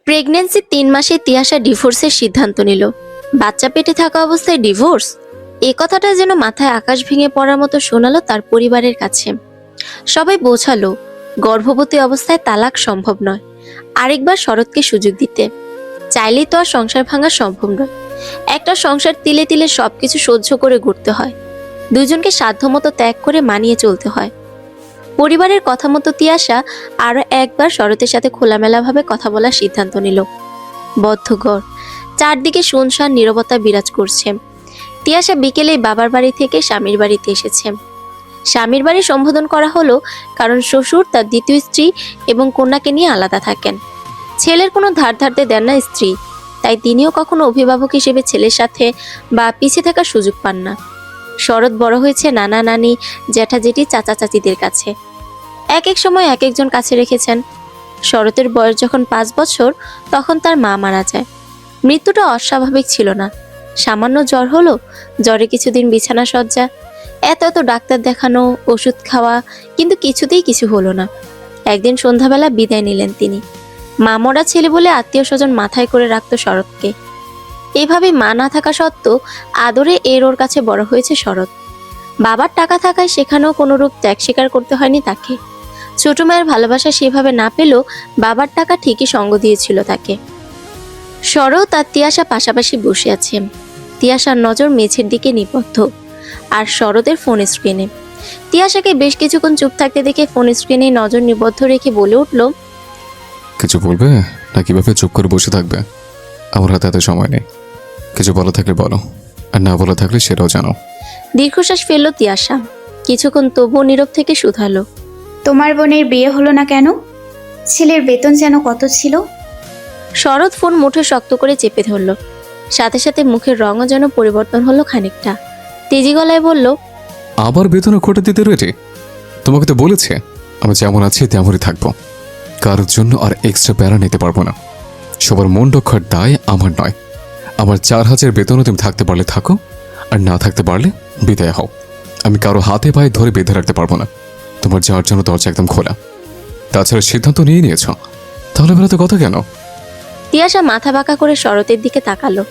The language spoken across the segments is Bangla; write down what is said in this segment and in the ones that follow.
প্রেগন্যান্সি 3 মাসে তিয়াশা ডিভোর্সের সিদ্ধান্ত নিল। বাচ্চা পেটে থাকা অবস্থায় ডিভোর্স, এ কথাটা যেন মাথায় আকাশ ভেঙে পড়ার মতো শোনালো তার পরিবারের কাছে। সবাই বোঝালো গর্ভবতী অবস্থায় তালাক সম্ভব নয়, আরেকবার শরৎকে সুযোগ দিতে। চাইলেই তো আর সংসার ভাঙা সম্ভব নয়। একটা সংসার তিলে তিলে সবকিছু সহ্য করে ঘুরতে হয়, দুজনকে সাধ্যমতো ত্যাগ করে মানিয়ে চলতে হয়। পরিবারের কথা মতো তিয়াশা আরো একবার শরতের সাথে খোলামেলাভাবে কথা বলার সিদ্ধান্ত নিল। বদ্ধঘর, চারদিকে শুনশান নীরবতা বিরাজ করছে। তিয়াশা বিকেলেই বাবার বাড়ি থেকে স্বামীর বাড়িতে এসেছে। স্বামীর বাড়ি সম্বোধন করা হলো কারণ শ্বশুর তার দ্বিতীয় স্ত্রী এবং কন্যাকে নিয়ে আলাদা থাকেন। ছেলের কোনো ধার ধারতে দেন না স্ত্রী, তাই তিনিও কখনো অভিভাবক হিসেবে ছেলের সাথে বা পিছিয়ে থাকার সুযোগ পান না। শরৎ বড় হয়েছে নানা নানি, জ্যাঠা জেঠি, চাচা চাচিদের কাছে। এক এক সময় এক একজন কাছে রেখেছেন। শরতের বয়স যখন 5 বছর, তখন তার মা মারা যায়। মৃত্যুটা অস্বাভাবিক ছিল না, সামান্য জ্বর হলো, জ্বরে কিছুদিন বিছানা সজ্জা, এত এত ডাক্তার দেখানো, ওষুধ খাওয়া, কিন্তু কিছুতেই কিছু হলো না। একদিন সন্ধ্যাবেলা বিদায় নিলেন তিনি। মা মরা ছেলে বলে আত্মীয় স্বজন মাথায় করে রাখত শরৎকে। এভাবে মা না থাকা সত্ত্বেও আদরে ওর কাছে বড় হয়েছে শরৎ। বাবার টাকা থাকায় সেখানেও কোনোরূপ ত্যাগ স্বীকার করতে হয়নি তাকে। ছোট মায়ের ভালোবাসা সেভাবে না পেলেও বাবার টাকা ঠিকই সঙ্গ দিয়েছিল তাকে। শরৎ আর তিয়াশা পাশাপাশি বসে আছে। তিয়াশার নজর মেঝের দিকে নিবদ্ধ, আর শরতের ফোন স্ক্রিনে। তিয়াশাকে বেশ কিছুক্ষণ চুপ থাকতে দেখে ফোন স্ক্রিনে নজর নিবদ্ধ রেখে বলে উঠল, কিছু বলবে না কিভাবে চুপ করে বসে থাকবে? আমার হাতে এত সময় নেই, কিছু বলা থাকলে বলো, আর না বলা থাকলে সেটাও জানো। দীর্ঘশ্বাস ফেলল তিয়াশা। কিছুক্ষণ তবুও নীরব থেকে শুধালো, তোমার বোনের বিয়ে হলো না কেন? ছেলের বেতন যেন কত ছিল? শরৎ ফোন মুঠো শক্ত করে চেপে ধরল। সাথে সাথে মুখের রঙও যেন পরিবর্তন হলো খানিকটা। তেজি গলায় বলল, আবার বেতনে কোটা দিতে রয়েছে? তোমাকে তো বলেছে আমি যেমন আছি তেমনই থাকবো, কারোর জন্য আর এক্সট্রা প্যারা নিতে পারবো না। সবার মন রক্ষার দায় আমার নয়। আমার 4000 বেতনও তুমি থাকতে পারলে থাকো, আর না থাকতে পারলে বিদায় হও। আমি কারো হাতে পায়ে ধরে বেঁধে রাখতে পারবো না। তোমার যাওয়ার জন্য দরজা একদম খোলা। তাছাড়া সিদ্ধান্ত নিয়ে নিয়েছ, তাহলে বেলা তো কথা কেন? তিয়াশা মাথা বাঁকা করে শরতের দিকে তাকালো।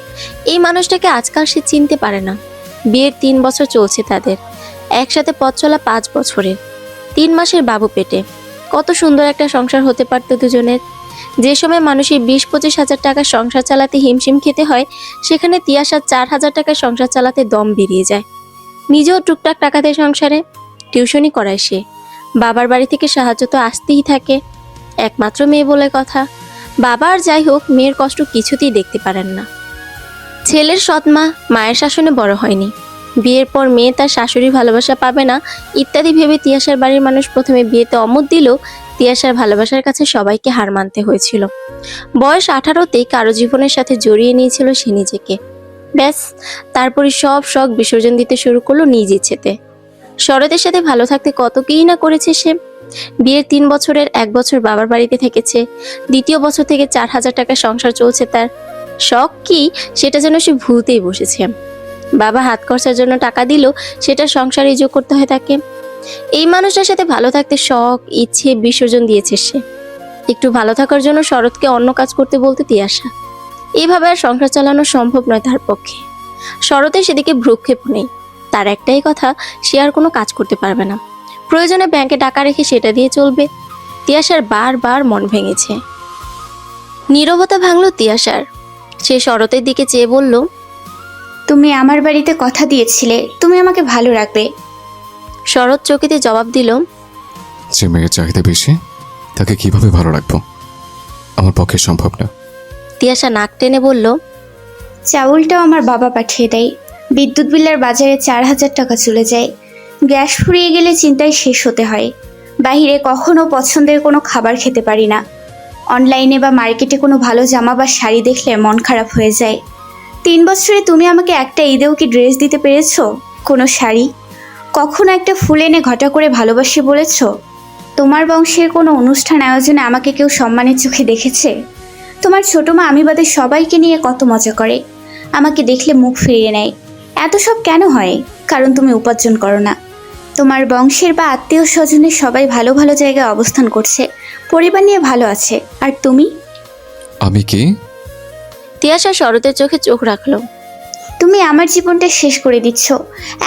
এই মানুষটাকে আজকাল সে চিনতে পারে না। বিয়ের 3 বছর চলছে তাদের, একসাথে পথ চলা 5 বছরের। 3 মাসের বাবু পেটে। কত সুন্দর একটা সংসার হতে পারত দুজনের। যে সময় মানুষের 20-25 হাজার টাকার সংসার চালাতে হিমশিম খেতে হয়, সেখানে তিয়াশার 4,000 টাকার সংসার চালাতে দম বেরিয়ে যায়। নিজেও টুকটাক টাকা দেয় সংসারে, টিউশনি করায় সে। বাবার বাড়ি থেকে সাহায্য তো আসতেই থাকে। একমাত্র মেয়ে বলে কথা। বাবা আর যাই হোক, মেয়ের কষ্ট কিছুতেই দেখতে পারেন না। ছেলের সৎমা মায়ের শাসনে বড় হয়নি। বিয়ের পর মেয়ে তার শাশুড়ির ভালোবাসা পাবে না ইত্যাদি ভেবে তিয়াশার বাড়ির মানুষ প্রথমে বিয়েতে অমত দিলেও তিয়াশার ভালোবাসার কাছে সবাইকে হার মানতে হয়েছিল। বয়স 18তেই কারো জীবনের সাথে জড়িয়ে নিয়েছিল সে নিজেকে। ব্যাস, তারপরে সব শখ বিসর্জন দিতে শুরু করলো নিজ ইচ্ছেতে। শরতের সাথে ভালো থাকতে কত কিই না করেছে সে। বিয়ের 3 বছরের 1 বছর বাবার বাড়িতে থেকেছে, দ্বিতীয় বছর থেকে 4,000 টাকা সংসার চলছে তার। শখ কি সেটা যেন সে ভুলতেই বসেছে। বাবা হাত খরচার জন্য টাকা দিল, সেটা সংসারে যোগ করতে হয় তাকে। এই মানুষটার সাথে ভালো থাকতে শখ ইচ্ছে বিসর্জন দিয়েছে সে। একটু ভালো থাকার জন্য শরৎকে অন্য কাজ করতে বলতে তিয়াশা। এইভাবে আর সংসার চালানো সম্ভব নয় তার পক্ষে। শরতের সেদিকে ভ্রুক্ষেপ নেই। তার একটাই কথা, সে আর কোনো কাজ করতে পারবে না। প্রয়োজনে ব্যাংকে টাকা রেখে সেটা দিয়ে চলবে। তিয়াশার বারবার মন ভেঙেছে। নীরবতা ভাঙল তিয়াশার। সে শরতের দিকে চেয়ে বলল, তুমি আমার বাড়িতে কথা দিয়েছিলে তুমি আমাকে ভালো রাখবে। শরৎ চকিতে জবাব দিল, যে মেয়ের চাহিদা বেশি তাকে কিভাবে ভালো রাখবো? আমার পক্ষে সম্ভব না। তিয়াশা নাক টেনে বলল, চাউলটাও আমার বাবা পাঠিয়ে দেয়। বিদ্যুৎ বিলের বাজারে 4,000 টাকা চলে যায়। গ্যাস ফুরিয়ে গেলে চিন্তায় শেষ হতে হয়। বাইরে কখনো পছন্দের কোনো খাবার খেতে পারি না। অনলাইনে বা মার্কেটে কোনো ভালো জামা বা শাড়ি দেখলে মন খারাপ হয়ে যায়। 3 বছরে তুমি আমাকে একটা ঈদেও কি ড্রেস দিতে পেরেছো? কোনো শাড়ি? কখনো একটা ফুল এনে ঘটা করে ভালোবাসি বলেছ? তোমার বংশের কোনো অনুষ্ঠান আয়োজনে আমাকে কেউ সম্মানের চোখে দেখেছে? তোমার ছোট মা আমি বাদে সবাইকে নিয়ে কত মজা করে, আমাকে দেখলে মুখ ফিরিয়ে নেয়। এত সব কেন হয়? কারণ তুমি উপার্জন করো না। তোমার বংশের বা আত্মীয় স্বজনের সবাই ভালো ভালো জায়গায় অবস্থান করছে, পরিবার নিয়ে ভালো আছে, আর তুমি? আমি আমি কি? তিয়াশা শরতের চোখে চোখ রাখলো। তুমি আমার জীবনটা শেষ করে দিচ্ছ।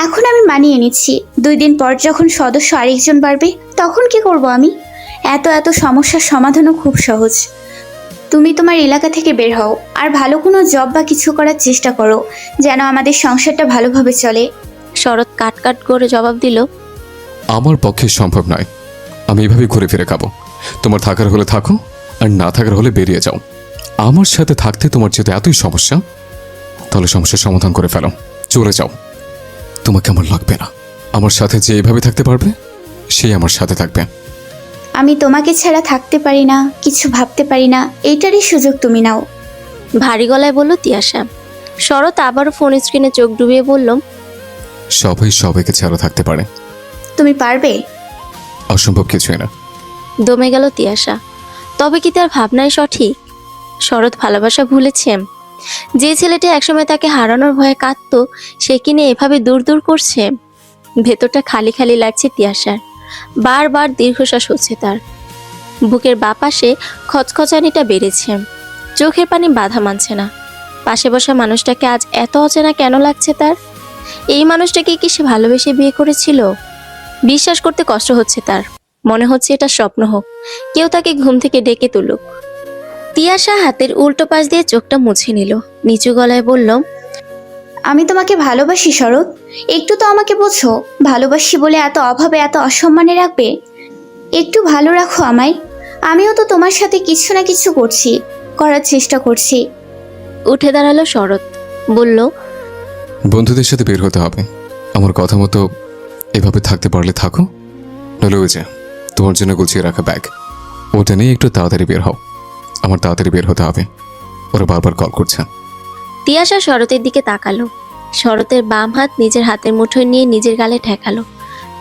এখন আমি মানিয়ে নিচ্ছি, 2 দিন পর যখন সদস্য আরেকজন বাড়বে তখন কি করব আমি? এত এত সমস্যার সমাধানও খুব সহজ। তুমি তোমার এলাকা থেকে বের হও, আর ভালো কোনো জব বা কিছু করার চেষ্টা করো, যেন আমাদের সংসারটা ভালোভাবে চলে। শরৎ কাট কাট করে জবাব দিল। আমার পক্ষে সম্ভব নয়। আমি এভাবে ঘুরে ফিরে খাবো। তোমার থাকার হলে থাকো, আর না থাকার হলে বেরিয়ে যাও। আমার সাথে থাকতে তোমার যেহেতু এতই সমস্যা, তাহলে সমস্যার সমাধান করে ফেলো, চলে যাও। তোমাকে আমার লাগবে না। আমার সাথে যে এভাবে থাকতে পারবে সেই আমার সাথে থাকবে। আমি তোমাকে ছাড়া থাকতে পারি না, কিছু ভাবতে পারি না, এইটারই সুযোগ তুমি নাও। ভারী গলায় বলল তিয়াশা। শরৎ আবারও ফোন স্ক্রিনে চোখ ডুবিয়ে বলল, সবাই সবাইকে ছাড়া থাকতে পারে, তুমি পারবে? অসম্ভব কিছুই না। দমে গেল তিয়াশা। তবে কি তার ভাবনাই সঠিক? শরৎ ভালোবাসা ভুলেছে? যে ছেলেটা একসময় তাকে হারানোর ভয়ে কাঁদতো, সে কিনে এভাবে দূর দূর করছে। ভেতরটা খালি খালি লাগছে তিয়াশার। বারবার দীর্ঘশ্বাস হচ্ছে তার। বুকের বাঁ পাশে খচখচানিটা বেড়েছে। চোখের পানি বাধা মানছে না। পাশে বসা মানুষটাকে আজ এত অচেনা কেন লাগছে তার? এই মানুষটাকে কি সে ভালোবেসে বিয়ে করেছিল? বিশ্বাস করতে কষ্ট হচ্ছে তার। মনে হচ্ছে এটা স্বপ্ন হোক, কেউ তাকে ঘুম থেকে ডেকে তুলুক। তিয়াশা হাতের উল্টো পাশ দিয়ে চোখটা মুছে নিল। নিচু গলায় বলল, আমি তোমাকে ভালোবাসি শরৎ, একটু তো আমাকে বোঝো। ভালোবাসি বলে এত অভাবে এত অসম্মানে রাখবে? একটু ভালো রাখো আমায়। আমিও তো তোমার সাথে কিছু না কিছু করছি, করার চেষ্টা করছি। উঠে দাঁড়ালো শরৎ। বলল, বন্ধুদের সাথে বের হতে হবে। আমার কথা মতো এভাবে থাকতে পারলে থাকো, নইলে ওই যে তোমার জন্য গুছিয়ে রাখা ব্যাগ, ওটা নিয়ে একটু তাড়াতাড়ি বের হও। আমার তাড়াতাড়ি বের হতে হবে। ওরা বারবার কল করছে। তিয়াশা শরতের দিকে তাকালো। শরতের বাম হাত নিজের হাতের মুঠোয় নিয়ে নিজের গালে ঠেকালো।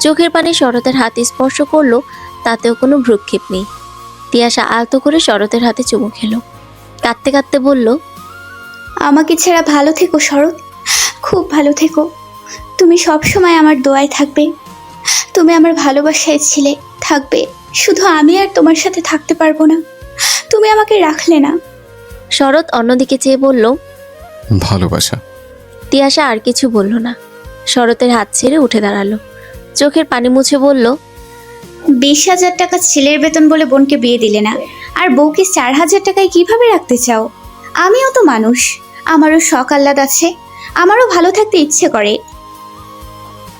চোখের পানি শরতের হাতে স্পর্শ করলো, তাতেও কোনো ভ্রুক্ষেপ নেই। তিয়াশা আলতো করে শরতের হাতে চুমু খেলো। কাঁদতে কাঁদতে বলল, আমাকে ছাড়া ভালো থেকো শরৎ, খুব ভালো থেকো। তুমি সব সময় আমার দোয়ায় থাকবে। তুমি আমার ভালোবাসায় ছিলে, থাকবে। শুধু আমি আর তোমার সাথে থাকতে পারবো না, তুমি আমাকে রাখলে না। শরৎ অন্যদিকে চেয়ে বলল। ভালোবাসা। তিয়াশা আর কিছু বলল না। শরতের হাত ছেড়ে উঠে দাঁড়ালো। চোখের পানি মুছে বলল, 20,000 টাকা ছেলের বেতন বলে বোনকে বিয়ে দিলে না, আর বউকে 4,000 টাকায় কিভাবে রাখতে চাও? আমিও তো মানুষ, আমারও শখ আহ্লাদ আছে, আমারও ভালো থাকতে ইচ্ছে করে।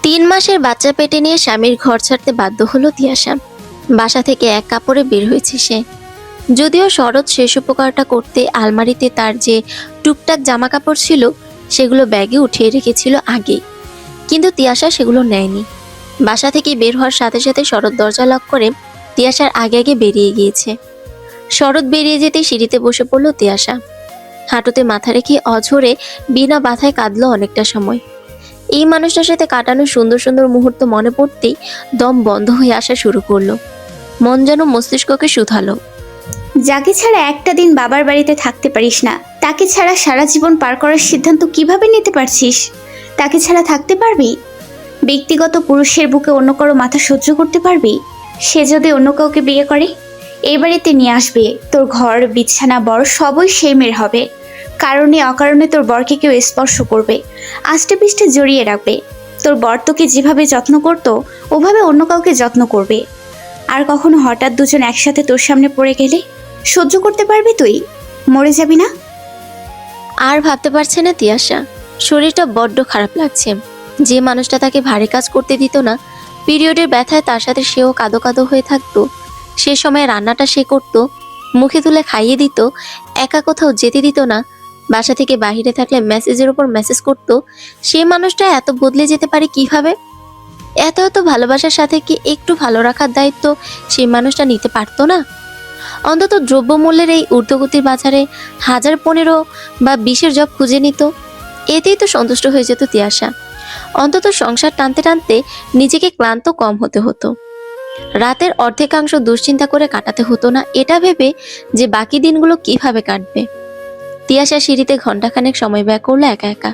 3 মাসের বাচ্চা পেটে নিয়ে স্বামীর ঘর ছাড়তে বাধ্য হলো তিয়াশা। বাসা থেকে এক কাপড়ে বের হয়েছে সে। যদিও শরৎ শেষ উপকারটা করতে আলমারিতে তার যে টুকটাক জামা কাপড় ছিল সেগুলো ব্যাগে উঠিয়ে রেখেছিল আগেই, কিন্তু তিয়াশা সেগুলো নেয়নি। বাসা থেকে বের হওয়ার সাথে সাথে শরৎ দরজা লক করে তিয়াশার আগে আগে বেরিয়ে গিয়েছে। শরৎ বেরিয়ে যেতে সিঁড়িতে বসে পড়ল তিয়াশা। হাঁটুতে মাথা রেখে অঝরে বিনা বাধায় কাঁদলো অনেকটা সময়। এই মানুষটার সাথে কাটানো সুন্দর সুন্দর মুহূর্ত মনে পড়তেই দম বন্ধ হয়ে আসা শুরু করলো। মন যেন মস্তিষ্ককে শুধালো। যাকে ছাড়া একটা দিন বাবার বাড়িতে থাকতে পারিস না, তাকে ছাড়া সারা জীবন পার করার সিদ্ধান্ত কিভাবে নিতে পারছিস? তাকে ছাড়া থাকতে পারবি? ব্যক্তিগত পুরুষের বুকে অন্য কারো মাথা সহ্য করতে পারবি? সে যদি অন্য কাউকে বিয়ে করে, এই বাড়িতে নিয়ে আসবে, তোর ঘর বিছানা বর সবই সেই মেয়ের হবে। কারণে অকারণে তোর বরকে কেউ স্পর্শ করবে, আষ্টে পিষ্টে জড়িয়ে রাখবে। তোর বর তোকে যেভাবে যত্ন করতো ওভাবে অন্য কাউকে যত্ন করবে। আর কখনো হঠাৎ দুজন একসাথে তোর সামনে পড়ে গেলে সহ্য করতে পারবি তুই? মরে যাবি না? আর ভাবতে পারছে না তিয়াশা। শরীরটা বড্ড খারাপ লাগছে। যে মানুষটা তাকে ভারী কাজ করতে দিত না, পিরিয়ডের ব্যথায় তার সাথে সেও কাঁদো কাঁদো হয়ে থাকতো, সে সময় রান্নাটা সে করতো, মুখে তুলে খাইয়ে দিত, একা কোথাও যেতে দিত না, বাসা থেকে বাইরে থাকলে মেসেজের উপর মেসেজ করতো, সে মানুষটা এত বদলে যেতে পারে কিভাবে? এত এত ভালোবাসার সাথে কি একটু ভালো রাখার দায়িত্ব সেই মানুষটা নিতে পারতো না? অন্তত দ্রব্যমূল্যের এই ঊর্ধ্বগতির বাজারে 1015 বা 20-এর জব খুঁজে নিত, এতেই তো সন্তুষ্ট হয়ে যেত তিয়াশা। অন্তত সংসার টানতে টানতে নিজেকে ক্লান্ত কম হতে হতো। রাতের অর্ধেকাংশ দুশ্চিন্তা করে কাটাতে হতো না, এটা ভেবে যে বাকি দিনগুলো কিভাবে কাটবে। তিয়াশা সিঁড়িতে ঘন্টাখানেক সময় ব্যয় করলো একা একা।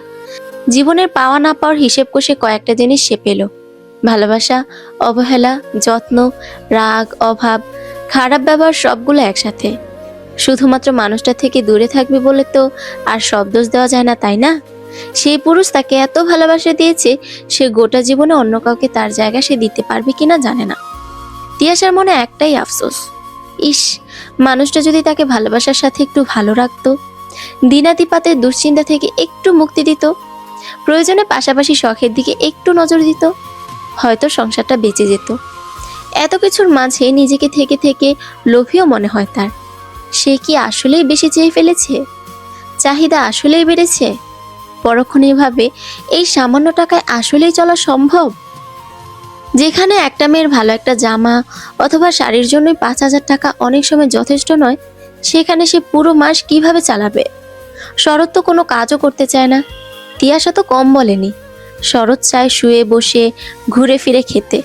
জীবনের পাওয়া না পাওয়ার হিসেব কষে কয়েকটা জিনিস সে পেল। ভালোবাসা, অবহেলা, যত্ন, রাগ, অভাব, খারাপ ব্যবহার সবগুলো একসাথে। শুধুমাত্র মানুষটা থেকে দূরে থাকবে বলে তো আর সব দোষ দেওয়া যায় না, তাই না? সেই পুরুষ তাকে এত ভালোবাসা দিয়েছে, সে গোটা জীবনে অন্য কাউকে তার জায়গা সে দিতে পারবে কিনা জানে না। তিয়াশার মনে একটাই আফসোস, ইস, মানুষটা যদি তাকে ভালোবাসার সাথে একটু ভালো রাখতো, দিনাতিপাতের দুশ্চিন্তা থেকে একটু মুক্তি দিত, প্রয়োজনে পাশাপাশি শখের দিকে একটু নজর দিত, হয়তো সংসারটা বেঁচে যেত। এত কিছুর মাঝে নিজেকে থেকে থেকে লোভীও মনে হয় তার। সে কি আসলেই বেশি চেয়ে ফেলেছে? চাহিদা আসলেই বেড়েছে? পরক্ষণে ভাবে, এই সামান্য টাকায় আসলেই চলা সম্ভব? যেখানে একটা মেয়ের ভালো একটা জামা অথবা শাড়ির জন্যই 5,000 টাকা অনেক সময় যথেষ্ট নয়, সেখানে সে পুরো মাস কিভাবে চালাবে? শরৎ তো কোনো কাজও করতে চায় না। তিয়াশা তো কম বলেনি। শরৎ চায় শুয়ে বসে ঘুরে ফিরে খেতে,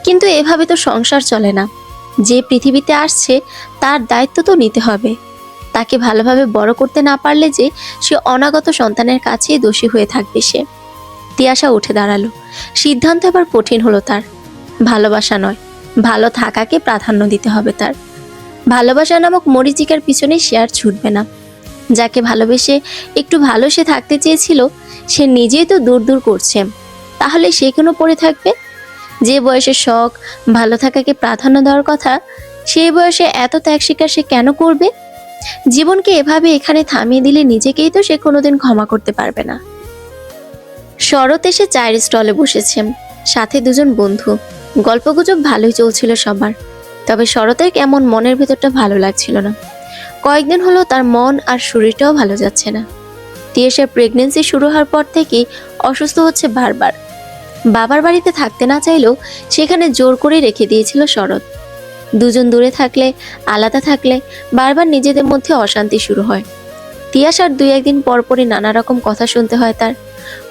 কিন্তু এভাবে তো সংসার চলে না। যে পৃথিবীতে আসছে তার দায়িত্ব তো নিতে হবে। তাকে ভালোভাবে বড় করতে না পারলে যে সে অনাগত সন্তানের কাছেই দোষী হয়ে থাকবে সে। তিয়াশা উঠে দাঁড়ালো। সিদ্ধান্ত এবার কঠিন হলো তার। ভালোবাসা নয়, ভালো থাকাকে প্রাধান্য দিতে হবে তার। ভালোবাসা নামক মরীচিকার পিছনে সে আর ছুটবে না। যাকে ভালোবেসে একটু ভালো সে থাকতে চেয়েছিল, সে নিজেই তো দূর দূর করছে, তাহলে সে কেন পড়ে থাকবে? যে বয়সে শখ ভালো থাকাকে প্রাধান্য দেওয়ার কথা, সেই বয়সে এত ত্যাগ স্বীকার সে কেন করবে? জীবনকে এভাবে এখানে থামিয়ে দিলে নিজেকেই তো সে কোনোদিন ক্ষমা করতে পারবে না। শরৎ এসে চায়ের স্টলে বসেছে, সাথে দুজন বন্ধু। গল্পগুজব ভালোই চলছিল সবার, তবে শরতের কেমন মনের ভেতরটা ভালো লাগছিল না। কয়েকদিন হলো তার মন আর শরীরটাও ভালো যাচ্ছে না। তিয়াশার প্রেগনেন্সি শুরু হওয়ার পর থেকেই অসুস্থ হচ্ছে বারবার। বাবার বাড়িতে থাকতে না চাইলেও সেখানে জোর করে রেখে দিয়েছিল শরৎ। দুজন দূরে থাকলে, আলাদা থাকলে বারবার নিজেদের মধ্যে অশান্তি শুরু হয়। তিয়াশার 2-1 দিন পরপরই নানা রকম কথা শুনতে হয় তার।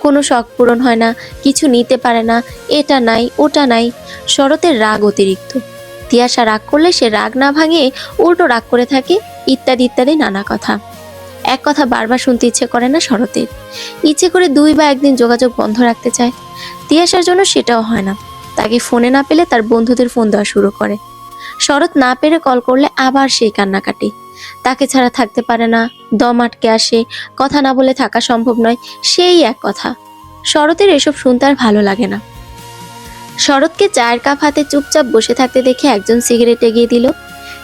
কোনো শখ পূরণ হয় না, কিছু নিতে পারে না, এটা নাই ওটা নাই। শরতের রাগ অতিরিক্ত। তিয়াশা রাগ করলে সে রাগ না ভাঙিয়ে উল্টো রাগ করে থাকে, ইত্যাদি ইত্যাদি নানা কথা। এক কথা বারবার শুনতে ইচ্ছে করে না শরতের। ইচ্ছে করে 2 বা 1 দিন যোগাযোগ বন্ধ রাখতে চায়। তিয়াশার জন্য সেটাও হয় না। তাকে ফোনে না পেলে তার বন্ধুদের ফোন দেওয়া শুরু করে। শরৎ না পেরে কল করলে আবার সেই কান্নাকাটি। তাকে ছাড়া থাকতে পারে না, দম আটকে আসে, কথা না বলে থাকা সম্ভব নয়, সেই এক কথা। শরতের এসব শুনতে আর ভালো লাগে না। শরৎকে চায়ের কাপ হাতে চুপচাপ বসে থাকতে দেখে একজন সিগারেট এগিয়ে দিল।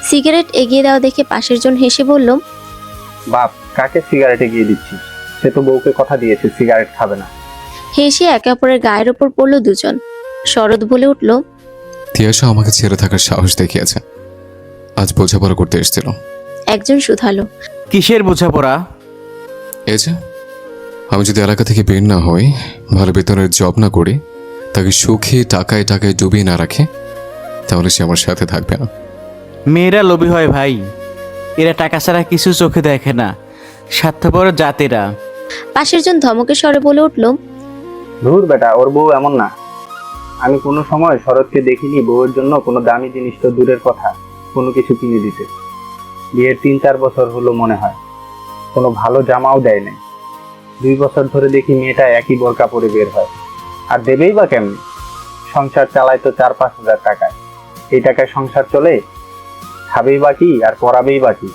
সিগারেট এগিয়ে দেওয়া দেখে পাশের জন হেসে বলল, বাপ, কাকে সিগারেট এগিয়ে দিচ্ছিস? সে তো বউকে কথা দিয়েছে সিগারেট খাবে না। হেসে একে অপরের গায়ের ওপর পড়ল দুজন। শরৎ বলে উঠল, তিয়াশা আমাকে ছেড়ে থাকার সাহস দেখিয়েছে, আজ বোঝাপড়া করতে এসেছিল। একজন শুধালো, কিসের বোঝাপড়া? এই যে, আমি যদি এলাকা থেকে বের না হই, ভালো বেতনের জব না করি, তাকে সুখে টাকায় টাকায় ডুবিয়ে না রাখে, তাহলে সে আমার সাথে থাকবে না। মেয়েরা লোভী হয় ভাই, এরা টাকা ছাড়া কিছু চোখে দেখে না, স্বার্থপর জাতেরা। পাশের জন ধমকের স্বরে বলে উঠল, ধুর বেটা, ওর বউ এমন না। আমি কোনো সময় শরৎকে দেখিনি বউয়ের জন্য কোনো দামি জিনিস তো দূরের কথা, কোনো কিছু কিনে দিতে। বিয়ের 3-4 বছর হলো মনে হয়, কোনো ভালো জামাও দেয় নাই। 2 বছর ধরে দেখি মেয়েটা একই বোরকা পরে বের হয়। আর দেবেই বা কেমনি? সংসার চালায় তো 4-5 হাজার টাকায়। এই টাকায় সংসার চলে? খাবেই বাকি আর পরাবেই বাকি।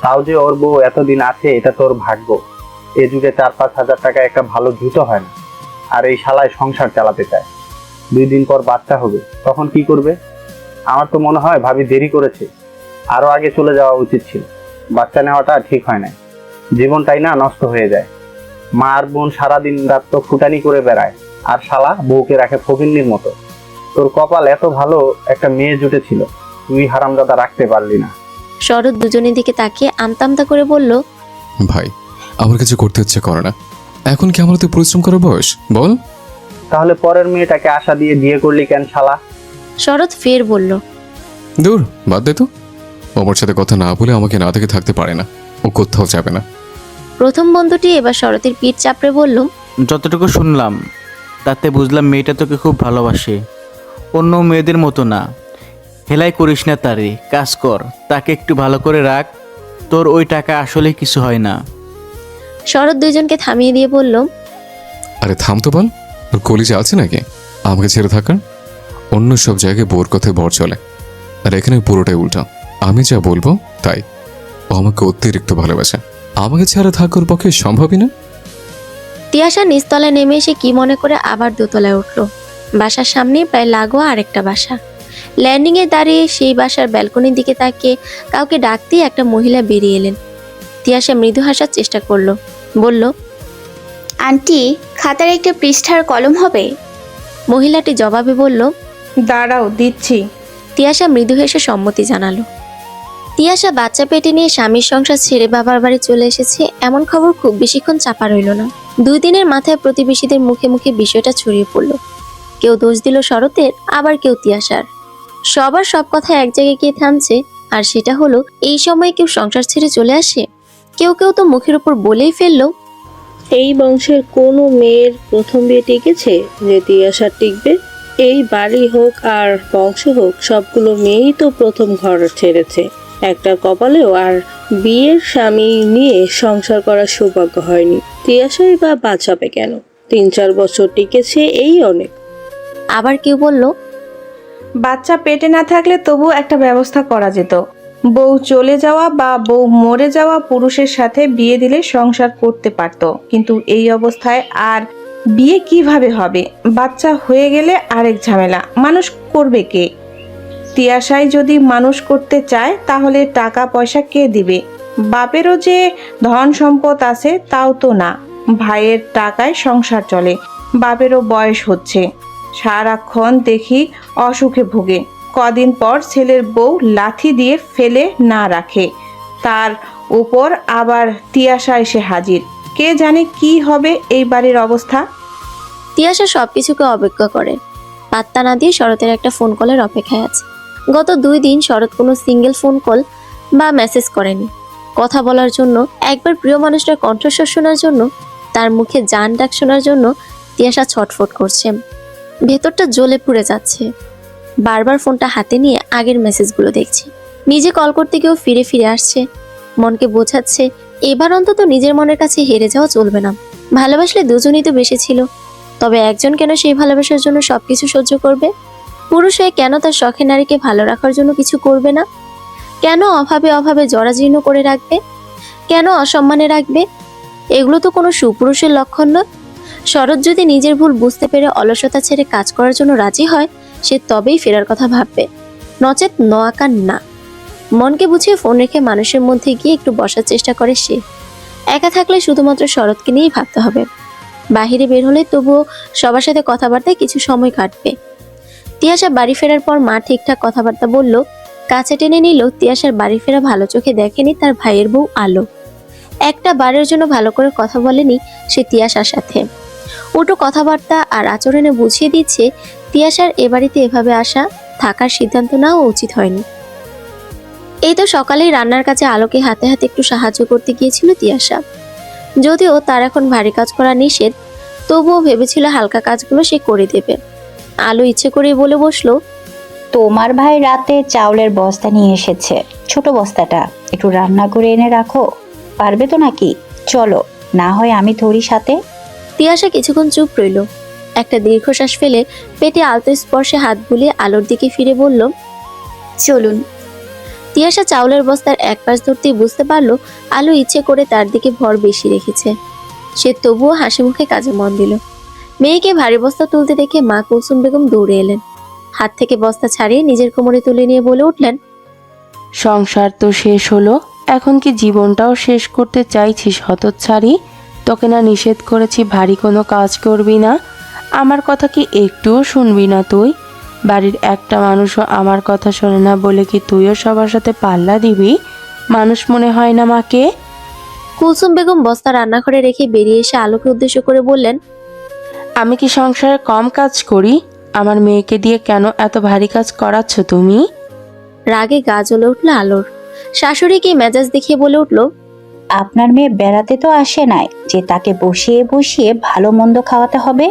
তাও যে ওর বউ এতদিন আছে, এটা তোর ভাগ্য। এ যুগে 4-5 হাজার টাকায় একটা ভালো জুতো হয় না। আর এই শালায় সংসার চালাতে চায়। 2 দিন পর বাচ্চা হবে, তখন কি করবে? আমার তো মনে হয় ভাবি দেরি করেছে, আরো আগে চলে যাওয়া উচিত ছিল। বাচ্চা নেওয়াটা ঠিক হয় না, জীবনটাই না নষ্ট হয়ে যায়। মা আর বোন সারাদিন রাত তো ফুটানি করে বেড়ায়, আর শালা বউকে রাখে ফকিন্নির মতো। তোর কপাল এত ভালো, একটা মেয়ে জুটেছিল, তুই হারামজাদা রাখতে পারলি না। শরৎ দুজনের দিকে তাকিয়ে আমতামতা করে বলল, ভাই, আমার কিছু করতে ইচ্ছে করে না। এখন কি আমার তো পরিশ্রম করার বয়স? বল। তাহলে পরের মেয়েটাকে আশা দিয়ে বিয়ে করলি কেন শালা? শরৎ ফের বলল, দূর, বাদ দে তো। ও আমার সাথে কথা না বলে আমাকে না দেখে থাকতে পারে না, ও কোথাও যাবে না। প্রথম বন্ধুটি এবার শরতের পিঠ চাপড়ে বলল, যতটুকু শুনলাম তাতে বুঝলাম মেয়েটা তোকে খুব ভালোবাসে, অন্য মেয়েদের মতো না। হেলাই করিস না তারে, কাজ কর, তাকে একটু ভালো করে রাখ। তোর ওই টাকা আসলে কিছু হয় না। শরৎ দুইজনকে থামিয়ে দিয়ে বলল, আরে থাম তো বল, ওর কলিজা আছে নাকি আমাকে ছেড়ে থাকার? অন্য সব জায়গায় বোর কথায় বর চলে, আর এখানে পুরোটাই উল্টা। আমি যা বলবো তাই। ও ও আমাকে অতিরিক্ত ভালোবাসে। আমাকে ছাড়া থাকার পক্ষে সম্ভবই না। তিয়াশা নিচতলায় নেমে এসে কি মনে করে আবার দোতলায় উঠল। বাসার সামনে প্রায় লাগোয়া আরেকটা বাসা। ল্যান্ডিংয়ে দাঁড়িয়ে সেই বাসার ব্যালকনির দিকে তাকিয়ে কাউকে ডাকতেই একটা মহিলা বেরিয়ে এলেন। তিয়াশা মৃদু হাসার চেষ্টা করলো, বলল, আন্টি, খাতার একটা পৃষ্ঠার কলম হবে? মহিলাটি জবাবে বলল, দাঁড়াও, দিচ্ছি। তিয়াশা মৃদু হেসে সম্মতি জানালো। তিয়াশা বাচ্চা পেটে নিয়ে স্বামীর সংসার ছেড়ে বাবার বাড়ি চলে এসেছে এমন খবর খুব বেশিক্ষণ চাপা রইল না। 2 দিনের মাথায় প্রতিবেশীদের মুখে মুখে বিষয়টা ছড়িয়ে পড়ল। কেউ দোষ দিল শরতের, আবার কেউ তিয়াশার। সবার সব কথা এক জায়গায় গিয়ে থামছে, আর সেটা হলো এই সময় কেউ সংসার ছেড়ে চলে আসে। কেউ কেউ তো মুখের উপর বলেই ফেললো, এই বংশের কোনো মেয়ের প্রথম বিয়ে টিকেছে যে তিয়াশা টিকবে? এই বাড়ি হোক আর বংশ হোক, সবগুলো মেয়েই তো প্রথম ঘর ছেড়েছে। একটা কপালেও আর বিয়ের স্বামী নিয়ে সংসার করার সৌভাগ্য হয়নি। তিয়াশাই বা বাঁচাবে কেন? 3-4 বছর টিকেছে, এই অনেক। আবার কেউ বলল, বাচ্চা পেটে না থাকলে তবু একটা ব্যবস্থা করা যেত। বউ চলে যাওয়া বা বউ মরে যাওয়া পুরুষের সাথে বিয়ে দিলে সংসার করতে পারতো, কিন্তু এই অবস্থায় আর বিয়ে কিভাবে হবে? বাচ্চা হয়ে গেলে আরেক ঝামেলা, মানুষ করবে কে? তিয়াশাই যদি মানুষ করতে চায় তাহলে টাকা পয়সা কে দিবে? বাপেরও যে ধন সম্পদ আছে তাও তো না। ভাইয়ের টাকায় সংসার চলে, বাপেরও বয়স হচ্ছে, সারাক্ষণ দেখি অসুখে ভোগে। কদিন পর ছেলের বউ লাথি দিয়ে ফেলে না রাখে, তার উপর আবার তিয়াশা এসে হাজির। কে জানে কি হবে এই বাড়ির অবস্থা। তিয়াশা সবকিছুকে অবজ্ঞা করে। পাত্তা না দিয়ে শরতের একটা ফোন কলের অপেক্ষায় আছে। গত 2 দিন শরৎ কোনো সিঙ্গেল ফোন কল বা মেসেজ করেনি। কথা বলার জন্য, একবার প্রিয় মানুষটার কণ্ঠস্বর শোনার জন্য, তার মুখে জান ডাক শোনার জন্য তিয়াশা ছটফট করছে। ভেতরটা জ্বলে পুড়ে যাচ্ছে। বারবার ফোনটা হাতে নিয়ে আগের মেসেজগুলো দেখছে। নিজে কল করতে গিয়েও ফিরে ফিরে আসছে। মনকে বোঝাচ্ছে এবার অন্তত নিজের মনের কাছে হেরে যাওয়া চলবে না। ভালোবাসলে দুজনই তো বেশি ছিল, তবে একজন কেন সেই ভালোবাসার জন্য সবকিছু সহ্য করবে? পুরুষ হয়ে কেন তার শখের নারীকে ভালো রাখার জন্য কিছু করবে না? কেন অভাবে অভাবে জরাজীর্ণ করে রাখবে? কেন অসম্মানে রাখবে? এগুলো তো কোনো সুপুরুষের লক্ষণ নয়। শরৎ যদি নিজের ভুল বুঝতে পেরে অলসতা ছেড়ে কাজ করার জন্য রাজি হয়, সে তবেই ফেরার কথা ভাববে, নচেত নোয়াকার না। মনকে বুঝিয়ে ফোন রেখে মানুষের মধ্যে গিয়ে একটু বসার চেষ্টা করে সে। একা থাকলে শুধুমাত্র শরৎকে নিয়েই ভাবতে হবে। বাহিরে বের হলে তবুও সবার সাথে কথাবার্তায় কিছু সময় কাটবে। তিয়াশা বাড়ি ফেরার পর মা ঠিকঠাক কথাবার্তা বলল, কাছে টেনে নিল। তিয়াশার বাড়ি ফেরা ভালো চোখে দেখেনি তার ভাইয়ের বউ আলো। একটা বারের জন্য ভালো করে কথা বলেনি সে তিয়াশার সাথে। উল্টো কথাবার্তা আর আচরণে বুঝিয়ে দিচ্ছে তিয়াশার এ বাড়িতে এভাবে আসা, থাকার সিদ্ধান্ত নেওয়া উচিত হয়নি। এই তো সকালেই রান্নার কাজে আলোকে হাতে হাতে একটু সাহায্য করতে গিয়েছিল তিয়াশা। যদিও তার এখন ভারী কাজ করা নিষেধ, তবুও ভেবেছিল হালকা কাজগুলো সে করে দেবে। আলো ইচ্ছে করেই বলে বসলো, তোমার ভাই রাতে চাউলের বস্তা নিয়ে এসেছে, ছোট বস্তাটা একটু রান্না করে এনে রাখো, পারবে তো নাকি? চলো, না হয় আমি ধরি সাথে। তিয়াশা কিছুক্ষণ চুপ রইল। একটা দীর্ঘশ্বাস ফেলে পেটে আলতো স্পর্শে হাত বুলিয়ে আলোর দিকে ফিরে বলল, চলুন। তিয়াশা চাউলের বস্তার এক পাশ ধরতেই বুঝতে পারলো আলো ইচ্ছে করে তার দিকে ভর বেশি রেখেছে। সে তবুও হাসি মুখে কাজে মন দিল। মেয়েকে ভারী বস্তা তুলতে দেখে মা কুলসুম বেগম দৌড়ে এলেন। হাত থেকে বস্তা ছাড়িয়ে নিজের কোমরে তুলে নিয়ে বলে উঠলেন, সংসার তো শেষ হলো, এখন কি জীবনটাও শেষ করতে চাইছিস হতচ্ছাড়ি? তোকে না নিষেধ করেছি ভারী কোনো কাজ করবি না? আমার কথা কি একটুও শুনবি না তুই? বাড়ির একটা মানুষও আমার কথা শোনে না বলে কি তুইও সবার সাথে পাল্লা দিবি? মানুষ মনে হয় না মাকে? কুলসুম বেগম বস্তা রান্নাঘরে রেখে বেরিয়ে এসে আলোকে উদ্দেশ্য করে বললেন, আমি কি সংসারে কম কাজ করি? আমার মেয়েকে দিয়ে কেন এত ভারী কাজ করাচ্ছ তুমি? রাগে গা জ্বলে উঠল আলোর। শাশুড়িকে মেজাজ দেখিয়ে বলে উঠল, আপনার মেয়ে বেড়াতে তো আসে নাই যে তাকে বসিয়ে বসিয়ে ভালো মন্দ খাওয়াতে হবে।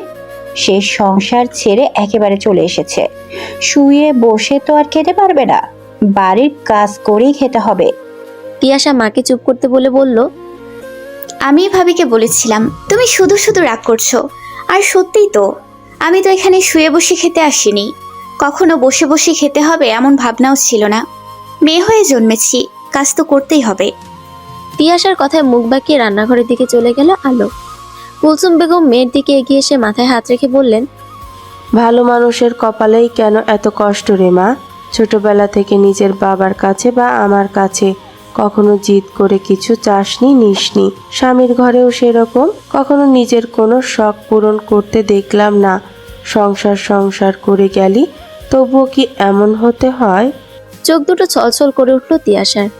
সে সংসার ছেড়ে একেবারে চলে এসেছে, শুয়ে বসে তো আর খেতে পারবে না, বাড়ির কাজ করেই খেতে হবে। তিয়াশা মাকে চুপ করতে বলে বলল, আমি ভাবিকে বলেছিলাম তুমি শুধু শুধু রাগ করছো। আর সত্যিই তো, আমি তো এখানে শুয়ে বসে খেতে আসিনি, কখনো বসে বসে খেতে হবে এমন ভাবনাও ছিল না। মেয়ে হয়ে জন্মেছি, কাজ তো করতেই হবে। তিয়াশার কথায় মুখ বাঁকিয়ে রান্নাঘরের দিকে চলে গেল আলো। কুলসুম বেগম মেয়ের দিকে এগিয়ে এসে মাথায় হাত রেখে বললেন, ভালো মানুষের কপালেই কেন এত কষ্ট রে মা? ছোটবেলা থেকে নিজের বাবার কাছে বা আমার কাছে কখনো জিদ করে কিছু চাসনি নিসনি। স্বামীর ঘরেও সেরকম কখনো নিজের কোনো শখ পূরণ করতে দেখলাম না। সংসার করে গেলি, তবুও কি এমন হতে হয়? চোখ দুটো ছলছল করে উঠল তিয়াশার।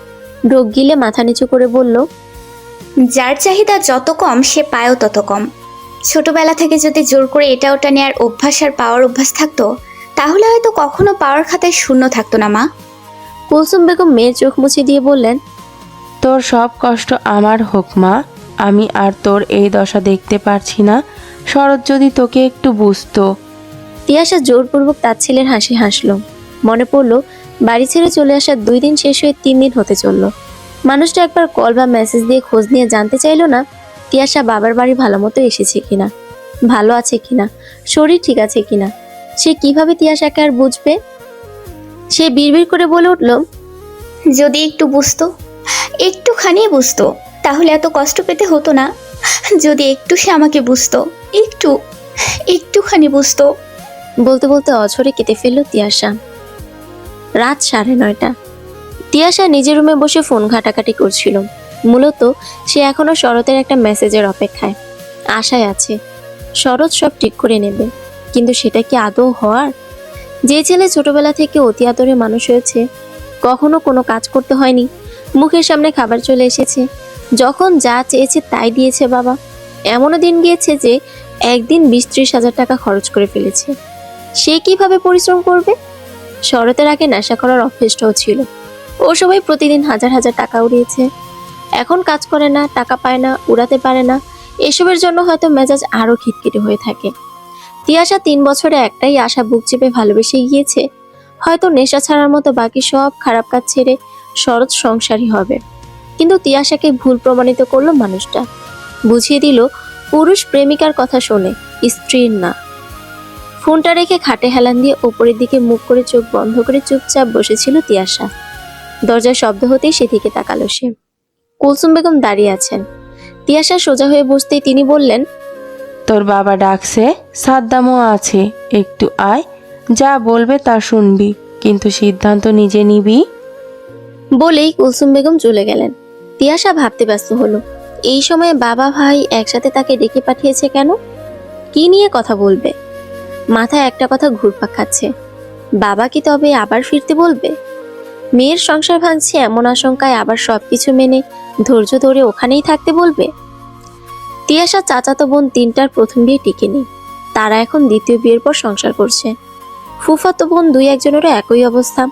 ঢোক গিলে মাথা নিচু করে বলল, যার চাহিদা যত কম সে পায়ও তত কম। ছোটবেলা থেকে যদি জোর করে এটা ওটা নেওয়ার অভ্যাস আর পাওয়ার অভ্যাস থাকতো, তাহলে হয়তো কখনো পাওয়ার খাতায় শূন্য থাকতো না মা। কুলসুম বেগম মেয়ের চোখ মুছে দিয়ে বললেন, তোর সব কষ্ট আমার হোক মা, আমি আর তোর এই দশা দেখতে পারছি না। শরৎ যদি তোকে একটু বুঝতো। তিয়াশা জোরপূর্বক তার ছেলের হাসি হাসলো। মনে পড়ল বাড়ি ছেড়ে চলে আসার 2 দিন শেষ হয়ে 3 দিন হতে চলল। মানুষটা একবার কল বা মেসেজ দিয়ে খোঁজ নিয়ে জানতে চাইলো না তিয়াশা বাবার বাড়ি ভালো মতো এসেছে কিনা, ভালো আছে কিনা, শরীর ঠিক আছে কিনা। সে কিভাবে তিয়াশাকে আর বুঝবে? সে বিড়বিড় করে বলে উঠল, যদি একটু বুঝতো, একটুখানি বুঝতো, তাহলে এত কষ্ট পেতে হতো না। যদি একটু সে আমাকে বুঝতো, একটুখানি বুঝতো। বলতে বলতে অঝরে কেটে ফেলল তিয়াশা। রাত 9:30। তিয়াশা নিজের রুমে বসে ফোন ঘাটাঘাটি করছিল। মূলত সে এখনো শরতের একটা মেসেজের অপেক্ষায়, আশায় আছে শরৎ সব ঠিক করে নেবে। কিন্তু সেটা কি আদৌ হওয়ার? যে ছেলে ছোটবেলা থেকে অতি আদরে মানুষ হয়েছে, কখনো কোনো কাজ করতে হয়নি, মুখের সামনে খাবার চলে এসেছে, যখন যা চেয়েছে তাই দিয়েছে বাবা, এমনও দিন গিয়েছে যে একদিন 20-30 হাজার টাকা খরচ করে ফেলেছে, সে কিভাবে পরিশ্রম করবে? শরতের আগে নেশা করার অভ্যেসটাও ছিল। ও সবাই প্রতিদিন হাজার হাজার টাকা উড়িয়েছে। এখন কাজ করে না, টাকা পায় না, উড়াতে পারে না। এসবের জন্য হয়তো মেজাজ আরো খিটখিটে হয়ে থাকে। তিয়াশা 3 বছরে একটাই আশা বুক চেপে ভালোবেসে গিয়েছে, হয়তো নেশা ছাড়ার মতো বাকি সব খারাপ কাজ ছেড়ে শরৎ সংসারী হবে। কিন্তু তিয়াশাকে ভুল প্রমাণিত করলো মানুষটা। বুঝিয়ে দিল পুরুষ প্রেমিকার কথা শোনে, স্ত্রীর না। ফোনটা রেখে খাটে হেলান দিয়ে ওপরের দিকে মুখ করে চোখ বন্ধ করে চুপচাপ বসেছিল তিয়াশা। দরজার শব্দ হতেই সেদিকে তাকালো সে। কুলসুম বেগম দাঁড়িয়ে আছেন। তিয়াশা সোজা হয়ে বসতেই তিনি বললেন, তোর বাবা ডাকছে, সাদ্দামও আছে, একটু আয়, যা বলবে তা শুনবি, কিন্তু সিদ্ধান্ত নিজে নিবি। বলেই কুলসুম বেগম চলে গেলেন। তিয়াশা ভাবতে ব্যস্ত হলো, এই সময়ে বাবা ভাই একসাথে তাকে ডেকে পাঠিয়েছে কেন? কি নিয়ে কথা বলবে? মাথায় একটা কথা ঘুরপাক খাচ্ছে, বাবা কি তবে আবার ফিরতে বলবে? মেয়ের সংসার ভাঙছে এমন আশঙ্কায় আবার সবকিছু মেনে ধৈর্য ধরে ওখানেই থাকতে বলবে? তিয়াশা চাচাতো বোন 3টার প্রথম বিয়ে টিকেনি, তারা এখন দ্বিতীয় বিয়ের পর সংসার করছে। ফুফাতো বোন 2-1জনেরও একই অবস্থা।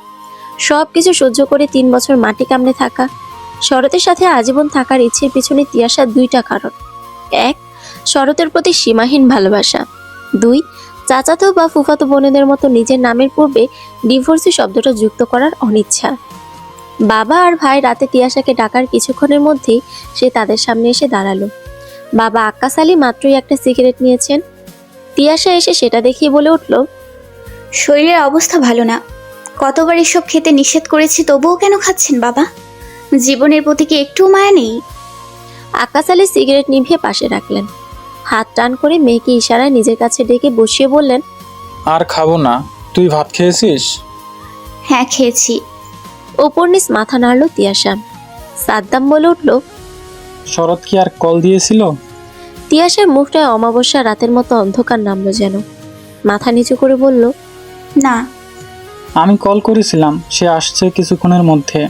সবকিছু সহ্য করে 3 বছর মাটি কামড়ে থাকা। শরতের সাথে আজীবন থাকার ইচ্ছের পিছনে তিয়াশার 2টা কারণ। 1, শরতের প্রতি সীমাহীন ভালোবাসা। 2, চাচাতো বা ফুফাতো বোনেদের মতো নিজের নামের পূর্বে ডিভোর্সি শব্দটা যুক্ত করার অনিচ্ছা। বাবা আর ভাই রাতে তিয়াশাকে ডাকার কিছুক্ষণের মধ্যেই সে তাদের সামনে এসে দাঁড়ালো। বাবা আক্কাস আলী মাত্রই একটা সিগারেট নিয়েছেন। তিয়াশা এসে সেটা দেখিয়ে বলে উঠল, শরীরের অবস্থা ভালো না, কতবার এসব খেতে নিষেধ করেছি, তবুও কেন খাচ্ছেন বাবা? জীবনের প্রতি কি একটু মায়া নেই? আক্কাস আলী সিগারেট নিভিয়ে পাশে রাখলেন। হাত টান করে মেয়েকে ইশারায় নিজের কাছে ডেকে বসিয়ে বললেন, আর খাবো না, তুই ভাত খেয়েছিস? হ্যাঁ খেয়েছি। ওপর নিচ মাথা নাড়ল তিয়াশা। সাদ্দাম বলে উঠল, শরৎ কি আর কল দিয়েছিল? তিয়াশার মুখটায় অমাবস্যা রাতের মতো অন্ধকার নামলো যেন। মাথা নিচু করে বলল, না। আমি কল করেছিলাম, সে আসছে কিছুক্ষণের মধ্যে।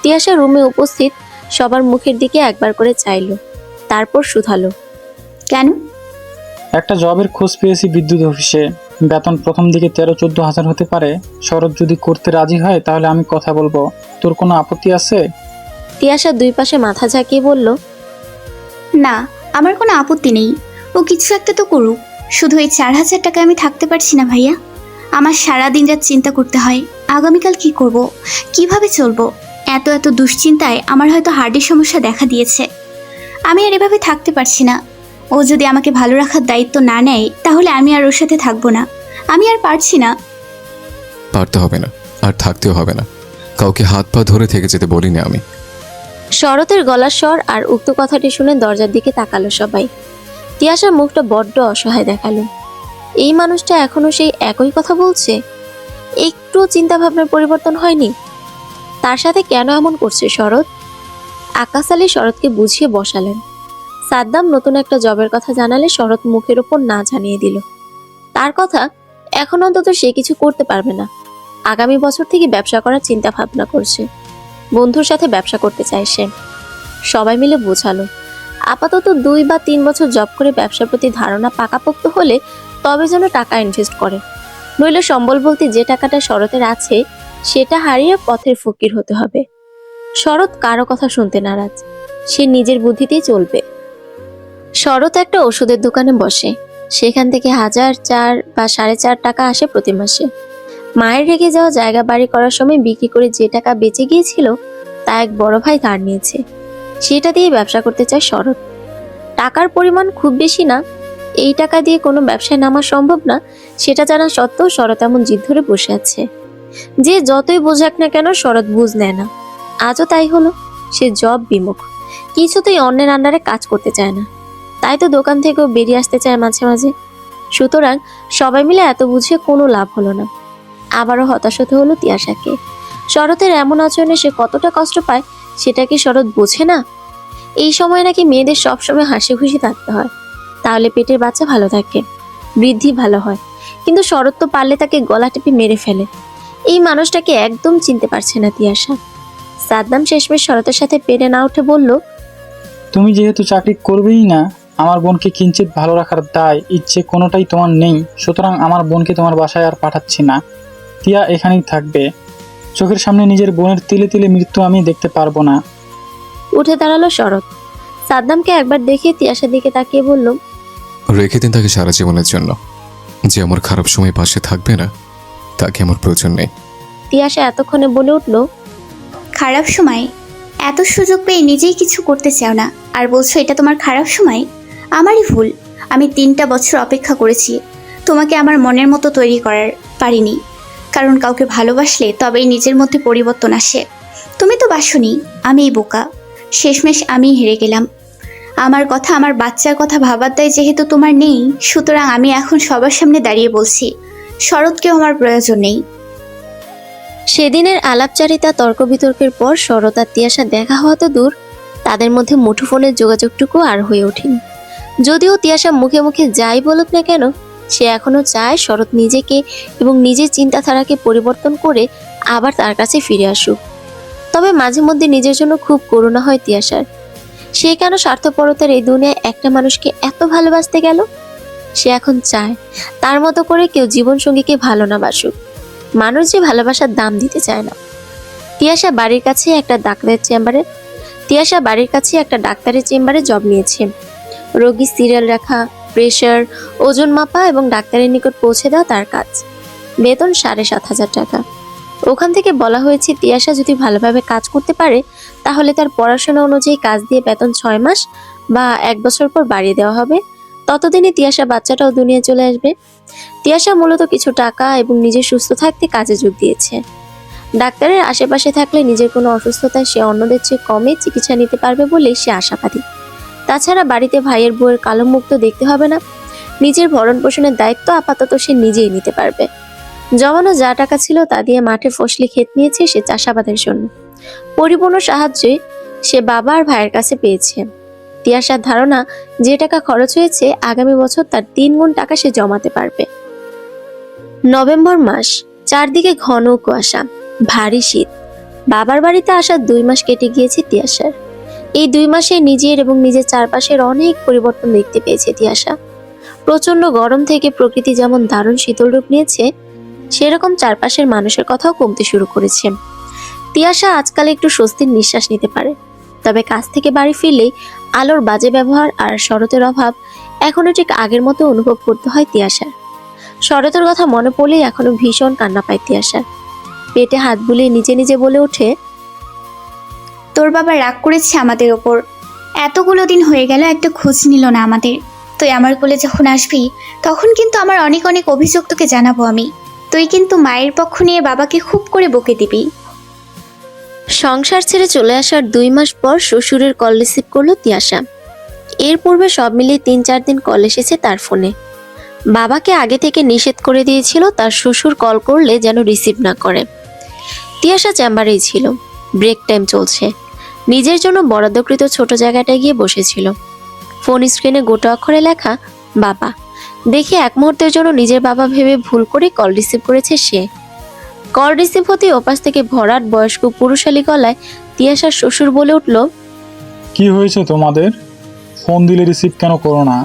তিয়াশা রুমে উপস্থিত সবার মুখের দিকে একবার করে চাইল, তারপর শুধালো, কেন? একটা জবের খোঁজ পেয়েছি বিদ্যুৎ অফিসে, বেতন প্রথম দিকে 13-14 হাজার হতে পারে। শরৎ যদি করতে রাজি হয় তাহলে আমি কথা বলবো, তোর কোনো আপত্তি আছে? তিয়াশা 2 পাশে মাথা ঝাঁকিয়ে বলল, না, আমার কোনো আপত্তি নেই। ও কিছু একটা তো করুক। শুধু এই 4,000 টাকা আমি থাকতে পারছি না ভাইয়া। আমার সারা দিন রাত চিন্তা করতে হয়, আগামীকাল কি করব, কিভাবে চলবো। এত এত দুশ্চিন্তায় আমার হয়তো হার্টের সমস্যা দেখা দিয়েছে। আমি আর এভাবে থাকতে পারছি না। ও যদি আমাকে ভালো রাখার দায়িত্ব না নেয়, তাহলে আমি আর ওর সাথে থাকবো না। আমি আর পারছি না। পারতে হবে না, আর থাকতেও হবে না। কাউকে হাত পা ধরে থেকে যেতে বলিনি আমি। শরতের গলার স্বর আর উক্ত কথাটি শুনে দরজার দিকে তাকালো সবাই। তিয়াশার মুখটা বড্ড অসহায় দেখালো। এই মানুষটা এখনো সেই একই কথা বলছে, একটু চিন্তা ভাবনার পরিবর্তন হয়নি। তার সাথে কেন এমন করছে শরৎ? আকাশ আলী শরৎকে বুঝিয়ে বসালেন। সাদ্দাম নতুন একটা জবের কথা জানালে শরৎ মুখের ওপর না জানিয়ে দিল। তার কথা এখন অন্তত সে কিছু করতে পারবে না। আগামী বছর থেকে ব্যবসা করার চিন্তা ভাবনা করছে। বন্ধুর সাথে ব্যবসা করতে চায় সে। সবাই মিলে বোঝালো আপাতত 2 বা 3 বছর জব করে ব্যবসার প্রতি ধারণা পাকাপোক্ত হলে তবে যেন টাকা ইনভেস্ট করে, নইলে সম্বল বলতে যে টাকাটা শরতের আছে সেটা হারিয়ে পথের ফকির হতে হবে। শরৎ কারো কথা শুনতে নারাজ, সে নিজের বুদ্ধিতেই চলবে। শরৎ একটা ওষুধের দোকানে বসে, সেখান থেকে 1000, 4 বা 4.5 টাকা আসে প্রতি মাসে। মায়ের রেখে যাওয়া জায়গা বাড়ি করার সময় বিক্রি করে যে টাকা বেঁচে গিয়েছিল তা এক বড় ভাই ধার নিয়েছে, সেটা দিয়ে ব্যবসা করতে চায় শরৎ। টাকার পরিমাণ খুব বেশি না, এই টাকা দিয়ে কোনো ব্যবসায় নামা সম্ভব না সেটা জানা সত্ত্বেও শরৎ এমন জিদ ধরে বসে আছে। যে যতই বোঝাক না কেন শরৎ বুঝ নেয় না। আজও তাই হলো, সে জব বিমুখ, কিছুতেই অন্যের আন্ডারে কাজ করতে চায় না। তাই তো দোকান থেকেও বেরিয়ে আসতে চায় মাঝে মাঝে। সুতরাং সবাই মিলে এত বুঝে কোনো লাভ হলো না। আবারও হতাশ হতে হলো তিয়াশাকে। শরতের এমন আচরণে সে কতটা কষ্ট পায় সেটা কি শরৎ বোঝে না? এই সময় নাকি মেয়েদের সবসময় হাসি খুশি থাকতে হয়, তাহলে পেটের বাচ্চা ভালো থাকে, বৃদ্ধি ভালো হয়। কিন্তু শরৎ তো পারলে তাকে গলা টিপে মেরে ফেলে। এই মানুষটাকে একদম চিনতে পারছে না তিয়াশা। সাদ্দাম শেষমেশ শরতের সাথে পেরে না উঠে বলল, তুমি যেহেতু চাকরি করবেই না, আমার বোনকে কিঞ্চিত ভালো রাখার দায় ইচ্ছে কোনোটাই তোমার নেই। সুতরাং আমার বোনকে তোমার বাসায় আর পাঠাচ্ছি না। তিয়া এখানেই থাকবে। চোখের সামনে নিজের বোনের তিলে তিলে মৃত্যু আমি দেখতে পারবো না। উঠে দাঁড়ালো শরৎ। সাদ্দামকে একবার দেখে তিয়াশার দিকে তাকিয়ে বলল, রেখে দিন তাকে সারা জীবনের জন্য। যে আমার খারাপ সময় পাশে থাকবে না তাকে আমার প্রয়োজন নেই। তিয়াশা এতক্ষণে বলে উঠল, খারাপ সময়? এত সুযোগ পেয়ে নিজেই কিছু করতে চাও না আর বলছো এটা তোমার খারাপ সময়? আমারই ভুল। আমি 3টা বছর অপেক্ষা করেছি তোমাকে আমার মনের মতো তৈরি করার, পারিনি। কারণ কাউকে ভালোবাসলে তবেই নিজের মধ্যে পরিবর্তন আসে। তুমি তো বাসনি, আমিই বোকা। শেষমেশ আমিই হেরে গেলাম। আমার কথা, আমার বাচ্চার কথা ভাবার দায় যেহেতু তোমার নেই, সুতরাং আমি এখন সবার সামনে দাঁড়িয়ে বলছি শরৎকেও আমার প্রয়োজন নেই। সেদিনের আলাপচারিতা তর্ক বিতর্কের পর শরৎ আর তিয়াশা দেখা হওয়া তো দূর, তাদের মধ্যে মুঠোফোনের যোগাযোগটুকু আর হয়ে ওঠেনি। যদিও তিয়াশা মুখে মুখে যাই বলুক না কেন, সে এখনো চায় শরৎ নিজেকে এবং নিজের চিন্তাধারাকে পরিবর্তন করে আবার তার কাছে ফিরে আসুক। তবে মাঝে মধ্যে নিজের জন্য খুব করুণা হয় তিয়াশার। সে কেন স্বার্থপরতার এই দুনিয়ায় একটা মানুষকে এত ভালোবাসতে গেল? সে এখন চায় তার মতো করে কেউ জীবনসঙ্গীকে ভালো না বাসুক। মানুষ যে ভালোবাসার দাম দিতে চায় না। তিয়াশা বাড়ির কাছে একটা ডাক্তারের চেম্বারে জব নিয়েছে। রোগী সিরিয়াল রাখা, প্রেশার, ওজন মাপা এবং ডাক্তারের নিকট পৌঁছে দেওয়া তার কাজ। বেতন 7,500 টাকা। ওখান থেকে বলা হয়েছে তিয়াশা যদি ভালোভাবে কাজ করতে পারে তাহলে তার পড়াশোনা অনুযায়ী কাজ দিয়ে বেতন 6 মাস বা 1 বছর পর বাড়িয়ে দেওয়া হবে। ততদিনে তিয়াশা বাচ্চাটাও দুনিয়া চলে আসবে। তিয়াশা মূলত কিছু টাকা এবং নিজে সুস্থ থাকতে কাজে যোগ দিয়েছে। ডাক্তারের আশেপাশে থাকলে নিজের কোনো অসুস্থতায় সে অন্যদের চেয়ে কমে চিকিৎসা নিতে পারবে বলে সে আশাবাদী। তাছাড়া বাড়িতে ভাইয়ের বউয়ের কালো মুখ তো দেখতে হবে না। নিজের ভরণ পোষণের দায়িত্ব আপাতত সে নিজেই নিতে পারবে। জমানো যা টাকা ছিল তা দিয়ে মাঠে ফসলি ক্ষেত নিয়েছে সে চাষাবাদের জন্য। পরিপূর্ণ সাহায্যে সে বাবা আর ভাইয়ের কাছে পেয়েছে। তিয়াশার ধারণা যে টাকা খরচ হয়েছে আগামী বছর তার 3 গুণ টাকা সে জমাতে পারবে। নভেম্বর মাস, চারদিকে ঘন কুয়াশা, ভারী শীত। বাবার বাড়িতে আসার 2 মাস কেটে গিয়েছে তিয়াশার। এই 2 মাসে নিজের এবং নিজের চারপাশের অনেক পরিবর্তন দেখতে পেয়েছে তিয়াশা। প্রচন্ড গরম থেকে প্রকৃতি যেমন দারুণ শীতল রূপ নিয়েছে, সেরকম চারপাশের মানুষের কথাও কমতে শুরু করেছে। তিয়াশা আজকাল একটু স্বস্তির নিঃশ্বাস নিতে পারে। তবে কাজ থেকে বাড়ি ফিরলেই আলোর বাজে ব্যবহার আর শরতের অভাব এখনো ঠিক আগের মতো অনুভব করতে হয় তিয়াশার। শরতের কথা মনে পড়লেই এখনো ভীষণ কান্না পায় তিয়াশার। পেটে হাত বুলিয়ে নিজে নিজে বলে ওঠে, তোর বাবা রাগ করেছে আমাদের ওপর। এতগুলো দিন হয়ে গেল একটা খোঁজ নিল না আমাদের। তুই আমার কোলে যখন আসবি তখন কিন্তু আমার অনেক অনেক অভিযোগ তোকে জানাবো আমি। তুই কিন্তু মায়ের পক্ষ নিয়ে বাবাকে খুব করে বকে দিবি। সংসার ছেড়ে চলে আসার 2 মাস পর শ্বশুরের কল রিসিভ করলো তিয়াশা। এর পূর্বে সব মিলিয়ে 3-4 দিন কল এসেছে তার ফোনে। বাবাকে আগে থেকে নিষেধ করে দিয়েছিল তার শ্বশুর কল করলে যেন রিসিভ না করে। তিয়াশা চেম্বারেই ছিল, ব্রেক টাইম চলছে। নিজের জন্য বরাদ্দকৃত ছোট জায়গাটায় গিয়ে বসেছিল। ফোন স্ক্রিনে গোটা অক্ষরে লেখা বাবা। দেখে এক মুহূর্তের জন্য নিজের বাবা ভেবে ভুল করে কল রিসিভ করেছে সে। কল রিসিভ হতে ওপাশ থেকে ভরাট বয়স্ক পুরুষালী গলায় তিয়াশার শ্বশুর বলে উঠল, কি হয়েছে তোমাদের? ফোন দিলে রিসিভ কেন করো না?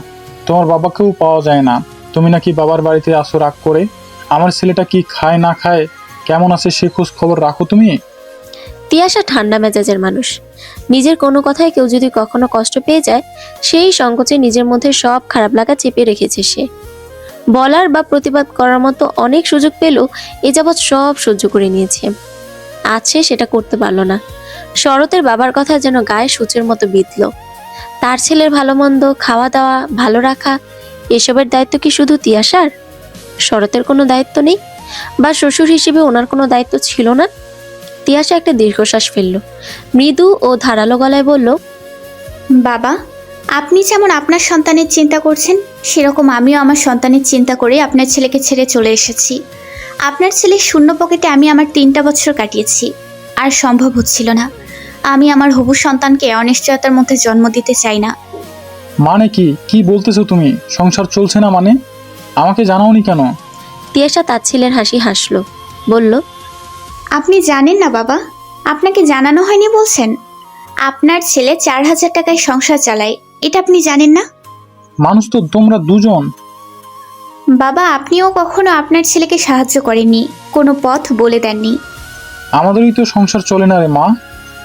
তোমার বাবাকেও পাওয়া যায় না। তুমি নাকি বাবার বাড়িতে আসো রাগ করে। আমার ছেলেটা কি খায় না খায়, কেমন আছে সে খোঁজ খবর রাখো তুমি? তিয়াশা ঠান্ডা মেজাজের মানুষ। নিজের কোনো কথায় কেউ যদি কখনো কষ্ট পেয়ে যায়, সেই সংকোচে নিজের মধ্যে সব খারাপ লাগা চেপে রেখেছে সে। বলার বা প্রতিবাদ করার মতো অনেক সুযোগ পেলেও এ যাবৎ সব সহ্য করে নিয়েছে। আজ সে সেটা করতে পারল না। শরতের বাবার কথা যেন গায়ে সূচের মতো বিঁধল। তার ছেলের ভালো মন্দ, খাওয়া দাওয়া, ভালো রাখা, এসবের দায়িত্ব কি শুধু তিয়াশার? শরতের কোনো দায়িত্ব নেই? বা শ্বশুর হিসেবে ওনার কোনো দায়িত্ব ছিল না? তিয়াশা একটা দীর্ঘশ্বাস ফেলল, মৃদু ও ধারালো গলায় বলল, বাবা, আপনি যেমন আপনার সন্তানের চিন্তা করছেন, সেরকম আমিও আমার সন্তানের চিন্তা করে আপনার ছেলেকে ছেড়ে চলে এসেছি। আপনার ছেলের শূন্য পকেটে আমি আমার 3টা বছর কাটিয়েছি, আর সম্ভব হচ্ছিল না। আমি আমার হবু সন্তানকে অনিশ্চয়তার মধ্যে জন্ম দিতে চাই না। মানে কি বলতেছো তুমি? সংসার চলছে না মানে? আমাকে জানাওনি কেন? তিয়াশা তার ছেলের হাসি হাসলো, বলল, আপনি জানেন না বাবা? আপনাকে জানানো হয়নি বলছেন? আপনার ছেলে 4000 টাকায় সংসার চালায়, এটা আপনি জানেন না? মানুষ তো তোমরা দুজন। বাবা, আপনিও কখনো আপনার ছেলেকে সাহায্য করেননি, কোনো পথ বলে দেননি। আমাদেরই তো সংসার চলে না রে মা,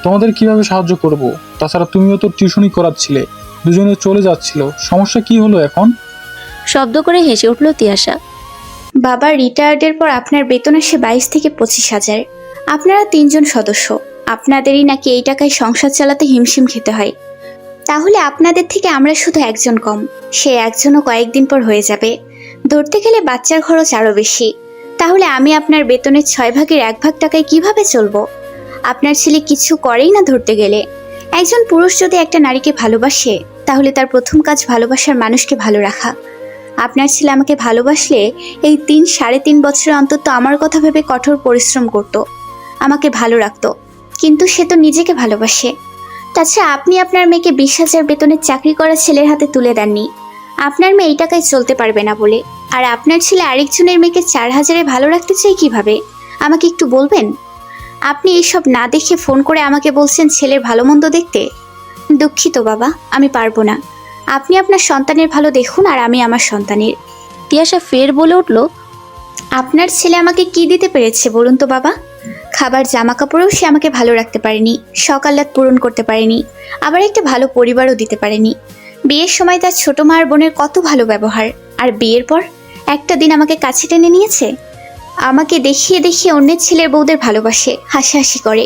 তোমাদের কিভাবে সাহায্য করব? তাছাড়া তুমিও তো টিউশনি করাচ্ছিলে, দুজনে চলে যাচ্ছিল, সমস্যা কি হলো এখন? শব্দ করে হেসে উঠল তিয়াশা। বাবা, রিটায়ার্ডের পর আপনার বেতন আসে 22 থেকে 25,000। আপনারা 3 জন সদস্য, আপনাদেরই নাকি এই টাকায় সংসার চালাতে হিমশিম খেতে হয়। তাহলে আপনাদের থেকে আমরা শুধু একজন কম, সে একজনও কয়েকদিন পর হয়ে যাবে। ধরতে গেলে বাচ্চার খরচ আরো বেশি। তাহলে আমি আপনার বেতনের 6 ভাগের 1 ভাগ টাকায় কিভাবে চলবো? আপনার ছেলে কিছু করেই না ধরতে গেলে। একজন পুরুষ যদি একটা নারীকে ভালোবাসে, তাহলে তার প্রথম কাজ ভালোবাসার মানুষকে ভালো রাখা। আপনার ছেলে আমাকে ভালোবাসলে এই 3-3.5 বছর অন্তত আমার কথা ভেবে কঠোর পরিশ্রম করত, আমাকে ভালো রাখতো। কিন্তু সে তো নিজেকে ভালোবাসে। তাছাড়া আপনি আপনার মেয়েকে 20,000 বেতনের চাকরি করা ছেলের হাতে তুলে দেননি, আপনার মেয়ে এই টাকায় চলতে পারবে না বলে। আর আপনার ছেলে আরেকজনের মেয়েকে 4,000-এ ভালো রাখতে চাই কিভাবে? আমাকে একটু বলবেন? আপনি এইসব না দেখে ফোন করে আমাকে বলছেন ছেলের ভালো মন্দ দেখতে। দুঃখিত বাবা, আমি পারবো না। আপনি আপনার সন্তানের ভালো দেখুন, আর আমি আমার সন্তানের। তিয়াশা ফের বলে উঠল, আপনার ছেলে আমাকে কি দিতে পেরেছে বলুন তো বাবা? খাবার, জামা কাপড়েও সে আমাকে ভালো রাখতে পারেনি, সকালাত পূরণ করতে পারেনি, আবার একটা ভালো পরিবারও দিতে পারেনি। বিয়ের সময় তার ছোট মা আর বোনের কত ভালো ব্যবহার, আর বিয়ের পর একটা দিন আমাকে কাছে টেনে নিয়েছে। আমাকে দেখিয়ে দেখিয়ে অন্যের ছেলের বউদের ভালোবাসে, হাসাহাসি করে।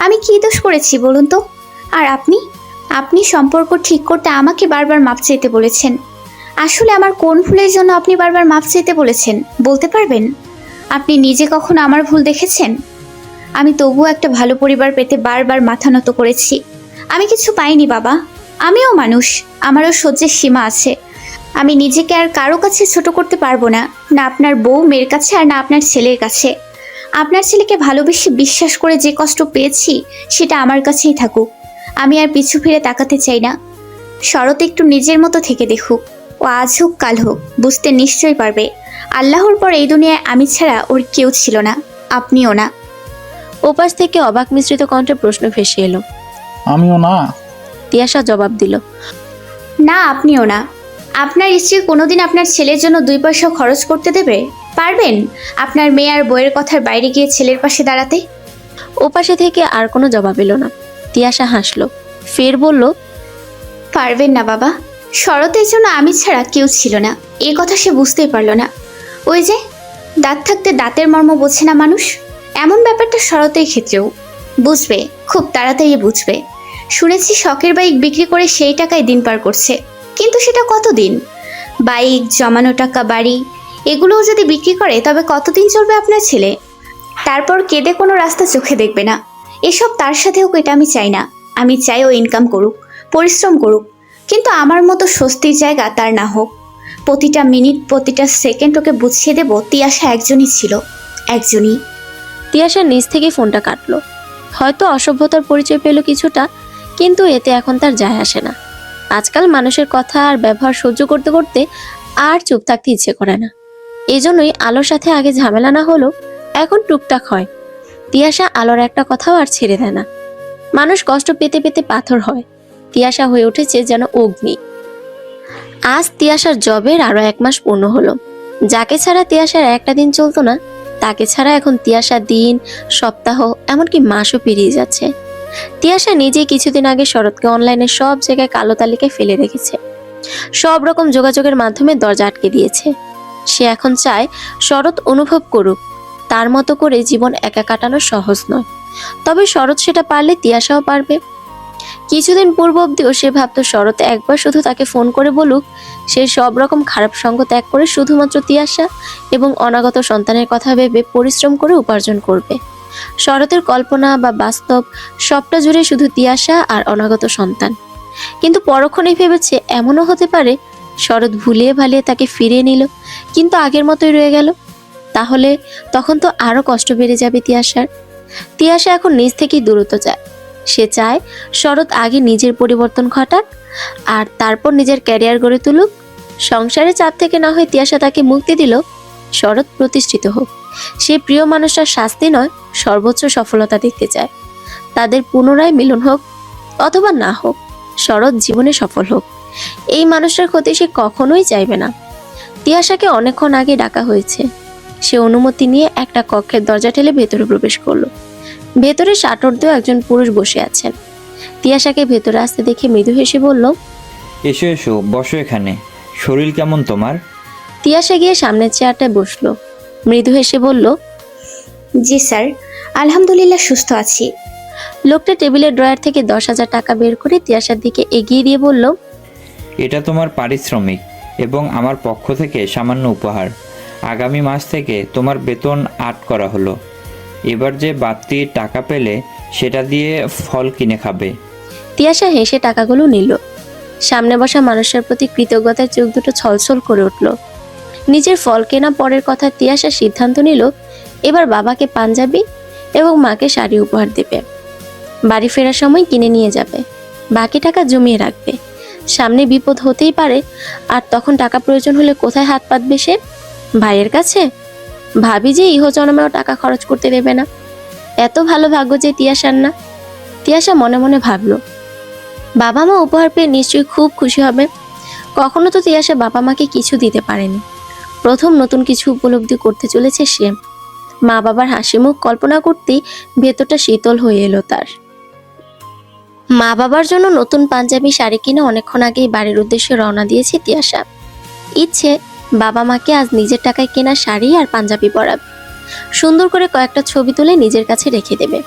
আমি কি দোষ করেছি বলুন তো? আর আপনি সম্পর্ক ঠিক করতে আমাকে বারবার মাপ চাইতে বলেছেন। আসলে আমার কোন ভুলের জন্য আপনি বারবার মাপ চাইতে বলেছেন বলতে পারবেন? আপনি নিজে কখনো আমার ভুল দেখেছেন? আমি তবুও একটা ভালো পরিবার পেতে বারবার মাথা নত করেছি। আমি কিছু পাইনি বাবা, আমিও মানুষ, আমারও সহ্যের সীমা আছে। আমি নিজেকে আর কারো কাছে ছোট করতে পারবো না, না আপনার বউ মেয়ের কাছে, আর না আপনার ছেলের কাছে। আপনার ছেলেকে ভালোবেসে বিশ্বাস করে যে কষ্ট পেয়েছি, সেটা আমার কাছেই থাকুক। আমি আর পিছু ফিরে তাকাতে চাই না। শরৎ একটু নিজের মতো থেকে দেখুক, ও আজ হোক কাল হোক বুঝতে নিশ্চয়ই পারবে। আল্লাহর পর এই দুনিয়ায় আমি ছাড়া ওর কেউ ছিল না, আপনিও না। ওপাশ থেকে অবাক মিশ্রিত কণ্ঠে প্রশ্ন ভেসে এলো। আমিও না। তিয়াশা জবাব দিল, না, আপনিও না। আপনার স্ত্রী কোনোদিন আপনার ছেলের জন্য 2 পয়সা খরচ করতে দেবে? পারবেন আপনার মেয়ে আর বইয়ের কথার বাইরে গিয়ে ছেলের পাশে দাঁড়াতে? ওপাশে থেকে আর কোনো জবাব এলো না। তিয়াশা হাসলো, ফের বলল, পারবেন না বাবা। শরতের জন্য আমি ছাড়া কেউ ছিল না, এই কথা সে বুঝতেই পারল না। ওই যে দাঁত থাকতে দাঁতের মর্ম বোঝে না মানুষ, এমন ব্যাপারটা শরতের ক্ষেত্রেও বুঝবে, খুব তাড়াতাড়ি বুঝবে। শুনেছি শখের বাইক বিক্রি করে সেই টাকায় দিন পার করছে, কিন্তু সেটা কতদিন? বাইক, জমানো টাকা, বাড়ি, এগুলোও যদি বিক্রি করে তবে কতদিন চলবে আপনার ছেলে? তারপর কেঁদে কোনো রাস্তা চোখে দেখবে না। এসব তার সাথে হোক এটা আমি চাই না। আমি চাই ও ইনকাম করুক, পরিশ্রম করুক, কিন্তু আমার মতো স্বস্তির জায়গা তার না হোক। প্রতিটা মিনিট, প্রতিটা সেকেন্ড ওকে বুঝিয়ে দেব তিয়াশা একজনই ছিল, একজনই। তিয়াশা নিজ থেকে ফোনটা কাটলো। হয়তো অসভ্যতার পরিচয় পেল কিছুটা, কিন্তু এতে এখন তার যায় আসে না। আজকাল মানুষের কথা আর ব্যবহার সহ্য করতে করতে আর চুপ থাকতে ইচ্ছে করে না। এজন্যই আলোর সাথে আগে ঝামেলা না হলো, এখন টুকটাক হয়। তিয়াশা আলোর একটা কথাও আর ছেড়ে দেয় না। মানুষ কষ্ট পেতে পেতে পাথর হয়, তিয়াশা হয়ে উঠেছে যেন অগ্নি। আজ তিয়াশার জবের আরো 1 মাস পূর্ণ হলো। যাকে ছাড়া তিয়াশার একটা দিন চলতো না, তাকে ছাড়া এখন তিয়াশা দিন, সপ্তাহ, এমনকি মাসও পেরিয়ে যাচ্ছে। তিয়াশা নিজেই কিছুদিন আগে শরৎকে অনলাইনে সব জায়গায় কালো তালিকায় ফেলে রেখেছে। সব রকম যোগাযোগের মাধ্যমে দরজা আটকে দিয়েছে। সে এখন চায় শরৎ অনুভব করুক তার মতো করে জীবন একা কাটানো সহজ নয়। তবে শরৎ সেটা পারলে তিয়াশাও পারবে। কিছুদিন পূর্ব অব্দিও সে ভাবতো শরৎ একবার শুধু তাকে ফোন করে বলুক সে সব রকম খারাপ সঙ্গ ত্যাগ করে শুধুমাত্র তিয়াশা এবং অনাগত সন্তানের কথা ভেবে পরিশ্রম করে উপার্জন করবে। শরতের কল্পনা বা বাস্তব সবটা জুড়ে শুধু তিয়াশা আর অনাগত সন্তান। কিন্তু পরক্ষণেই ভেবেছে এমনও হতে পারে শরৎ ভুলিয়ে ভালিয়ে তাকে ফিরিয়ে নিল, কিন্তু আগের মতোই রয়ে গেল। তাহলে তখন তো আরো কষ্ট বেড়ে যাবে তিয়াশার। তিয়াশা এখন নিজ থেকেই দূরত্ব চায়। সে চায় শরৎ আগে নিজের পরিবর্তন ঘটাক আর তারপর নিজের ক্যারিয়ার গড়ে তুলুক। সংসারের চাপ থেকে না হয় তিয়াশা তাকে মুক্তি দিল, শরৎ প্রতিষ্ঠিত হোক। সে প্রিয় মানুষটার শাস্তি নয়, সর্বোচ্চ সফলতা দেখতে চায়। তাদের পুনরায় মিলন হোক অথবা না হোক, শরৎ জীবনে সফল হোক। এই মানুষটার ক্ষতি সে কখনোই চাইবে না। তিয়াশাকে অনেকক্ষণ আগে ডাকা হয়েছে। সে অনুমতি নিয়ে একটা কক্ষের দরজা ঠেলে ভেতরে প্রবেশ করলো। ভেতরে শাটর দিয়ে একজন পুরুষ বসে আছেন। তিয়াশাকে ভেতরে আসতে দেখে মৃদু হেসে বলল, এসো এসো, বসো এখানে। শরীর কেমন তোমার? তিয়াশা গিয়ে সামনের চেয়ারটায় বসলো। মৃদু হেসে বলল, জি স্যার, আলহামদুলিল্লাহ সুস্থ আছি। লোকটা টেবিলের ড্রয়ার থেকে 10,000 টাকা বের করে তিয়াশার দিকে এগিয়ে দিয়ে বলল, এটা তোমার পারিশ্রমিক এবং আমার পক্ষ থেকে সামান্য উপহার। আগামী মাস থেকে তোমার বেতন 8 করা হলো। এবার যে বাড়তি টাকা পেলে সেটা দিয়ে ফল কিনে খাবে। তিয়াশা হেসে টাকাগুলো নিল। সামনে বসা মানুষের প্রতি কৃতজ্ঞতার চোখ দুটো ছলছল করে উঠল। নিজের ফল কেনা পরের কথা তিয়াশা সিদ্ধান্ত নিল এবার বাবাকে পাঞ্জাবি এবং মাকে শাড়ি উপহার দেবে। বাড়ি ফেরার সময় কিনে নিয়ে যাবে, বাকি টাকা জমিয়ে রাখবে। সামনে বিপদ হতেই পারে, আর তখন টাকা প্রয়োজন হলে কোথায় হাত পাতবে সে? ভাইয়ের কাছে? ভাবি যে ইহজন্মেও টাকা খরচ করতে দেবে না। এত ভালো ভাগ্য যে তিয়াশার না। তিয়াশা মনে মনে ভাবলো, বাবা মা উপহার পেয়ে নিশ্চয়ই খুব খুশি হবে। কখনো তো তিয়াশা বাবা মাকে কিছু দিতে পারেনি। প্রথম নতুন কিছু উপলব্ধি করতে চলেছে সে। মা বাবার হাসি মুখ কল্পনা করতেই ভেতরটা শীতল হয়ে এলো তার। মা বাবার জন্য নতুন পাঞ্জাবি শাড়ি কিনে অনেকক্ষণ আগেই বাড়ির উদ্দেশ্যে রওনা দিয়েছে তিয়াশা। ইচ্ছে বাবা মাকে আজ নিজের টাকায় কেনা শাড়ি আর পাঞ্জাবি পরাবে। সুন্দর করে কয়েকটা ছবি তুলে নিজের কাছে রেখে দেবে।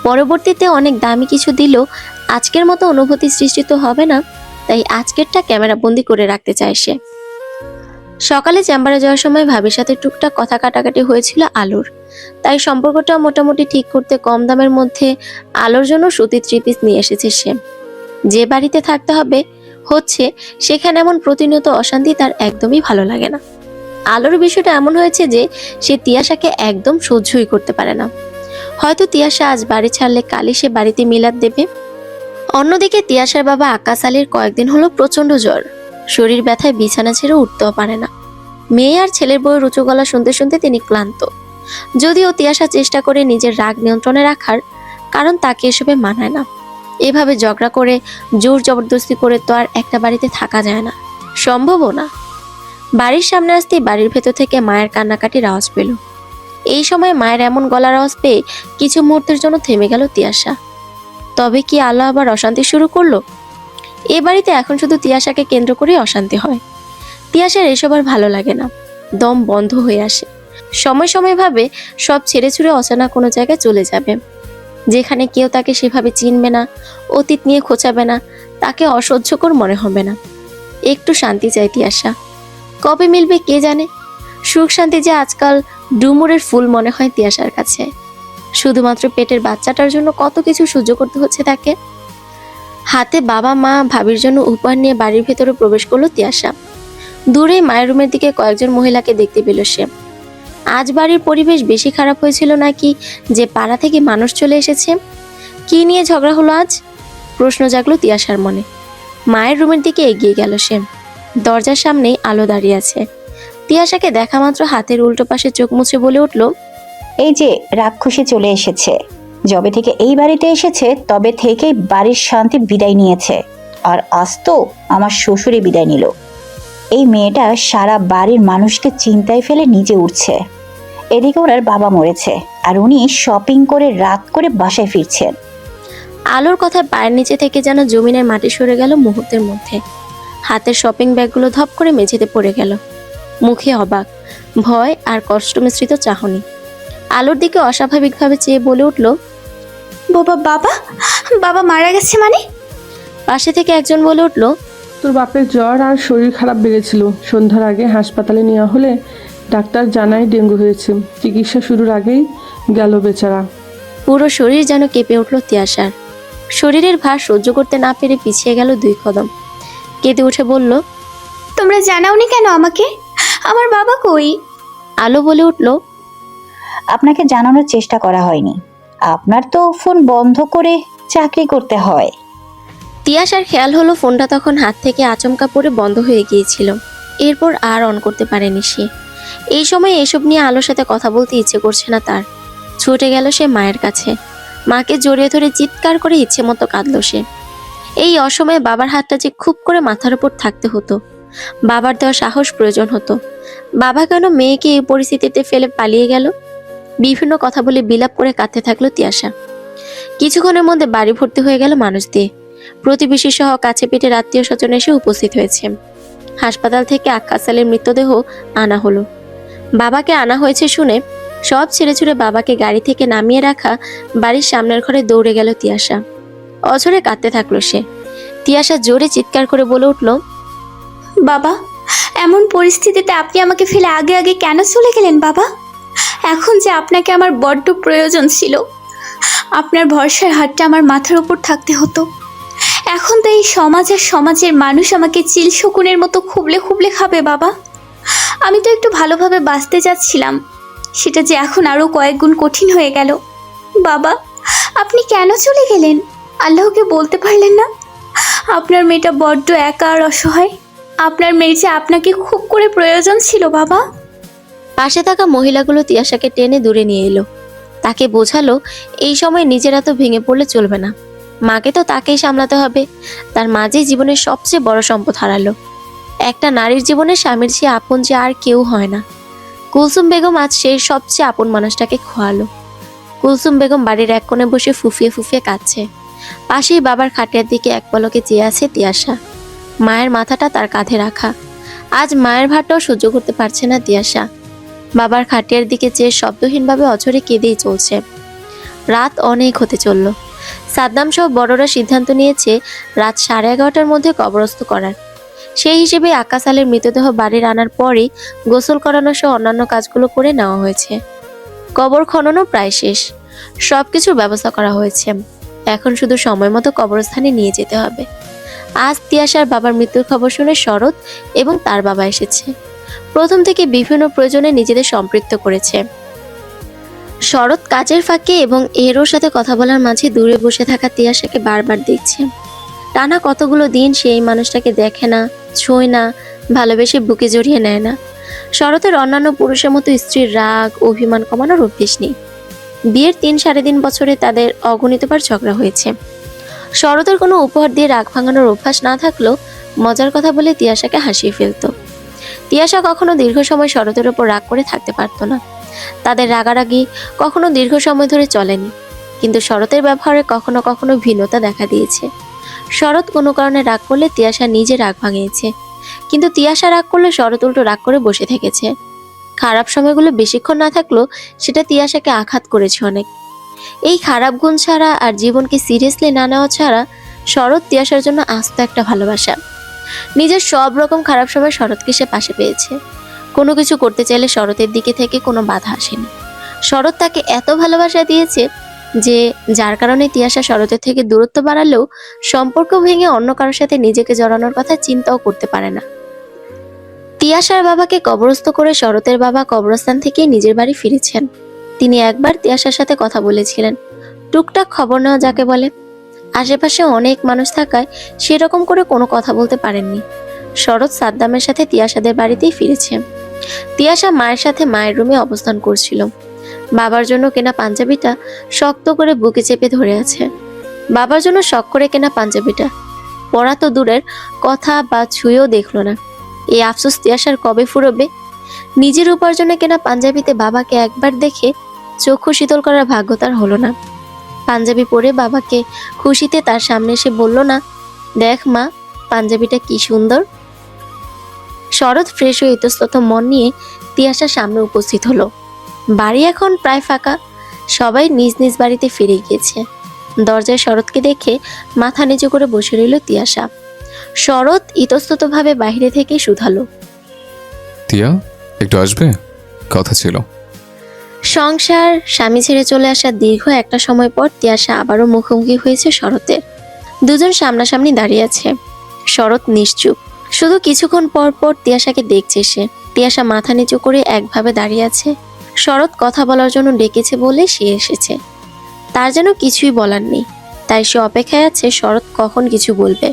পরবর্তীতে অনেক দামি কিছু দিলেও আজকের মতো অনুভূতি সৃষ্টি তো হবে না, তাই আজকেরটা ক্যামেরা বন্দি করে রাখতে চায় সে। সকালে চেম্বারে যাওয়ার সময় ভাবির সাথে টুকটাক কথা কাটাকাটি হয়েছিল আলোর, তাই সম্পর্কটা মোটামুটি ঠিক করতে কম দামের মধ্যে আলোর জন্য সুতির 3 পিস নিয়ে এসেছে সে। যে বাড়িতে থাকতে হবে হচ্ছে সেখানে এমন প্রতিনিয়ত অশান্তি তার একদমই ভালো লাগে না। আলোর বিষয়টা এমন হয়েছে যে সে তিয়াশাকে একদম সহ্যই করতে পারে না। হয়তো তিয়াশা আজ বাড়ি ছাড়লে কালই সে বাড়িতে মিলাদ দেবে। অন্যদিকে তিয়াশার বাবা আকাশ আলীর কয়েকদিন হলো প্রচন্ড জ্বর। শরীর ব্যথায় বিছানা ছেড়ে উঠতেও পারে না। মেয়ে আর ছেলের বউয়ের উঁচু গলা শুনতে শুনতে তিনি ক্লান্ত। যদিও তিয়াশা চেষ্টা করে নিজের রাগ নিয়ন্ত্রণে রাখার, কারণ তাকে এসবে মানায় না। এভাবে ঝগড়া করে জোর জবরদস্তি করে তো আর একটা বাড়িতে থাকা যায় না, সম্ভবও না। বাড়ির সামনে আসতেই বাড়ির ভেতর থেকে মায়ের কান্নাকাটির আওয়াজ পেল। এই সময় মায়ের এমন গলার আওয়াজ পেয়ে কিছু মুহূর্তের জন্য থেমে গেল তিয়াশা। তবে কি আলো আবার অশান্তি শুরু করলো? এ বাড়িতে এখন শুধু তিয়াশাকে কেন্দ্র করে অশান্তি হয়। তিয়াশার এসব আর ভালো লাগে না, দম বন্ধ হয়ে আসে। সময় সময় ভাবে সব ছেড়ে ছুড়ে অচেনা কোনো জায়গায় চলে যাবে, যেখানে কেউ তাকে সেভাবে চিনবে না, অতীত নিয়ে খোঁচাবে না, তাকে অসহ্যকর মনে হবে না। একটু শান্তি চাই তিয়াশা। কবে মিলবে কে জানে। সুখ শান্তি যে আজকাল ডুমুরের ফুল মনে হয় তিয়াশার কাছে। শুধুমাত্র পেটের বাচ্চাটার জন্য কত কিছু সহ্য করতে হচ্ছে তাকে। হাতে বাবা মা ভাবির জন্য উপহার নিয়ে বাড়ির ভেতরে প্রবেশ করলো তিয়াশা। দূরে মায়ের রুমের দিকে কয়েকজন মহিলাকে দেখতে পেল সে। আজ বাড়ির পরিবেশ বেশি খারাপ হয়েছিল নাকি যে পাড়া থেকে মানুষ চলে এসেছে? কি নিয়ে ঝগড়া হলো আজ? প্রশ্ন জাগলো তিয়াশার মনে। মায়ের রুমের দিকে এগিয়ে গেল সে। দরজার সামনেই আলো দাঁড়িয়ে আছে। তিয়াশাকে দেখা মাত্র হাতের উল্টো পাশে চোখ মুছে বলে উঠল, এই যে রাক্ষসী চলে এসেছে। যবে থেকে এই বাড়িতে এসেছে তবে থেকেই বাড়ির শান্তি বিদায় নিয়েছে। আর আজ তো আমার শ্বশুরই বিদায় নিল। এই মেয়েটা সারা বাড়ির মানুষকে চিন্তায় ফেলে নিজে উঠছে। এদিকে ওনার বাবা মরেছে আর উনি শপিং করে রাগ করে বাসায় ফিরছেন। আলোর কথায় পায়ের নিচে থেকে যেন জমিনের মাটি সরে গেল মুহূর্তের মধ্যে। হাতের শপিং ব্যাগগুলো ধপ করে মেঝেতে পড়ে গেল। মুখে অবাক, ভয় আর কষ্ট মিশ্রিত চাহনি। আলোর দিকে অস্বাভাবিকভাবে চেয়ে বলে উঠল, বাবা বাবা বাবা মারা গেছে মানে? পাশে থেকে একজন বলে উঠল, তোর বাপের জ্বর আর শরীর খারাপ বেড়েছিল। সন্ধ্যার আগে হাসপাতালে নেওয়া হলে ডাক্তার জানায় ডেঙ্গু হয়েছে। চিকিৎসা শুরুর আগেই গেল বেচারা। পুরো শরীর যেন কেঁপে উঠল তিয়াশার। শরীরের ভার সহ্য করতে না পেরে পিছিয়ে গেল 2 কদম। কেঁদে উঠে বলল, তোমরা জানাওনি কেন আমাকে? আমার বাবা কই? আলো বলে উঠল, আপনাকে জানানোর চেষ্টা করা হয়নি। আপনার তো ফোন বন্ধ করে চাকরি করতে হয়। তিয়াশার খেয়াল হলো ফোনটা তখন হাত থেকে আচমকা পড়ে বন্ধ হয়ে গিয়েছিল। এরপর আর অন করতে পারেনি সে। এই সময় এসব নিয়ে আলোর সাথে কথা বলতে ইচ্ছে করছে না তার। ছুটে গেল সে মায়ের কাছে। মাকে জড়িয়ে ধরে চিৎকার করে ইচ্ছে মতো কাঁদল সে। এই অসময়ে বাবার হাতটা যে খুব করে মাথার উপর থাকতে হতো। বাবার দেওয়া সাহস প্রয়োজন হতো। বাবা কেন মেয়েকে এই পরিস্থিতিতে ফেলে পালিয়ে গেল? বিভিন্ন কথা বলে বিলাপ করে কাঁদতে থাকলো তিয়াশা। কিছুক্ষণের মধ্যে বাড়ি ভর্তি হয়ে গেল মানুষ দিয়ে। প্রতিবেশী সহ কাছে পিঠের আত্মীয় স্বজন এসে উপস্থিত হয়েছে। হাসপাতাল থেকে আক্কাস আলীর মৃতদেহ আনা হলো। বাবাকে আনা হয়েছে শুনে সব ছেড়ে ছুড়ে বাবাকে গাড়ি থেকে নামিয়ে রাখা বাড়ির সামনের ঘরে দৌড়ে গেল তিয়াশা। অঝরে কাঁদতে থাকলো সে। তিয়াশা জোরে চিৎকার করে বলে উঠল, বাবা, এমন পরিস্থিতিতে আপনি আমাকে ফেলে আগে আগে কেন চলে গেলেন বাবা? এখন যে আপনাকে আমার বড্ড প্রয়োজন ছিল। আপনার ভরসার হাতটা আমার মাথার উপর থাকতে হতো। এখন তো এই সমাজ আর সমাজের মানুষ আমাকে চিল শকুনের মতো খুবলে খুবলে খাবে বাবা। আমি তো একটু ভালোভাবে বাঁচতে যাচ্ছিলাম, সেটা যে এখন আরো কয়েক গুণ কঠিন হয়ে গেল। বাবা, আপনি কেন চলে গেলেন? আল্লাহকে বলতে পারলেন না? আপনার মেয়েটা বড্ড একা আর অসহায়। আপনার মেয়ে যে আপনাকে খুব করে প্রয়োজন ছিল বাবা। পাশে থাকা মহিলাগুলো তিয়াশাকে টেনে দূরে নিয়ে এলো। তাকে বোঝালো এই সময় নিজেরা তো ভেঙে পড়লে চলবে না। মাকে তো তাকেই সামলাতে হবে। তার মাঝে জীবনের সবচেয়ে বড় সম্পদ হারালো। একটা নারীর জীবনে স্বামীর চেয়ে আপন যে আর কেউ হয় না। কুলসুম বেগম আজ সেই সবচেয়ে আপন মানুষটাকে খোয়ালো। কুলসুম বেগম বাড়ির এক কোণে বসে ফুফিয়ে ফুফিয়ে কাঁদছে। পাশেই বাবার খাটিয়ার দিকে এক পলকে চেয়ে আছে তিয়াশা। মায়ের মাথাটা তার কাঁধে রাখা। আজ মায়ের ভারটাও সহ্য করতে পারছে না তিয়াশা। বাবার খাটিয়ার দিকে চেয়ে শব্দহীনভাবে অঝরে কেঁদেই চলছে। রাত অনেক হতে চলল। সাদ্দাম সহ বড়রা সিদ্ধান্ত নিয়েছে রাত 11:30টার মধ্যে কবরস্থ করার। সেই হিসেবে আক্কাস আলীর মৃতদেহ বাড়ির আনার পরই গোসল করানো সহ অন্যান্য কাজগুলো করে নেওয়া হয়েছে। কবর খননও প্রায় শেষ। সবকিছুর ব্যবস্থা করা হয়েছে। এখন শুধু সময় মতো কবরস্থানে নিয়ে যেতে হবে। আজ তিয়াশার বাবার মৃত্যুর খবর শুনে শরৎ এবং তার বাবা এসেছে। প্রথম থেকে বিভিন্ন প্রয়োজনে নিজেদের সম্পৃক্ত করেছে। শরৎ কাজের ফাঁকে এবং এরোর সাথে কথা বলার মাঝে দূরে বসে থাকা তিয়াশাকে বারবার দেখছে। টানা কতগুলো দিন সেই মানুষটাকে দেখে না, ছোঁয় না, ভালোবেসে বুকে জড়িয়ে নেয় না। শরতের অন্যান্য পুরুষের মতো স্ত্রীর রাগ অভিমান কমানোর অভ্যেস নেই। বিয়ের 3-3.5 বছরে তাদের অগণিতবার ঝগড়া হয়েছে। শরতের কোনো উপহার দিয়ে রাগ ভাঙানোর অভ্যাস না থাকলেও মজার কথা বলে তিয়াশাকে হাসিয়ে ফেলত। তিয়াশা কখনো দীর্ঘ সময় শরতের ওপর রাগ করে থাকতে পারত না। তাদের রাগারাগি কখনো দীর্ঘ সময় ধরে চলেনি, কিন্তু শরতের ব্যবহারে কখনো কখনো ভিন্নতা দেখা দিয়েছে। শরৎ কোনো কারণে রাগ করলে তিয়াশা নিজে রাগ ভাঙিয়েছে, কিন্তু তিয়াশা রাগ করলে শরৎ উল্টো রাগ করে বসে থেকেছে। খারাপ সময়গুলো বেশিক্ষণ না থাকলেও সেটা তিয়াশাকে আঘাত করেছে অনেক। এই খারাপ গুণ ছাড়া আর জীবনকে সিরিয়াসলি না নেওয়া ছাড়া শরৎ তিয়াশার জন্য আস্ত একটা ভালোবাসা। নিজের সব রকম খারাপ সময় শরৎকে সে পাশে পেয়েছে। কোনো কিছু করতে চাইলে শরতের দিকে থেকে কোনো বাধা আসেনি। শরৎ তাকে এত ভালোবাসা দিয়েছে যে যার কারণে তিয়াশা শরতের থেকে দূরত্ব বাড়ালেও সম্পর্ক ভেঙে অন্য কারোর সাথে নিজেকে জড়ানোর কথা চিন্তাও করতে পারে না। তিয়াশার বাবাকে কবরস্থ করে শরতের বাবা কবরস্থান থেকে নিজের বাড়ি ফিরেছেন। তিনি একবার তিয়াশার সাথে কথা বলেছিলেন, টুকটাক খবর নেওয়া যাকে বলে। আশেপাশে অনেক মানুষ থাকায় সেরকম করে কোনো কথা বলতে পারেননি। শরৎ সাদ্দামের সাথে তিয়াশাদের বাড়িতেই ফিরেছে। তিয়াশা মায়ের সাথে মায়ের রুমে অবস্থান করছিল। বাবার জন্য কেনা পাঞ্জাবিটা শক্ত করে বুকে চেপে ধরে আছে। বাবার জন্য শখ করে কেনা পাঞ্জাবিটা পরা তো দূরের কথা, বা ছুঁয়েও দেখলো না। এই আফসোস তিয়াশার কবে ফুরবে? নিজের উপার্জনে কেনা পাঞ্জাবিতে বাবাকে একবার দেখে চক্ষু শীতল করার ভাগ্য তার হলো না। পাঞ্জাবি পরে বাবাকে খুশিতে তার সামনে এসে বলল না, দেখ মা, পাঞ্জাবিটা কি সুন্দর। শরৎ ফ্রেশ হয়ে ইতস্তত মন নিয়ে তিয়াশার সামনে উপস্থিত হলো। বাড়ি এখন প্রায় ফাঁকা, সবাই নিজ নিজ বাড়িতে ফিরে গিয়েছে। দরজায় শরৎকে দেখে মাথা নিচু করে বসে রইল তিয়াশা। শরৎ ইতস্ততভাবে বাইরে থেকে শুধালো, তিয়া, একটু আসবে, কথা ছিল। সংসার স্বামী ছেড়ে চলে আসার দীর্ঘ একটা সময় পর তিয়াশা আবারও মুখোমুখি হয়েছে শরতের। দুজন সামনাসামনি দাঁড়িয়ে আছে। শরৎ নিশ্চুপ, শুধু কিছুক্ষণ পর পর তিয়াশাকে দেখছে সে। তিয়াশা মাথা নিচু করে একভাবে দাঁড়িয়ে আছে। শরৎ কথা বলার জন্য ডেকেছে বলে সে এসেছে। তার যেন কিছুই বলার নেই, তাই সে অপেক্ষায় আছে শরৎ কখন কিছু বলবে।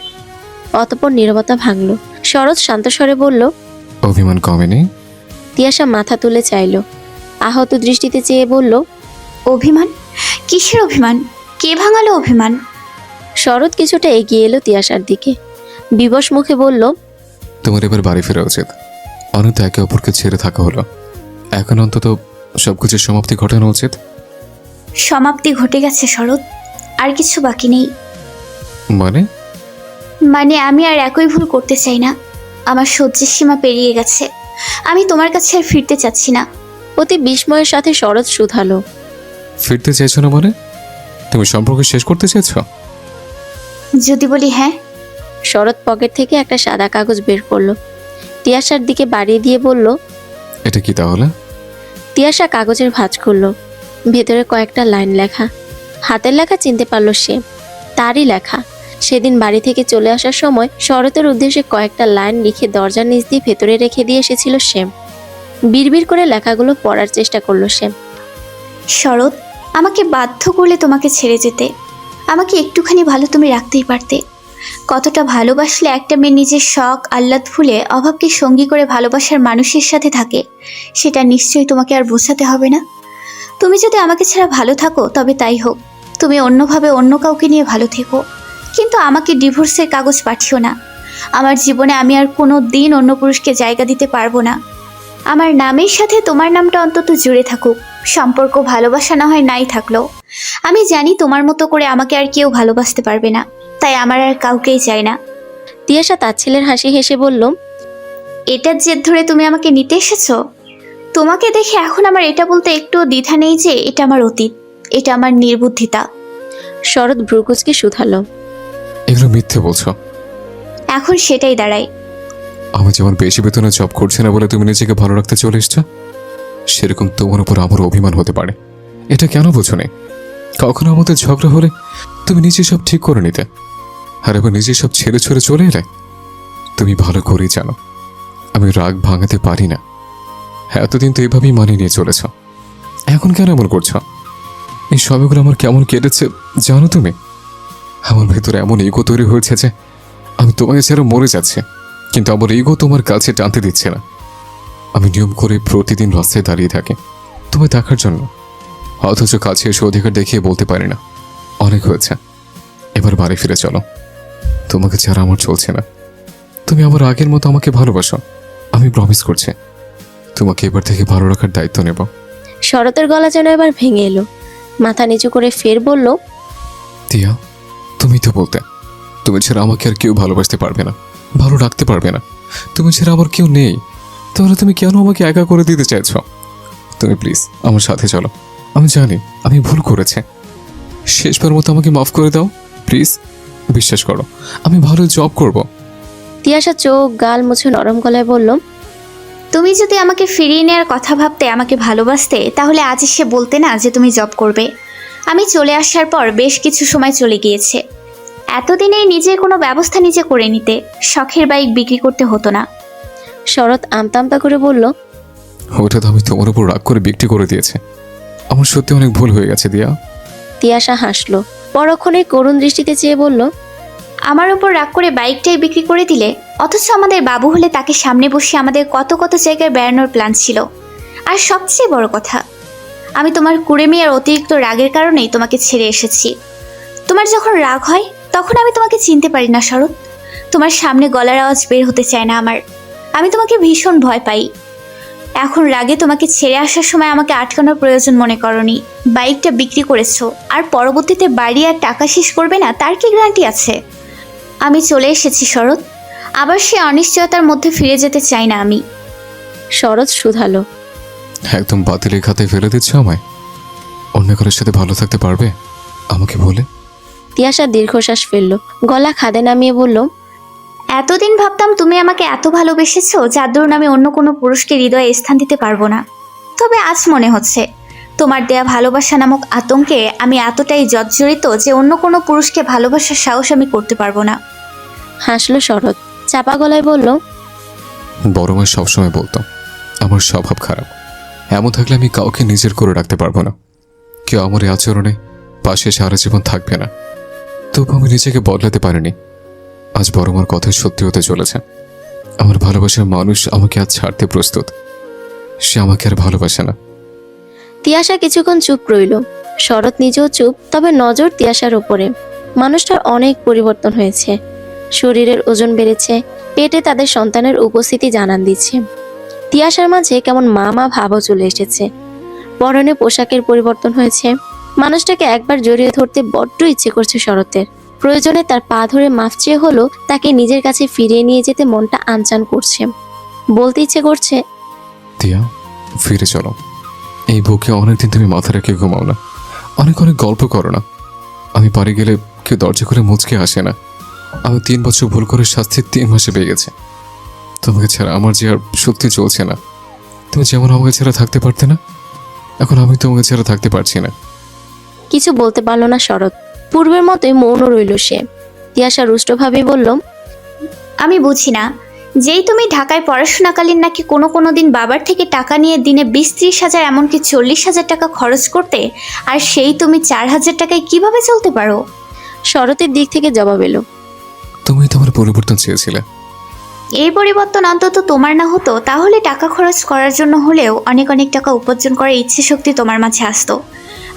অতঃপর নীরবতা ভাঙল। শরৎ শান্ত স্বরে বলল, অভিমান কমেনি? তিয়াশা মাথা তুলে চাইল, আহত দৃষ্টিতে চেয়ে বলল, অভিমান? কিসের অভিমান? কে ভাঙালো অভিমান? শরৎ কিছুটা এগিয়ে এলো তিয়াশার দিকে, বিবশ মুখে বলল, তোমার এবার বাড়ি ফেরা উচিত। অনেক একে অপরকে ছেড়ে থাকা হলো, এখন অন্তত সবকিছুর সমাপ্তি ঘটানো উচিত। সমাপ্তি ঘটে গেছে শরৎ, আর কিছু বাকি নেই। মানে আমি আর একই ভুল করতে চাই না। আমার সহ্যের সীমা পেরিয়ে গেছে। আমি তোমার কাছে আর ফিরতে চাচ্ছি না। অতি বিস্ময়ের সাথে শরৎ শুধালো, ফিরতে চাইছো না মানে? তুমি সম্পর্ক শেষ করতে চাইছো? যদি বলি হ্যাঁ। শরৎ পকেট থেকে একটা সাদা কাগজ বের করলো, তিয়াশার দিকে বাড়িয়ে দিয়ে বলল, এটা কি তাহলে? তিয়াশা কাগজের ভাঁজ করলো। ভেতরে কয়েকটা লাইন লেখা। হাতের লেখা চিনতে পারলো সে, তারই লেখা। সেদিন বাড়ি থেকে চলে আসার সময় শরতের উদ্দেশ্যে কয়েকটা লাইন লিখে দরজার নিচ দিয়ে ভেতরে রেখে দিয়ে এসেছিল সে। বিড়বিড় করে লেখাগুলো পড়ার চেষ্টা করলো সে। শরৎ, আমাকে বাধ্য করলে তোমাকে ছেড়ে যেতে। আমাকে একটুখানি ভালো তুমি রাখতেই পারতে। কতটা ভালোবাসলে একটা মেয়ে নিজের শখ আহ্লাদ ভুলে অভাবকে সঙ্গী করে ভালোবাসার মানুষের সাথে থাকে, সেটা নিশ্চয়ই তোমাকে আর বোঝাতে হবে না। তুমি যদি আমাকে ছাড়া ভালো থাকো তবে তাই হোক, তুমি অন্যভাবে অন্য কাউকে নিয়ে ভালো থেকো, কিন্তু আমাকে ডিভোর্সের কাগজ পাঠিও না। আমার জীবনে আমি আর কোনো দিন অন্য পুরুষকে জায়গা দিতে পারবো না। আমার নামের সাথে তোমার নামটা অন্তত জুড়ে থাকুক। সম্পর্ক ভালোবাসা না হয় নাই থাকলো, আমি জানি তোমার মতো করে আমাকে আর কেউ ভালোবাসতে পারবে না, তাই আমার আর কাউকেই চাই না। তিয়াশা তার ছেলের হাসি হেসে বলল, এটার জেদ ধরে তুমি আমাকে নিতে এসেছো? তোমাকে দেখে এখন আমার এটা বলতে একটুও দ্বিধা নেই যে এটা আমার অতীত, এটা আমার নির্বুদ্ধিতা। শরৎ ভ্রুকুচকে শুধালো, এগুলো মিথ্যে বলছো? এখন সেটাই দাঁড়ায়। আমি যেমন বেশি বেতনে জব করছি না বলে তুমি নিজেকে ভালো রাখতে চলে এসছো, সেরকম তোমার উপর আমার অভিমান হতে পারে। এটা কেন বোঝো নি? কখনো আমাদের ঝগড়া হলে তুমি নিজে সব ঠিক করে নিতে, আর এবার নিজে সব ছেড়ে ছেড়ে চলে এলে। তুমি ভালো করেই জানো আমি রাগ ভাঙাতে পারি না। এতদিন তো এভাবেই মানিয়ে নিয়ে চলেছ, এখন কেন এমন করছো? এই সবগুলো আমার কেমন কেটেছে জানো তুমি? আমার ভেতরে এমন ইগো তৈরি হয়েছে যে আমি তোমাকে ছেড়ে মরে যাচ্ছি, কিন্তু আমার ইগো তোমার কাছে টানতে দিচ্ছে না। আমি নিয়ম করে প্রতিদিন রাস্তায় দাঁড়িয়ে থাকি তোমায় দেখার জন্য, অথচ কাছে এসে অধিকার দেখিয়ে বলতে পারি না। অনেক হয়েছে, এবার বাড়ি ফিরে চলো। তোমাকে ছাড়া আমার চলছে না। তুমি আমার আগের মতো আমাকে ভালোবাসো, আমি প্রমিস করছি তোমাকে এবার থেকে ভালো রাখার দায়িত্ব নেব। শরতের গলা যেন এবার ভেঙে এলো। মাথা নিচু করে ফের বলল, তিয়া, তুমি তো বলতে তুমি ছাড়া আমাকে আর কেউ ভালোবাসতে পারবে না, ভালো রাখতে পারবে না। তুমি ছাড়া আমার কেউ নেই, তাহলে তুমি কেন আমাকে একা করে দিতে চাইছ? তুমি প্লিজ আমার সাথে চলো। আমি জানি আমি ভুল করেছি, শেষবার মতো আমাকে মাফ করে দাও প্লিজ। বিশ্বাস করো আমি ভালো জব করব। তিয়াশা চোখ গাল মুছে নরম গলায় বলল, তুমি যদি আমাকে ফিরিয়ে নেওয়ার কথা ভাবতে, আমাকে ভালোবাসতে, তাহলে আজ এসে বলতে না যে তুমি জব করবে। আমি চলে আসার পর বেশ কিছু সময় চলে গিয়েছে। এতদিনেই নিজের কোনো ব্যবস্থা নিজে করে নিতে, শখের বাইক বিক্রি করতে হতো না। শরৎ আমতা আমতা করে বলল, ওটা তো আমি তোমার উপর রাগ করে বিক্রি করে দিয়েছে। আমার সত্যি অনেক ভুল হয়ে গেছে দিয়া। তিয়াশা হাসলো, পরক্ষণে করুণ দৃষ্টিতে চেয়ে বলল, আমার উপর রাগ করে বাইকটাই বিক্রি করে দিলে, অথচ আমাদের বাবু হলে তাকে সামনে বসে আমাদের কত কত জায়গায় বেড়ানোর প্ল্যান ছিল। আর সবচেয়ে বড় কথা, আমি তোমার কুড়েমি আর অতিরিক্ত রাগের কারণেই তোমাকে ছেড়ে এসেছি। তোমার যখন রাগ হয় তখন আমি তোমাকে চিনতে পারি না শরৎ। তোমার সামনে গলার আওয়াজ বের হতে চায় না আমার। আমি তোমাকে ভীষণ ভয় পাই। এখন রাগে তোমাকে ছেড়ে আসার সময় আমাকে আটকানোর প্রয়োজন মনে করনি। বাইকটা বিক্রি করেছো, আর পরবর্তীতে বাড়ি আর টাকা শেষ করবে না তার কি গ্যারান্টি আছে? আমি চলে এসেছি শরৎ, আবার সে অনিশ্চয়তার মধ্যে ফিরে যেতে চাই না আমি। শরৎ শুধালো, একদম বাতিলের খাতায় ফেলে দিচ্ছ আমায়? অন্য কারোর সাথে ভালো থাকতে পারবে আমাকে বলে? তিয়াশা দীর্ঘশ্বাস ফেললো, গলা খাদে নামিয়ে বলল, এতদিন ভাবতাম তুমি আমাকে এত ভালোবেসেছো যার দরুন আমি অন্য কোনো পুরুষকে হৃদয়ে স্থান দিতে পারবো না। তবে আজ মনে হচ্ছে তোমার দেয়া ভালোবাসা নামক আতঙ্কে আমি এতটাই জর্জরিত যে অন্য কোনো পুরুষকে ভালোবাসার সাহস আমি করতে পারবো না। হাসলো শরৎ, চাপা গলায় বলল, বড় মা সবসময় বলতো আমার স্বভাব খারাপ। এমন থাকলে আমি কাউকে নিজের করে রাখতে পারবো না। কেউ আমার এই আচরণে পাশে সারা জীবন থাকবে না। তবু আমি নিজেকে বদলাতে পারিনি। আজ বড় মার কথাই সত্যি হতে চলেছে। আমার ভালোবাসার মানুষ আমাকে আজ ছাড়তে প্রস্তুত। সে আমাকে আর ভালোবাসে না। তিয়াশা কিছুক্ষণ চুপ রইল। শরৎ নিজেও চুপ, তবে নজর তিয়াশার উপরে। মানুষটার অনেক পরিবর্তন হয়েছে। শরীরের ওজন বেড়েছে, পেটে তাদের সন্তানের উপস্থিতি জানান দিচ্ছে। তিয়াশার মাঝে কেমন মা মা ভাবও চলে এসেছে। পরনে পোশাকের পরিবর্তন হয়েছে। মানুষটাকে একবার জড়িয়ে ধরতে বড্ড ইচ্ছে করছে শরতের। প্রয়োজনে তার পা ধরে মাফ চেয়ে হলো তাকে নিজের কাছে ফিরিয়ে নিয়ে যেতে মনটা আনচান করছে। বলতে ইচ্ছে করছে, তিয়া, ফিরে চলো। এই বুকে অনেকদিন তুমি মাথা রেখে ঘুমাও না, অনেক অনেক গল্প করো না। আমি বাড়ি গেলে কেউ দরজা করে মুচকে আসে না। আমি 3 বছর ভুল করে শাস্তি 3 মাসে পেয়ে গেছে। তোমাকে ছাড়া আমার যে আর সত্যি চলছে না। তুমি যেমন আমাকে ছাড়া থাকতে পারতে না, এখন আমি তোমাকে ছাড়া থাকতে পারছি না। কিছু বলতে পারল না শরৎ। পূর্বের মতোই মৌন রইল সে। তিয়াশা রুষ্টভাবেই বলল, আমি বুঝি না, যেই তুমি ঢাকায় পড়াশোনাকালীন নাকি কোনো কোনো দিন বাবার থেকে টাকা নিয়ে দিনে 20-30 হাজার এমনকি 40,000 টাকা খরচ করতে, আর সেই তুমি 4,000 টাকায় কিভাবে চলতে পারো? শরতের দিক থেকে জবাব এলো, তুমি তো আমার পরিবর্তন চেয়েছিলে। এই পরিবর্তন অন্তত তোমার না হতো তাহলে টাকা খরচ করার জন্য হলেও অনেক অনেক টাকা উপার্জন করার ইচ্ছে শক্তি তোমার মাঝে আসতো,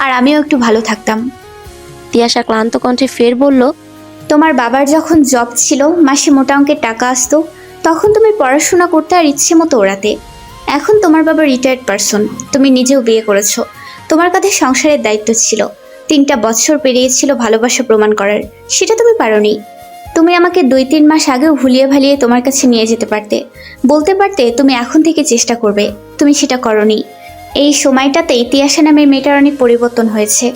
আর আমিও একটু ভালো থাকতাম। তিয়াশা ক্লান্ত কণ্ঠে ফের বলল, তোমার বাবার যখন জব ছিল, মাসে মোটা অঙ্কের টাকা আসতো, তখন তুমি পড়াশোনা করতে আর ইচ্ছে মতো ওড়াতে। এখন তোমার বাবা রিটায়ার্ড পারসন, তুমি নিজেও বিয়ে করেছো, তোমার কাঁধে সংসারের দায়িত্ব ছিল। 3টা বছর পেরিয়েছিল ভালোবাসা প্রমাণ করার, সেটা তুমি পারোনি। তুমি আমাকে 2-3 মাস আগেও ভুলিয়ে ভালিয়ে তোমার কাছে নিয়ে যেতে পারতে, বলতে পারতে তুমি এখন থেকে চেষ্টা করবে, তুমি সেটা করোনি। এই সময়টাতে তিয়াশা নামের মেয়েটার অনেক পরিবর্তন হয়েছে।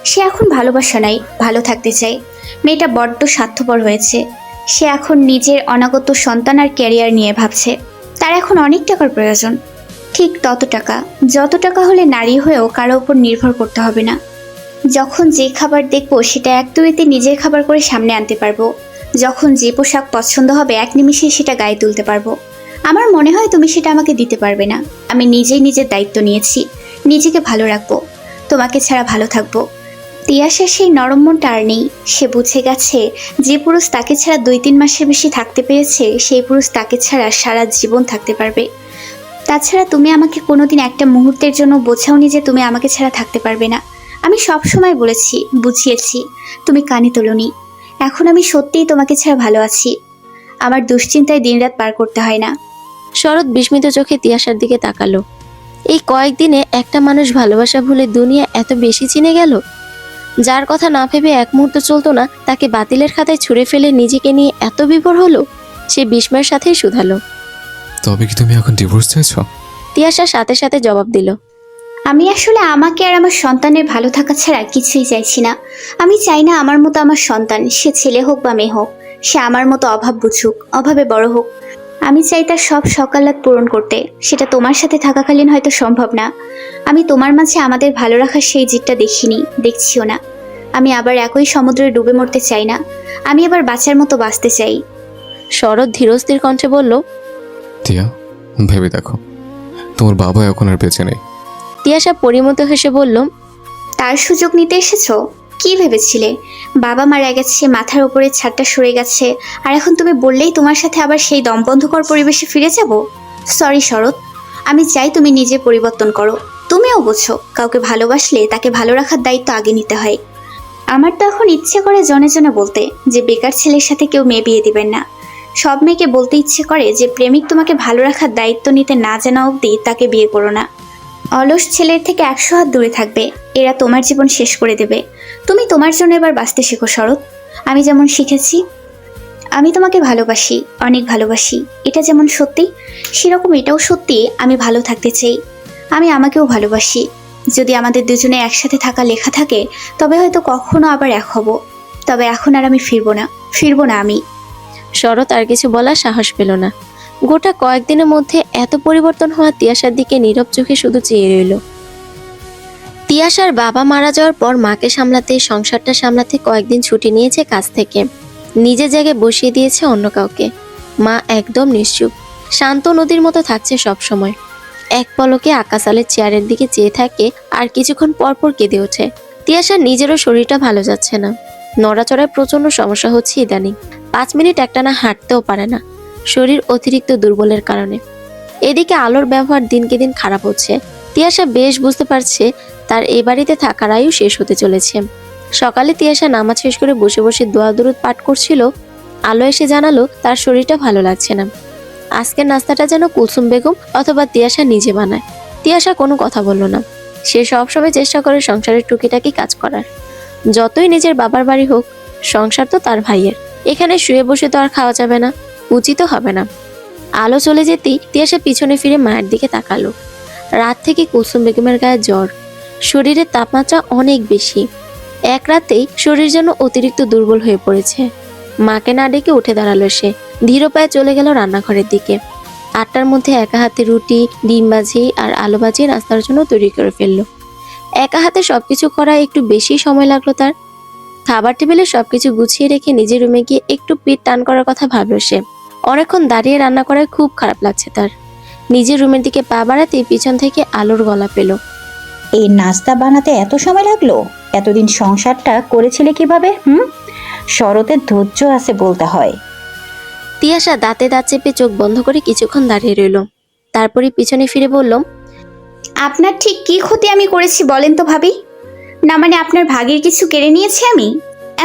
সে এখন ভালোবাসা নাই, ভালো থাকতে চায়। মেয়েটা বড্ড স্বার্থপর হয়েছে। সে এখন নিজের অনাগত সন্তান আর ক্যারিয়ার নিয়ে ভাবছে। তার এখন অনেক টাকার প্রয়োজন, ঠিক তত টাকা যত টাকা হলে নারী হয়েও কারো উপর নির্ভর করতে হবে না। যখন যে খাবার দেখবো সেটা 1-2তে নিজের খাবার করে সামনে আনতে পারবো। যখন যে পোশাক পছন্দ হবে 1 নিমিষে সেটা গায়ে তুলতে পারবো। আমার মনে হয় তুমি সেটা আমাকে দিতে পারবে না। আমি নিজেই নিজের দায়িত্ব নিয়েছি, নিজেকে ভালো রাখবো, তোমাকে ছাড়া ভালো থাকবো। তিয়াশা সেই নরম মনটা আর নেই। সে বুঝে গেছে যে পুরুষ তাকে ছাড়া 2-3 মাসের বেশি থাকতে পেরেছে, সেই পুরুষ তাকে ছাড়া সারা জীবন থাকতে পারবে। তাছাড়া তুমি আমাকে কোনোদিন একটা মুহূর্তের জন্য বোঝাওনি যে তুমি আমাকে ছাড়া থাকতে পারবে না। আমি সব সময় বলেছি, বুঝিয়েছি, তুমি কানে তোলোনি। এখন আমি সত্যিই তোমাকে ছাড়া ভালো আছি। আমার দুশ্চিন্তায় দিনরাত পার করতে হয় না। শরৎ বিস্মিত চোখে তিয়াশার দিকে তাকালো। এই কয়েকদিনে একটা মানুষ ভালোবাসা ভুলে দুনিয়া এত বেশি চিনে গেল। যার কথা না ভেবে এক মুহূর্ত চলতো না, তাকে বাতিলের খাতায় ছুঁড়ে ফেলে নিজেকে নিয়ে এত বিভোর হলো। সে বিস্ময়ের সাথেই শুধালো, তবে কি তুমি এখন ডিভোর্স চাইছো? তিয়াশা সাথে সাথে জবাব দিল, আমি আসলে আমাকে আর আমার সন্তানের ভালো থাকা ছাড়া কিছুই চাইছি না। আমি চাই না আমার মতো আমার সন্তান, সে ছেলে হোক বা মেয়ে হোক, সে আমার মতো অভাব বুঝুক, অভাবে বড় হোক। আমি চাই তার সব সকালাত পূরণ করতে। সেটা তোমার সাথে থাকাকালীন হয়তো সম্ভব না। আমি তোমার মাঝে আমাদের ভালো রাখার সেই জিদটা দেখিনি, দেখছিও না। আমি আবার একই সমুদ্রে ডুবে মরতে চাই না। আমি আবার বাচ্চার মতো বাঁচতে চাই। শরৎ ধীরস্থির কণ্ঠে বলল। টিয়া, ভেবে দেখো, তোমার বাবা এখন আর বেঁচে নেই। তিয়াশা পরিমত হেসে বলল, তার সুযোগ নিতে এসেছো? কি ভেবেছিলে বাবা মারা গেছে, মাথার উপরে ছাদটা সরে গেছে, আর এখন তুমি বললেই তোমার সাথে আবার সেই দমবন্ধকর পরিবেশে ফিরে যাব? সরি শরৎ, আমি চাই তুমি নিজে পরিবর্তন করো। তুমিও বোঝো, কাউকে ভালোবাসলে তাকে ভালো রাখার দায়িত্ব আগে নিতে হয়। আমার তো এখন ইচ্ছে করে জনে জনে বলতে যে বেকার ছেলের সাথে কেউ মেয়ে বিয়ে দিবেন না। সব মেয়েকে বলতে ইচ্ছে করে যে প্রেমিক তোমাকে ভালো রাখার দায়িত্ব নিতে না জানা অবধি তাকে বিয়ে করো না। অলস ছেলের থেকে 100 হাত দূরে থাকবে, এরা তোমার জীবন শেষ করে দেবে। তুমি তোমার জন্য এবার বাঁচতে শেখো শরৎ। আমি যেমন শিখেছি। আমি তোমাকে ভালোবাসি, অনেক ভালোবাসি। এটা যেমন সত্যি, সেরকম এটাও সত্যি আমি ভালো থাকতে চাই। আমি আমাকেও ভালোবাসি। যদি আমাদের দুজনে একসাথে থাকা লেখা থাকে তবে হয়তো কখনো আবার এক হব। তবে এখন আর আমি ফিরবো না আমি। শরৎ আর কিছু বলার সাহস পেল না। গোটা কয়েকদিনের মধ্যে এত পরিবর্তন হওয়া তিয়াশার দিকে নীরব চোখে শুধু চেয়ে রইল। তিয়াশার বাবা মারা যাওয়ার পর মাকে সামলাতে, সংসারটা সামলাতে কয়েকদিন ছুটি নিয়েছে কাজ থেকে। নিজের জায়গায় বসিয়ে দিয়েছে অন্য কাউকে। মা একদম নিশ্চুপ, শান্ত নদীর মতো থাকছে সব সময়। এক পলকে আকাশালের চেয়ারের দিকে চেয়ে থাকে, আর কিছুক্ষণ পর পর কেঁদে ওঠে। তিয়াশার নিজেরও শরীরটা ভালো যাচ্ছে না। নড়াচড়ায় প্রচন্ড সমস্যা হচ্ছে ইদানিং। 5 মিনিট একটানা হাঁটতেও পারে না, শরীর অতিরিক্ত দুর্বলের কারণে। এদিকে আলোর ব্যবহার দিনকে দিন খারাপ হচ্ছে। তিয়াশা বেশ বুঝতে পারছে তার এই বাড়িতে থাকার আয়ু শেষ হতে চলেছে। সকালে তিয়াশা নামাজ শেষ করে বসে বসে দোয়া দুরুদ পাঠ করছিল। আলো এসে জানালো তার শরীরটা ভালো লাগছে না। আজকের নাস্তাটা যেন কুলসুম বেগম অথবা তিয়াশা নিজে বানায়। তিয়াশা কোনো কথা বলল না। সে সবসময় চেষ্টা করে সংসারের টুকিটাকি কাজ করার। যতই নিজের বাবার বাড়ি হোক, সংসার তো তার ভাইয়ের। এখানে শুয়ে বসে তো আর খাওয়া যাবে না, উচিত হবে না। আলো চলে যেতেই তিয়াশা পিছনে ফিরে মায়ের দিকে তাকালো। রাত থেকে কুলসুম বেগমের গায়ে জ্বর, শরীরের তাপমাত্রা অনেক বেশি। এক রাতেই শরীর যেন অতিরিক্ত দুর্বল হয়ে পড়েছে। মাকে না ডেকে উঠে দাঁড়ালো সে। ধীর পায়ে চলে গেল রান্নাঘরের দিকে। 8টার মধ্যে একা হাতে রুটি, ডিম ভাজি আর আলু ভাজি নাস্তার জন্য তৈরি করে ফেললো। একা হাতে সবকিছু করা একটু বেশি সময় লাগলো তার। খাবার টেবিলে সবকিছু গুছিয়ে রেখে নিজের রুমে গিয়ে একটু পিঠ টান করার কথা ভাবলো সে। অনেকক্ষণ দাঁড়িয়ে রান্না করায় খুব খারাপ লাগছে তার। নিজের রুমের দিকে পা বাড়াতেই পিছন থেকে আলোর গলা পেল। এই নাস্তা বানাতে এত সময় লাগলো? এতদিন সংসারটা করেছিলে কিভাবে? শরতের ধৈর্য আছে বলতে হয়। তিয়াশা দাঁতে দাঁত চেপে চোখ বন্ধ করে কিছুক্ষণ দাঁড়িয়ে রইল। তারপরে পিছনে ফিরে বলল, আপনার ঠিক কি ক্ষতি আমি করেছি বলেন তো ভাবি? না মানে আপনার ভাগের কিছু কেড়ে নিয়েছি আমি?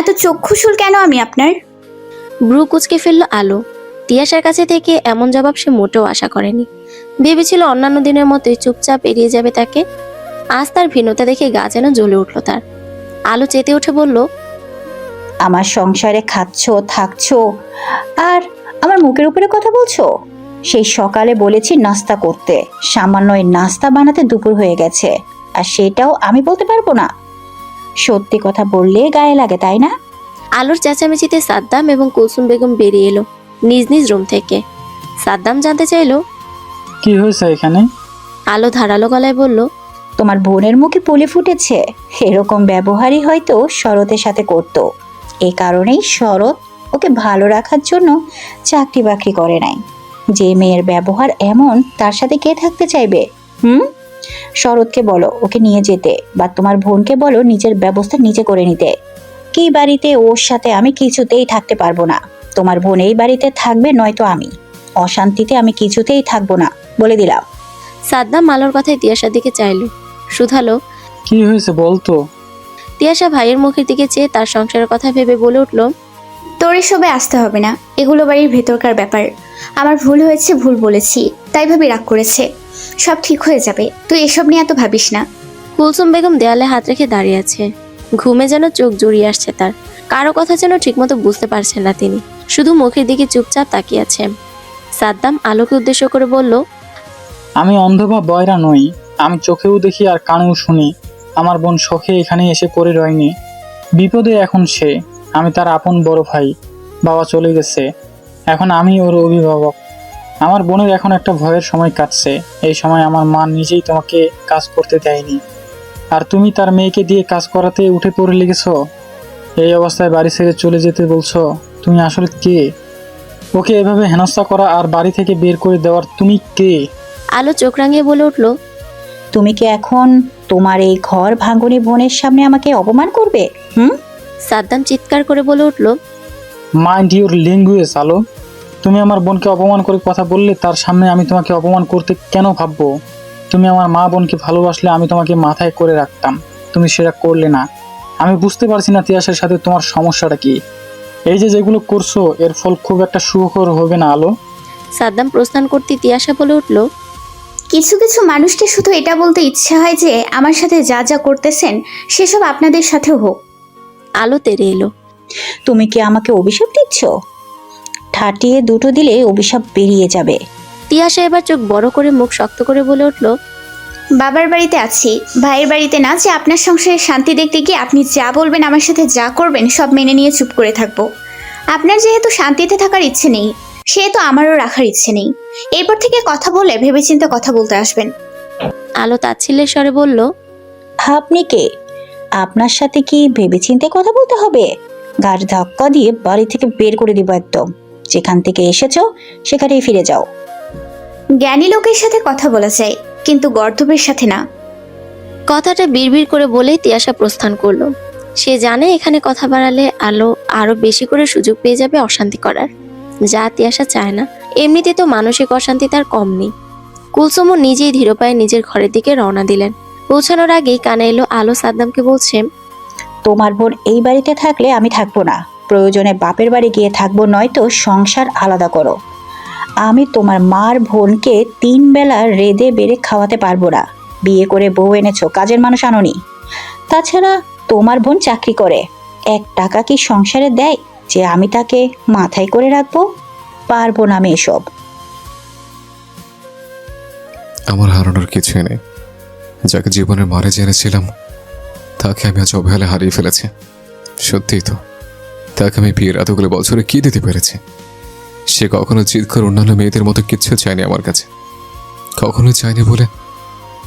এত চক্ষুশূল কেন আমি আপনার? ব্রু কুচকে ফেলল আলো। তিয়াশার কাছে থেকে এমন জবাব সে মোটেও আশা করেনি। ভেবেছিল অন্যান্য দিনের মতোই চুপচাপ এড়িয়ে যাবে তাকে। আজ তার ভিন্নতা দেখে গা যেন জ্বলে উঠল তার। আলো চেতে উঠে বলল, আমার সংসারে খাচ্ছো, থাকছো, আর আমার মুখের উপরে কথা বলছো? সেই সকালে বলেছি নাস্তা করতে, সামান্য এই নাস্তা বানাতে দুপুর হয়ে গেছে, আর সেটাও আমি বলতে পারবো না? সত্যি কথা বললে গায়ে লাগে, তাই না? আলোর চেঁচামেচিতে সাদ্দাম এবং কুলসুম বেগম বেরিয়ে এলো নিজ নিজ রুম থেকে। সাদ্দাম জানতে চাইলো, কি হয়েছে এখানে? আলো ধারালো গলায় বলল, তোমার বোনের মুখে পুলি ফুটেছে। এরকম ব্যবহারই হয়তো শরতের সাথে করতো। এ কারণেই শরৎ ওকে ভালো রাখার জন্য চাকরি বাকরি করে নাই। যে মেয়ের ব্যবহার এমন, তার সাথে কে থাকতে চাইবে? শরৎকে বলো ওকে নিয়ে যেতে, বা তোমার বোনকে বলো নিজের ব্যবস্থা নিজে করে নিতে। কি বাড়িতে ওর সাথে আমি কিছুতেই থাকতে পারবো না। তোমার বোন এই বাড়িতে থাকবে, নয়তো আমি। অশান্তিতে আমি কিছুতেই থাকবো না, বলে দিলাম। সাদ্দাম আলোর কথায় তিয়াশার দিকে চাইলো, শুধালো, কি হয়েছে বলতো? তিয়াশা ভাইয়ের মুখের দিকে চেয়ে তার সংসারের কথা ভেবে বলে উঠল, তোর এসবে আসতে হবে না, এগুলো বাড়ির ভেতরকার ব্যাপার। আমার ভুল হয়েছে, ভুল বলেছি, তাই ভাবি রাগ করেছে। সব ঠিক হয়ে যাবে, তুই এসব নিয়ে এত ভাবিস না। কুলসুম বেগম দেয়ালে হাত রেখে দাঁড়িয়ে আছে। ঘুমে যেন চোখ জড়িয়ে আসছে তার। কারো কথা যেন ঠিকমতো বুঝতে পারছেন না তিনি, শুধু মুখের দিকে চুপচাপ তাকিয়ে আছে। সাদ্দাম আলোকে উদ্দেশ্য করে বলল, আমি অন্ধ বা বয়রা নই, আমি চোখেও দেখি আর কানেও শুনি। আমার বোন শখে এখানে এসে পড়ে রয়নি, বিপদে এখন সে। আমি তার আপন বড় ভাই, বাবা চলে গেছে, এখন আমি ওর অভিভাবক। আমার বোনের এখন একটা ভয়ের সময় কাটছে। এই সময় আমার মা নিজেই তোমাকে কাজ করতে দেয়নি, আর তুমি তার মেয়েকে দিয়ে কাজ করাতে উঠে পড়ে লেগেছো। এই অবস্থায় বাড়ি ছেড়ে চলে যেতে বলছো। তুমি আসলে কে? ওকে এভাবে হেনস্থা করা আর বাড়ি থেকে বের করে দেওয়ার তুমি কে? আলো চোখ রাঙিয়ে বলে উঠল, তুমি কি এখন তোমার এই ঘর ভাঙনি বোনের সামনে আমাকে অপমান করবে? সাদ্দাম চিৎকার করে বলে উঠল, মাইন্ড ইউর ল্যাঙ্গুয়েজ আলো। তুমি আমার বোনকে অপমান করে কথা বললে, তার সামনে আমি তোমাকে অপমান করতে কেন ভাববো? তুমি আমার মা বোনকে ভালোবাসলে আমি তোমাকে মাথায় করে রাখতাম, তুমি সেটা করলে না। আমি বুঝতে পারছি না তিয়াসের সাথে তোমার সমস্যাটা কি। এই যে যেগুলো করছো এর ফল খুব একটা সুখকর হবে না আলো। সাদ্দাম প্রস্থান করতে তিয়াশা বলে উঠল, কিছু কিছু মানুষকে শুধু এটা বলতে ইচ্ছে হয় যে আমার সাথে যা যা করতেছেন সেসব আপনাদের সাথেও হোক। আলো তেরে এলো। তুমি কি আমাকে অভিশাপ দিচ্ছ? ঠাটিয়ে দুটো দিলে অভিশাপ বেরিয়ে যাবে। তিয়াশা এবার চোখ বড় করে মুখ শক্ত করে বলে উঠল, বাবার বাড়িতে আছি, ভাইয়ের বাড়িতে না, যে আপনার সংসারে শান্তি দেখতে গিয়ে আপনি যা বলবেন, আমার সাথে যা করবেন সব মেনে নিয়ে চুপ করে থাকবো। আপনার যেহেতু শান্তিতে থাকার ইচ্ছে নেই, সেহেতু আমারও রাখার ইচ্ছে নেই। এরপর থেকে কথা বলে ভেবেচিন্তে কথা বলতে আসবেন। আলো তাচ্ছিল্যের স্বরে বলল, আপনি কে? আপনার সাথে কি ভেবেচিন্তে কথা বলতে হবে? গাড় ধাক্কা দিয়ে বাড়ি থেকে বের করে দিব একদম। যেখান থেকে এসেছো সেখানেই ফিরে যাও। জ্ঞানী লোকের সাথে কথা বলা যায়, কিন্তু গর্দবের সাথে না। কথাটা বিড়বিড় করে বলেই তিয়াশা প্রস্থান করলো। সে জানে এখানে কথা বাড়ালে আলো আরো বেশি করে সুযোগ পেয়ে যাবে অশান্তি করার, যা তিয়াশা চায় না। এমনিতে তো মানসিক অশান্তি তার কম নেই। কুলসুমও নিজেই ধীর পায়ে নিজের ঘরের দিকে রওনা দিলেন। পৌঁছানোর আগেই কানে এলো আলো সাদ্দামকে বলছে, তোমার বোন এই বাড়িতে থাকলে আমি থাকবো না। প্রয়োজনে বাপের বাড়ি গিয়ে থাকবো, নয়তো সংসার আলাদা করো। আমি তোমার মার বোনকে 3 বেলা রেঁধে বেড়ে খাওয়াতে পারবো না। বিয়ে করে বউ এনেছো, কাজের মানুষ আনোনি। তাছাড়া তোমার বোন চাকরি করে, 1 টাকা কি সংসারে দেয় যে আমি তাকে মাথায় করে রাখবো? পারবো না আমি এসব। আমার হারানোর কিছুই নেই। যাকে জীবনের মারে জেনেছিলাম তাকে আমি আজ অবহেলা হারিয়ে ফেলেছি। সত্যিই তো, তাকে আমি বিয়ের এতগুলো বছরে কি দিতে পেরেছি? সে কখনো জিদ করে অন্যান্য মেয়েদের মতো কিচ্ছু চায়নি আমার কাছে, কখনোই চায়নি বলে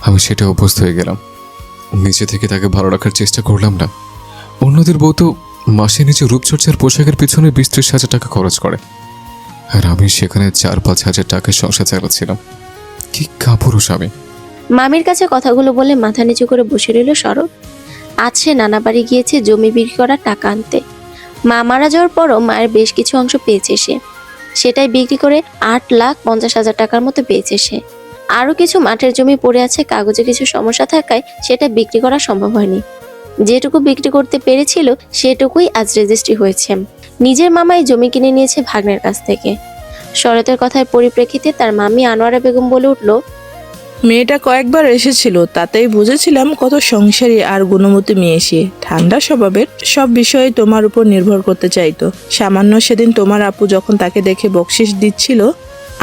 আমি সেটা অভ্যস্ত হয়ে গেলাম। নিজে থেকে তাকে ভালো রাখার চেষ্টা করলাম না। অন্যদের বউ তো মাসে নিচে রূপচর্চার পোশাকের পিছনে 20-30 হাজার টাকা খরচ করে, আর আমি সেখানে 4-5 হাজার টাকার সংসার চালাচ্ছিলাম। কি কাপুরুষ আমি! মামির কাছে কথাগুলো বলে মাথা নিচু করে বসে রইল শরৎ। আজ সে নানা বাড়ি গিয়েছে জমি বিক্রি করার টাকা আনতে। মা মারা যাওয়ার পরও মায়ের বেশ কিছু অংশ পেয়েছে সে, সেটাই বিক্রি করে 8,50,000 টাকার মতো পেয়েছে সে। আরও কিছু মাঠের জমি পড়ে আছে, কাগজে কিছু সমস্যা থাকায় সেটা বিক্রি করা সম্ভব হয়নি। যেটুকু বিক্রি করতে পেরেছিল সেটুকুই আজ রেজিস্ট্রি হয়েছে। নিজের মামাই জমি কিনে নিয়েছে ভাগ্নের কাছ থেকে। শরতের কথার পরিপ্রেক্ষিতে তার মামি আনোয়ারা বেগম বলে উঠল, মেয়েটা কয়েকবার এসেছিল, তাতেই বুঝেছিলাম কত সংসারী আর গুণমতী মেয়ে সে। ঠান্ডা স্বভাবের, সব বিষয়ে তোমার উপর নির্ভর করতে চাইতো। সামান্য সেদিন তোমার আপু যখন তাকে দেখে বকশিশ দিচ্ছিল,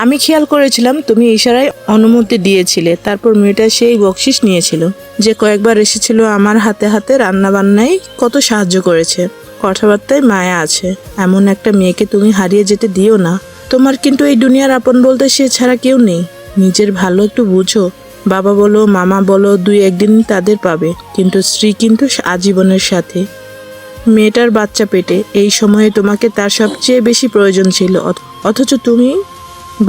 আমি খেয়াল করেছিলাম তুমি ইশারায় অনুমতি দিয়েছিলে। তারপর মেয়েটা সেই বকশিশ নিয়েছিল। যে কয়েকবার এসেছিল আমার হাতে হাতে রান্না বান্নায় কত সাহায্য করেছে, কথাবার্তায় মায়া আছে। এমন একটা মেয়েকে তুমি হারিয়ে যেতে দিও না। তোমার কিন্তু এই দুনিয়ার আপন বলতে সে ছাড়া কেউ নেই। নিজের ভালো একটু বুঝো। বাবা বলো, মামা বলো, 2-1 দিন তাদের পাবে, কিন্তু স্ত্রী কিন্তু আজীবনের সাথে। মেয়েটার বাচ্চা পেটে, এই সময়ে তোমাকে তার সবচেয়ে বেশি প্রয়োজন ছিল, অথচ তুমি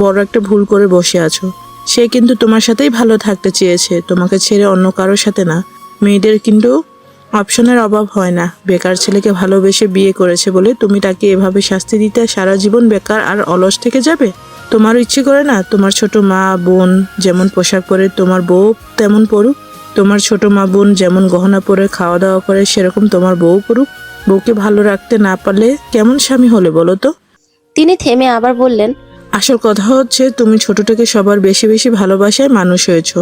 বড় একটা ভুল করে বসে আছো। সে কিন্তু তোমার সাথেই ভালো থাকতে চেয়েছে, তোমাকে ছেড়ে অন্য কারোর সাথে না। মেয়েদের কিন্তু অপশনের অভাব হয় না। বেকার ছেলেকে ভালোবেসে বিয়ে করেছে বলে তুমি তাকে এভাবে শাস্তি দিতে সারা জীবন বেকার আর অলস থেকে যাবে? তোমারও ইচ্ছে করে না তোমার ছোট মা বোন যেমন পোশাক পরে তোমার বউ তেমন পরুক? তোমার ছোট মা বোন যেমন গহনা পরে খাওয়া দাওয়া করে সেরকম তোমার বউ করুক? বউকে ভালো রাখতে না পারলে কেমন স্বামী হলে বলো তো? তিনি থেমে আবার বললেন, আসল কথা হচ্ছে তুমি ছোট থেকে সবার বেশি বেশি ভালোবাসায় মানুষ হয়েছো।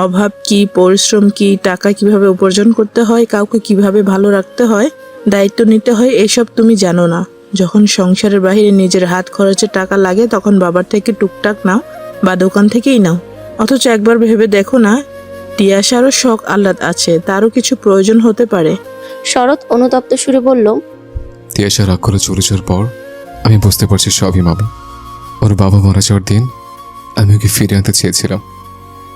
অভাব কি, পরিশ্রম কি, টাকা কিভাবে উপার্জন করতে হয়, কাউকে কিভাবে ভালো রাখতে হয়, দায়িত্ব নিতে হয়, এসব তুমি জানো না। যখন সংসারের বাইরে নিজের হাত খরচের টাকা লাগে তখন বাবার থেকে টুকটাক নাও বা দোকান থেকেই নাও। অথচ একবার ভেবে দেখো না, তিয়াশারও শখ আহ্লাদ আছে, তারও কিছু প্রয়োজন হতে পারে। শরৎ অনুতপ্ত সুরে বলল, তিয়াশা রাগ করে চলে যাওয়ার পর আমি বুঝতে পারছি সবই মামি। ওর বাবা মারা যাওয়ার দিন আমি ওকে ফিরিয়ে আনতে চেয়েছিলাম,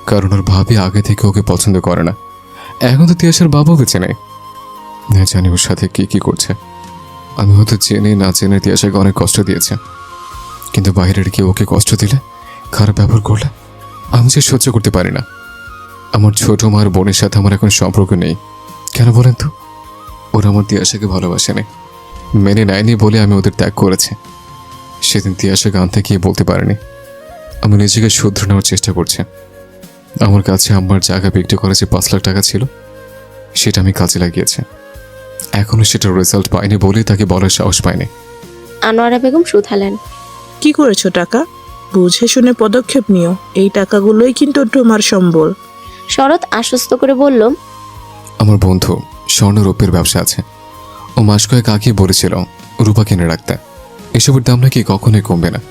কারণ ওর ভাবি আগে থেকে ওকে পছন্দ করে না। এখন তো তিয়াসার বাবাও বেঁচে নেই, না জানি ওর সাথে কি কি করছে। আমি হয়তো জেনে না জেনে তিয়াসাকে অনেক কষ্ট দিয়েছে, কিন্তু বাইরের কেউ ওকে কষ্ট দিলে, খারাপ ব্যবহার করলে আমি যে সহ্য করতে পারি না। আমার ছোট মার বোনের সাথে আমার এখন সম্পর্ক নেই। কেন বলেন তো? ওরা আমার তিয়াসাকে ভালোবাসে নেই, মেনে নেয়নি বলে আমি ওদের ত্যাগ করেছি। সেদিন তিয়াসাকে আনতে গিয়ে বলতে পারিনি। আমি নিজেকে শুধরে নেওয়ার চেষ্টা করছি। আমার কাছে আমার জায়গা বিক্রি করা যে 5 লাখ টাকা ছিল, সেটা আমি কাজে লাগিয়েছি। এখনো সেটার রেজাল্ট পাইনি বলেই তাকে বলার সাহস পাইনি। আনোয়ারা বেগম শুধালেন, কি করেছো টাকা? বুঝে শুনে পদক্ষেপ নিও, এই টাকাগুলোই কিন্তু তোমার সম্বল। শরৎ আশ্বস্ত করে বলল, আমার বন্ধু স্বর্ণ রূপের ব্যবসা আছে। ও মাস কয়েক আগে বলেছিল রূপা কিনে রাখতে, এসবের দাম নাকি কখনোই কমবে না।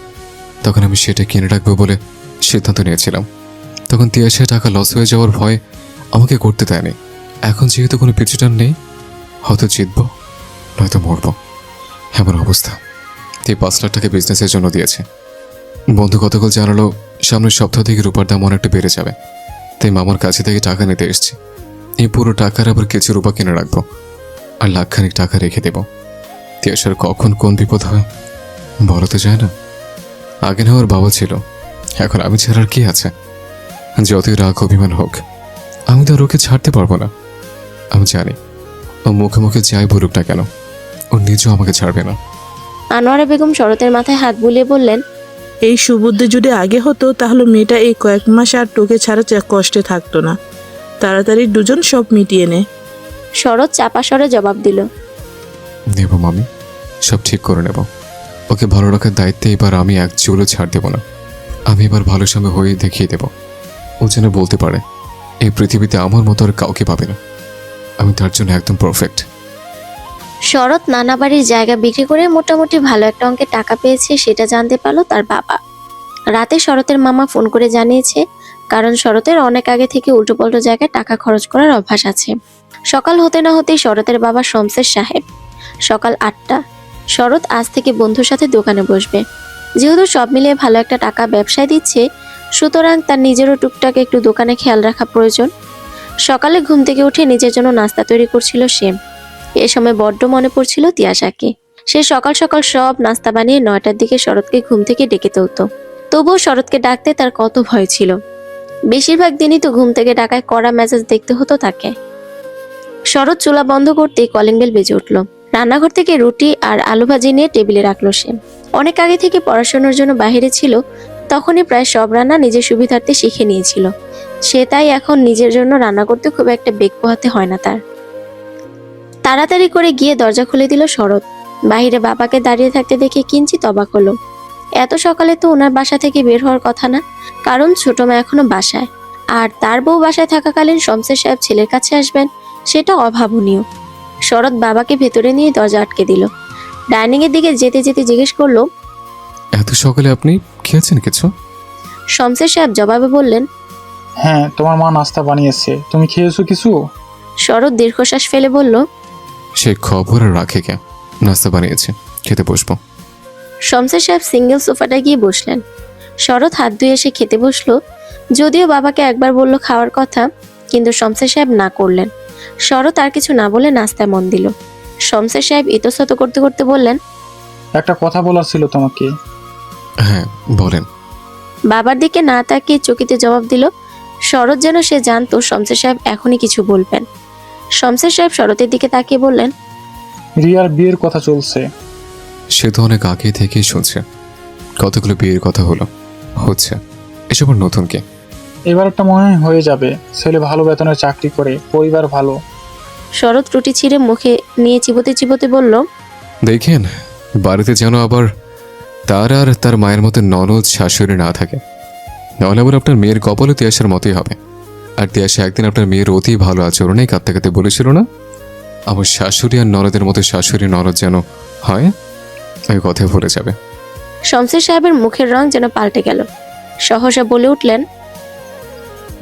তখন আমি সেটা কিনে রাখবো বলে সিদ্ধান্ত নিয়েছিলাম। তখন 83 টাকা লস হয়ে যাওয়ার ভয় আমাকে করতে দেয়নি। এখন যেহেতু কোনো পিছুটান নেই, হয়তো জিতবো নয়তো মরবো, এমন অবস্থা। 5 লাখ টাকা বিজনেসের জন্য দিয়েছে। বন্ধু গতকাল জানালো সামনের সপ্তাহ থেকে রূপার দাম অনেকটা বেড়ে যাবে, তাই মামার কাছে থেকে টাকা নিতে এসেছি। এই পুরো টাকার আবার কিছু রূপা কিনে রাখবো আর লাখখানিক টাকা রেখে দেব। তিয়াসার কখন কোন বিপদ হয় বলা তো যায় না। আগে না ওর বাবা ছিল, এখন আমি ছাড়ার কি আছে? যতই রাগ অভিমান হোক, আমি তো আর ওকে ছাড়তে পারবো না। আমি জানি ও মুখে মুখে যাই বলুক না কেন, ও নিজেও আমাকে ছাড়বে না। আনোয়ারা বেগম শরতের মাথায় হাত বুলিয়ে বললেন, এই সুবুদ্ধি যদি আগে হতো তাহলে মেয়েটা এই কয়েক মাস আর তোকে ছাড়া কষ্টে থাকতো না। তাড়াতাড়ি দুজন সব মিটিয়ে নে। শরৎ চাপা স্বরে জবাব দিল, নেব মামি, সব ঠিক করে নেব। ওকে ভালো রাখার দায়িত্বে এবার আমি এক চুলও ছাড় দেব না। আমি এবার ভালো সঙ্গে হয়ে দেখিয়ে দেব। ও যেন বলতে পারে এই পৃথিবীতে আমার মতো আর কাউকে পাবে না, আমি তার জন্য একদম পারফেক্ট। শরৎ নানা বাড়ির জায়গা বিক্রি করে মোটামুটি ভালো একটা অঙ্কের টাকা পেয়েছে, সেটা জানতে পারলো তার বাবা। রাতে শরতের মামা ফোন করে জানিয়েছে, কারণ শরতের অনেক আগে থেকে উল্টোপাল্টো জায়গায় টাকা খরচ করার অভ্যাস আছে। সকাল হতে না হতেই শরতের বাবা শমশের সাহেব। সকাল 8টা। শরৎ আজ থেকে বন্ধুর সাথে দোকানে বসবে। যেহেতু সব মিলিয়ে ভালো একটা টাকা ব্যবসায় দিচ্ছে, সুতরাং তার নিজেরও টুকটাক একটু দোকানে খেয়াল রাখা প্রয়োজন। সকালে ঘুম থেকে উঠে নিজের জন্য নাস্তা তৈরি করছিল সে। এ সময় বড্ড মনে পড়ছিল তিয়াসাকে। সে সকাল সকাল সব নাস্তা বানিয়ে 9টার দিকে শরৎকে ঘুম থেকে ডেকে তুলতো। তবুও শরৎকে ডাকতে তার কত ভয় ছিল। বেশিরভাগ দিনই তো ঘুম থেকে ডাকায় কড়া মেজাজ দেখতে হতো তাকে। শরৎ চুলা বন্ধ করতেই কলিং বেল বেজে উঠল। রান্নাঘর থেকে রুটি আর আলু ভাজি নিয়ে টেবিলে রাখলো সে। অনেক আগে থেকে পড়াশোনার জন্য বাইরে ছিল, তখনই প্রায় সব রান্না নিজের সুবিধার্থে শিখে নিয়েছিল সে। তাই এখন নিজের জন্য রান্না করতে খুব একটা বেগ পোহাতে হয় না তার। তাড়াতাড়ি করে গিয়ে দরজা খুলে দিল শরৎ। বাইরে বাবাকে দাঁড়িয়ে থাকতে দেখে কিঞ্চিত অবাক হলো। এত সকালে তো ওনার বাসা থেকে বের হওয়ার কথা না, কারণ ছোট মা এখনো বাসায়, আর তার বউ বাসায় থাকাকালীন শমশের সাহেব ছেলের কাছে আসবেন, সেটা অভাবনীয়। শরৎ বাবাকে ভেতরে নিয়ে দরজা আটকে দিল। ডাইনিং এর দিকে যেতে যেতে জিজ্ঞেস করলো, এত সকালে আপনি খেয়েছেন কিছু? শমশের সাহেব জবাবে বললেন, হ্যাঁ, তোমার মা নাস্তা বানিয়েছে, তুমি খেয়েছো কিছু? শরৎ দীর্ঘশ্বাস ফেলে বলল, সে খবর আর রাখে কে, নাস্তা বানিয়েছে, খেতে বসবো। শমশের সাহেব সিঙ্গেল সোফাটা গিয়ে বসলেন। শরৎ হাত ধুয়ে এসে খেতে বসলো। যদিও বাবাকে একবার বলল খাওয়ার কথা, কিন্তু শমশের সাহেব না করলেন। শরৎ আর কিছু না বলে নাস্তায় মন দিল। শমশের সাহেব ইতস্তত করতে করতে বললেন, একটা কথা বলার ছিল তোমাকে। হ্যাঁ বলেন। বাবার দিকে না তাকিয়ে চকিতে জবাব দিল। শরৎ যেন সে জানতো শমশের সাহেব এখনই কিছু বলবেন। শমশের সাহেব শরতের দিকে তাকিয়ে বললেন, রিয়ার বিয়ের কথা চলছে। সে তো অনেক আগে থেকেই শুনছে, কতগুলো বিয়ের কথা হচ্ছে, এসব আর নতুন কে? এবার একটা মনে হয় হয়ে যাবে। ছেলে ভালো বেতনের চাকরি করে, পরিবার ভালো। শরৎ রুটি ছিঁড়ে মুখে নিয়ে চিবোতে চিবোতে বলল, দেখেন বাড়িতে যেন আবার তার আর তার মায়ের মতো ননদ শাশুড়ি না থাকে, নাহলে আবার আপনার মেয়ের কপালও তিয়াসার মতোই হবে। আর তিয়াসা একদিন আপনার মেয়ের অতি ভালো আচরণে কাঁদতে কাঁদতে বলেছিল না, আমার শাশুড়ি আর ননদের মতো শাশুড়ি ননদ যেন হয়, ওই কথাই ভুলে যাবে। শমশের সাহেবের মুখের রং যেন পাল্টে গেল। সহসা বলে উঠলেন,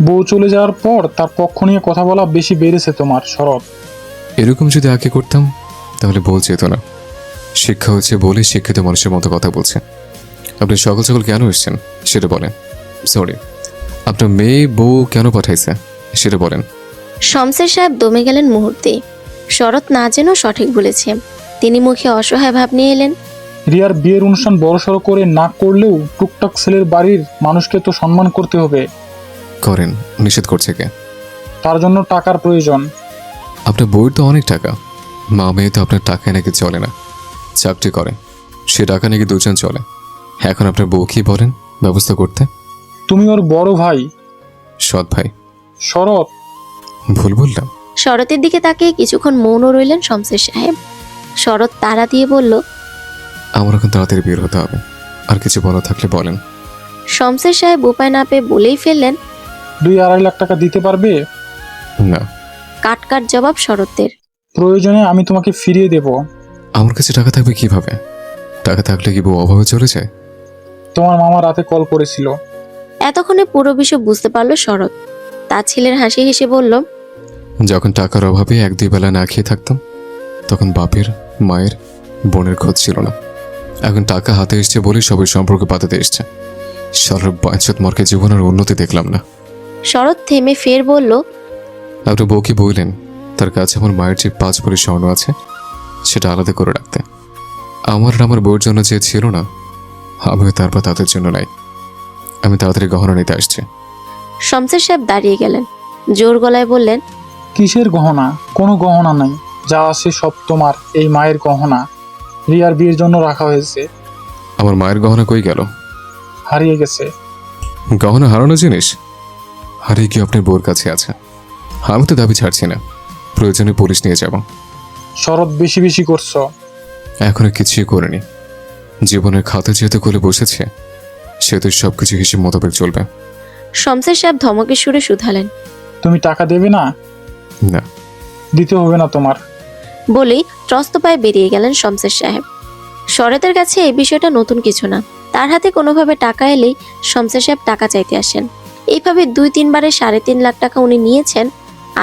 বউ চলে যাওয়ার পর তার পক্ষ নিয়ে কথা বলা বেশি বেড়েছে তোমার, শরৎ। এরকম যদি আগে করতাম তাহলে বউ যেত না। শিক্ষা হচ্ছে বলে শিক্ষিত মানুষের মতো কথা বলছে। আপনি সকাল সকাল কেন এসছেন সেটা বলেন। সরি, আপনার মেয়ে বউ কেন পাঠাইছে সেটা বলেন। শমশের সাহেব দমে গেলেন মুহূর্তে। শরৎ না যেন সঠিক বলেছে। তিনি মুখে অসহায় ভাব নিয়ে এলেন। রিয়ার বিয়ের অনুষ্ঠান বড়সড় করে না করলেও টুকটাক ছেলের বাড়ির মানুষকে তো সম্মান করতে হবে। করেন, নিষেধ করছে কে? তার জন্য টাকার প্রয়োজন। আপনার বউয়ের তো অনেক টাকা। মা মেয়ে তো আপনার টাকায় নাকি চলে না, চাকরি করে, সে টাকা নাকি দুজন চলে। এখন আপনার বউ কি বলেন ব্যবস্থা করতে? তুমি ওর বড় ভাই। সৎ ভাই। শরৎ। ভুল বললাম? শরতের দিকে তাকিয়ে কিছুক্ষণ মৌন রইলেন শমশের সাহেব। শরৎ তাড়া দিয়ে বলল, আমার এখন তাড়াতাড়ি বের হতে হবে, আর কিছু বলা থাকলে বলেন। শমশের সাহেব উপায় না পেয়ে বলেই ফেললেন, 2-2.5 লাখ টাকা দিতে পারবে? না। কাট কাট জবাব শরতের। প্রয়োজনে আমি তোমাকে ফিরিয়ে দেব। আমার কাছে টাকা থাকবে কিভাবে? টাকা থাকলে কি বউ অভাবে চলে যায়? তোমার মামা রাতে কল করেছিল। এতক্ষণে পুরো বিষয় বুঝতে পারল শরৎ। তার ছেলের হাসি হেসে বলল, যখন টাকার অভাবে 1-2 বেলা না খেয়ে থাকতাম তখন বাপের, মায়ের, বোনের খোঁজ ছিল না। এখন টাকা হাতে এসছে বলে সবের সম্পর্ক পাতাতে এসছে। সারা বাঁচত মর্কে জীবন আর উন্নতি দেখলাম না। শরৎ থেমে ফের বলল, আপনার বউকে বললেন তার কাছে আমার মায়ের যে 5 ভরি স্বর্ণ আছে সেটা আলাদা করে রাখতে। আমার আর আমার বউয়ের জন্য যে ছিল না, আমিও তারপর তাদের জন্য নাই। আমি তাড়াতাড়ি গহনা নিতে আসছি। শমশের সাহেব দাঁড়িয়ে গেলেন। জোর গলায় বললেন, কিসের গহনা? কোনো গহনা নাই, যা আছে সব তোমার এই মায়ের গহনা। রিয়ার বিয়ের জন্য রাখা হয়েছে। আমার মায়ের গহনা কই গেল? হারিয়ে গেছে। গহনা হারানো জিনিস হারিয়ে কি আপনার বউর কাছে আছে? আমি তো দাবি ছাড়ছি না, প্রয়োজনে পুলিশ নিয়ে যাব। শরৎ, বেশি বেশি করছো। এখনো কিছুই করিনি। জীবনের খাতা যেহেতু খুলে বসেছে সেহেতু সবকিছু হিসেব মোতাবেক চলবে। শমশের সাহেব ধমকের সুরে শুধালেন, তুমি টাকা দেবে না? না। দিতে হবে না তোমার। বলেই ত্রস্ত পায়ে বেরিয়ে গেলেন শমশের সাহেব। শরতের কাছে এই বিষয়টা নতুন কিছু না। তার হাতে কোনোভাবে টাকা এলেই শমশের সাহেব টাকা চাইতে আসেন। এইভাবে 2-3 বারে 3.5 লাখ টাকা উনি নিয়েছেন।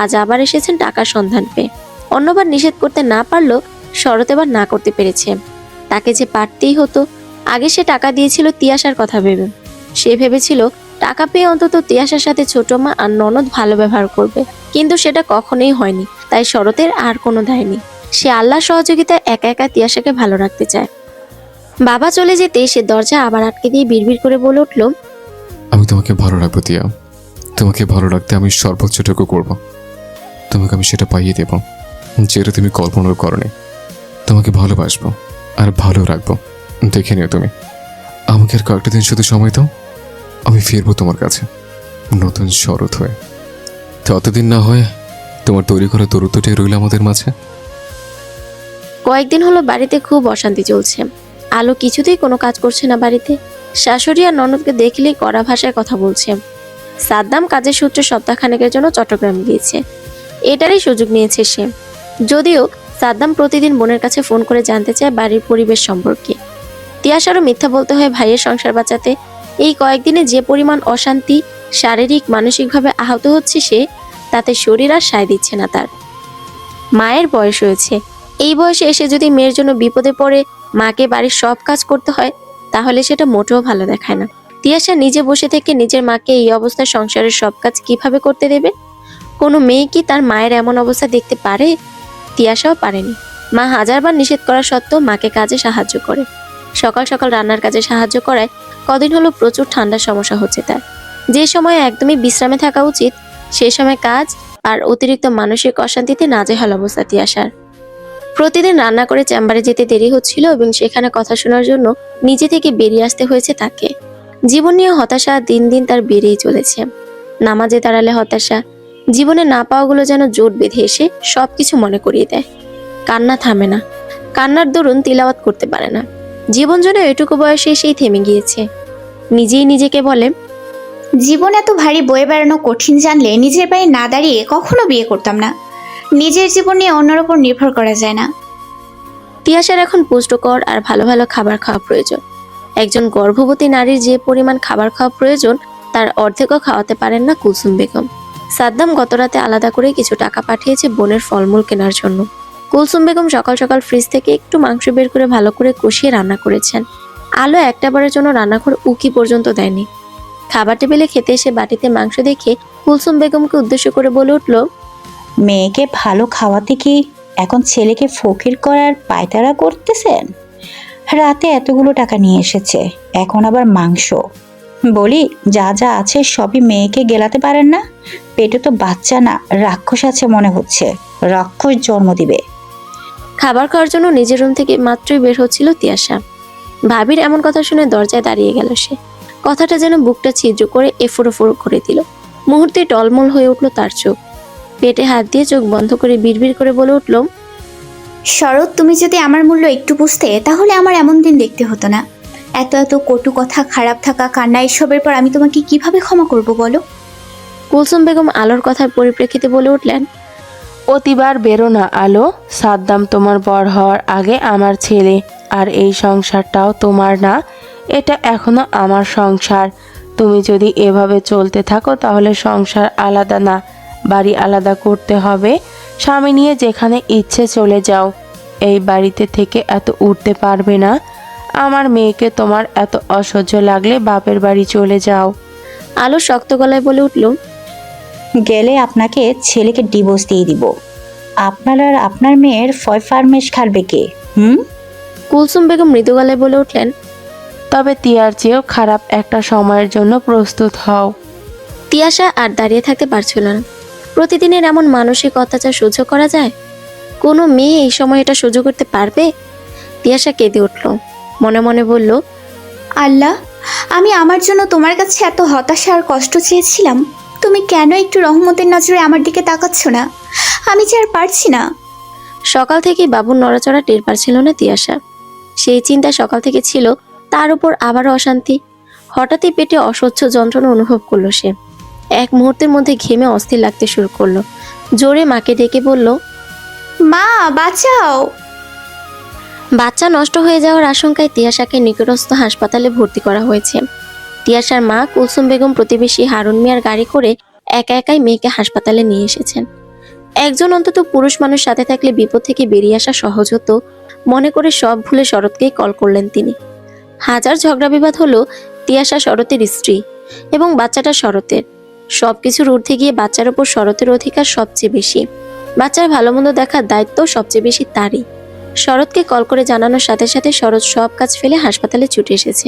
আজ আবার এসেছেন টাকার সন্ধান পেয়ে। অন্যবার নিষেধ করতে না পারলেও শরৎ এবার না করতে পেরেছে। তাকে যে পারতেই হতো। আগে সে টাকা দিয়েছিল তিয়াশার কথা ভেবে। সে ভেবেছিল টাকা পেয়ে অন্তত তিয়াশার সাথে ছোট মা আর ননদ ভালো ব্যবহার করবে, কিন্তু সেটা কখনোই হয়নি। তাই শরতের আর কোনো দায় নেই। সে আল্লাহর সহযোগিতায় একা একা তিয়াশাকে ভালো রাখতে চায়। বাবা চলে যেতে সে দরজা আবার আটকে দিয়ে বিড়বিড় করে বলে উঠল, আমি তোমাকে ভালো রাখবো তিয়া। তোমাকে ভালো রাখতে আমি সর্বোচ্চটুকু করব। তোমাকে আমি সেটা পাইয়ে দেব যেটা তুমি কল্পনাও করনি। তোমাকে ভালোবাসবো আর ভালো রাখবো। দেখে নিও তুমি। আমাকে আর কয়েকটা দিন শুধু সময় দাও, আমি ফিরবো তোমার কাছে নতুন শরৎ হয়ে। ততদিন না হয় তোমার তৈরি করা দূরত্বটাই রইল আমাদের মাঝে। কয়েকদিন হলো বাড়িতে খুব অশান্তি চলছে। আলো কিছুতেই কোনো কাজ করছে না বাড়িতে। শাশুড়ি আর ননদকে দেখলেই কড়া ভাষায় কথা বলছে। সাদ্দাম কাজের সূত্রে সপ্তাহখানেকের জন্য চট্টগ্রাম গিয়েছে। এটারই সুযোগ নিয়েছে সে। যদিও সাদ্দাম প্রতিদিন বোনের কাছে ফোন করে জানতে চায় বাড়ির পরিবেশ সম্পর্কে। তিয়াশারও মিথ্যা বলতে হয় ভাইয়ের সংসার বাঁচাতে। এই কয়েকদিনে যে পরিমাণ অশান্তি, শারীরিক মানসিকভাবে আহত হচ্ছে সে, তাতে শরীর আর সায় দিচ্ছে না তার। মায়ের বয়স হয়েছে। এই বয়সে এসে যদি মেয়ের জন্য বিপদে পড়ে মাকে বাড়ির সব কাজ করতে হয়, তাহলে সেটা মোটেও ভালো দেখায় না। তিয়াশা নিজে বসে থেকে নিজের মাকে এই অবস্থায় সংসারের সব কাজ কিভাবে করতে দেবে? কোনো মেয়ে কি তার মায়ের এমন অবস্থা দেখতে পারে? তিয়াশাও পারেনি। মা হাজারবার নিষেধ করা সত্ত্বেও মাকে কাজে সাহায্য করে। সকাল সকাল রান্নার কাজে সাহায্য করায় কদিন হলো প্রচুর ঠান্ডার সমস্যা হচ্ছে তার। যে সময় একদমই বিশ্রামে থাকা উচিত সে সময় কাজ আর অতিরিক্ত মানসিক অশান্তিতে নাজেহাল অবস্থা তিয়াশার। প্রতিদিন রান্না করে চেম্বারে যেতে দেরি হচ্ছিল এবং সেখানে কথা শোনার জন্য নিজে থেকে বেরিয়ে আসতে হয়েছে তাকে। জীবন নিয়ে হতাশা দিন দিন তার বেড়েই চলেছে। নামাজে দাঁড়ালে হতাশা, জীবনে না পাওয়াগুলো যেন জোট বেঁধে এসে সবকিছু মনে করিয়ে দেয়। কান্না থামে না। কান্নার দরুন তিলাওয়াত করতে পারে না। জীবন যেন এটুকু বয়সে এসেই থেমে গিয়েছে। নিজেই নিজেকে বলে, জীবন এত ভারী বয়ে বেড়ানো কঠিন জানলে নিজের পায়ে না দাঁড়িয়ে কখনো বিয়ে করতাম না। নিজের জীবন নিয়ে অন্যের উপর নির্ভর করা যায় না। তিয়াশার এখন পুষ্টিকর আর ভালো ভালো খাবার খাওয়া প্রয়োজন। একজন গর্ভবতী নারীর যে পরিমাণ খাবার খাওয়া প্রয়োজন তার অর্ধেকও খাওয়াতে পারেন না কুলসুম বেগম। সাদ্দাম গতরাতে আলাদা করে কিছু টাকা পাঠিয়েছে বোনের ফলমূল কেনার জন্য। কুলসুম বেগম সকাল সকাল ফ্রিজ থেকে একটু মাংস বের করে ভালো করে কষিয়ে রান্না করেছেন। আলো একটাবারের জন্য রান্নাঘর উকি পর্যন্ত দেয়নি। খাবার টেবিলে খেতে এসে বাটিতে মাংস দেখে কুলসুম বেগমকে উদ্দেশ্য করে বলে উঠল, মেয়েকে ভালো খাওয়াতে কি এখন ছেলেকে ফকির করার পায়তারা করতেছেন? রাতে এতগুলো টাকা নিয়ে এসেছে, এখন আবার মাংস। বলি, যা যা আছে সবই মেয়েকে গেলাতে পারেন না? পেটে তো বাচ্চা না, রাক্ষস আছে মনে হচ্ছে, রাক্ষস জন্ম দিবে। খাবার খাওয়ার জন্য নিজের রুম থেকে মাত্রই বের হচ্ছিল তিয়াশা। ভাবির এমন কথা শুনে দরজায় দাঁড়িয়ে গেল সে। কথাটা যেন বুকটা ছিদ্র করে এফোড়ো করে দিল। মুহূর্তে টলমল হয়ে উঠল তার চোখ। পেটে হাত দিয়ে চোখ বন্ধ করে বিড়বিড় করে বলে উঠল, শরৎ, তুমি যদি আমার মূল্য একটু বুঝতে তাহলে আমার এমন দিন দেখতে হতো না। এত এত কটু কথা, খারাপ থাকা, কান্না, এসবের পর আমি তোমাকে কিভাবে ক্ষমা করব বলো? কুলসুম বেগম আলোর কথার পরিপ্রেক্ষিতে বলে উঠলেন, অতিবার বেরো না আলো। সাদ্দাম তোমার বর হওয়ার আগে আমার ছেলে, আর এই সংসারটাও তোমার না, এটা এখনো আমার সংসার। তুমি যদি এভাবে চলতে থাকো তাহলে সংসার আলাদা না, বাড়ি আলাদা করতে হবে। স্বামী নিয়ে যেখানে ইচ্ছে চলে যাও, এই বাড়িতে থেকে এত উঠতে পারবে না। আমার মেয়েকে তোমার এত অসহ্য লাগলে বাপের বাড়ি চলে যাও। আলো শক্ত গলায় বলে উঠল, গেলে আপনাকে ছেলেকে ডিভোর্স দিয়ে দিব। আপনার আর আপনার মেয়ের ফরমাইশ খাবে কে? কুলসুম বেগম মৃদু গলায় বলে উঠলেন, তবে তিয়ার চেয়েও খারাপ একটা সময়ের জন্য প্রস্তুত হও। তিয়াশা আর দাঁড়িয়ে থাকতে পারছিল না। প্রতিদিনের এমন মানসিক অত্যাচার সহ্য করা যায়? কোনো মেয়ে এই সময় এটা সহ্য করতে পারবে? তিয়াশা কেঁদে উঠল, মনে মনে বলল, আল্লাহ, আমি আমার জন্য তোমার কাছে এত হতাশা আর কষ্ট চেয়েছিলাম, তুমি কেন একটু রহমতের নজরে আমার দিকে তাকাচ্ছ না? আমি যে আর পারছি না। সকাল থেকে বাবুর নড়াচড়া টের পাচ্ছিল না তিয়াশা। সেই চিন্তা সকাল থেকে ছিল, তার উপর আবারও অশান্তি। হঠাৎই পেটে অসহ্য যন্ত্রণা অনুভব করলো সে। এক মুহূর্তের মধ্যে ঘেমে অস্থির লাগতে শুরু করলো। জোরে মাকে ডেকে বলল, মা, বাঁচাও। বাচ্চা নষ্ট হয়ে যাওয়ার আশঙ্কায় তিয়াশাকে নিকটস্থ হাসপাতালে ভর্তি করা হয়েছে। তিয়াশার মা কুলসুম বেগম প্রতিবেশী হারুন মিয়ার গাড়ি করে একা একাই মেয়েকে হাসপাতালে নিয়ে এসেছেন। একজন অন্তত পুরুষ মানুষ সাথে থাকলে বিপদ থেকে বেরিয়ে আসা সহজ হতো মনে করে সব ভুলে শরৎকেই কল করলেন তিনি। হাজার ঝগড়া বিবাদ হলো, তিয়াশা শরতের স্ত্রী এবং বাচ্চাটা শরতের। সবকিছুর ঊর্ধ্বে গিয়ে বাচ্চার ওপর শরতের অধিকার সবচেয়ে বেশি। বাচ্চার ভালো মন্দ দেখার দায়িত্ব সবচেয়ে বেশি তারই। শরৎকে কল করে জানানোর সাথে সাথে শরৎ সব কাজ ফেলে হাসপাতালে ছুটে এসেছে।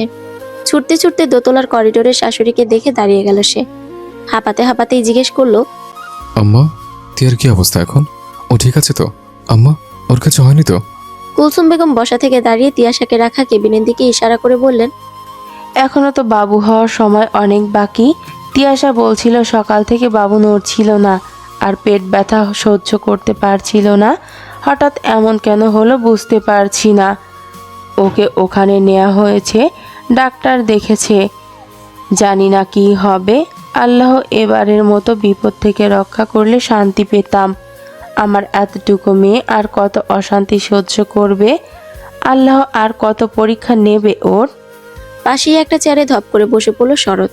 ছুটতে ছুটতে দোতলার করিডোরে শাশুড়িকে দেখে দাঁড়িয়ে গেল সে। হাঁপাতে হাঁপাতেই জিজ্ঞেস করলো, আম্মা, তিয়ার কি অবস্থা এখন? ও ঠিক আছে তো? আম্মা, ওর কাছে হয়নি তো? কুলসুম বেগম বসা থেকে দাঁড়িয়ে তিয়াশাকে রাখা কেবিনের দিকে ইশারা করে বললেন, এখনো তো বাবু হওয়ার সময় অনেক বাকি। তিয়াশা বলছিল সকাল থেকে বাবু নড়ছিল না আর পেট ব্যথা সহ্য করতে পারছিল না। হঠাৎ এমন কেন হলো বুঝতে পারছি না। ওকে ওখানে নেওয়া হয়েছে, ডাক্তার দেখেছে, জানি না কি হবে। আল্লাহ এবারের মতো বিপদ থেকে রক্ষা করলে শান্তি পেতাম। আমার এতটুকু মেয়ে আর কত অশান্তি সহ্য করবে? আল্লাহ আর কত পরীক্ষা নেবে ওর? পাশেই একটা চেয়ারে ধপ করে বসে পড়ল শরৎ।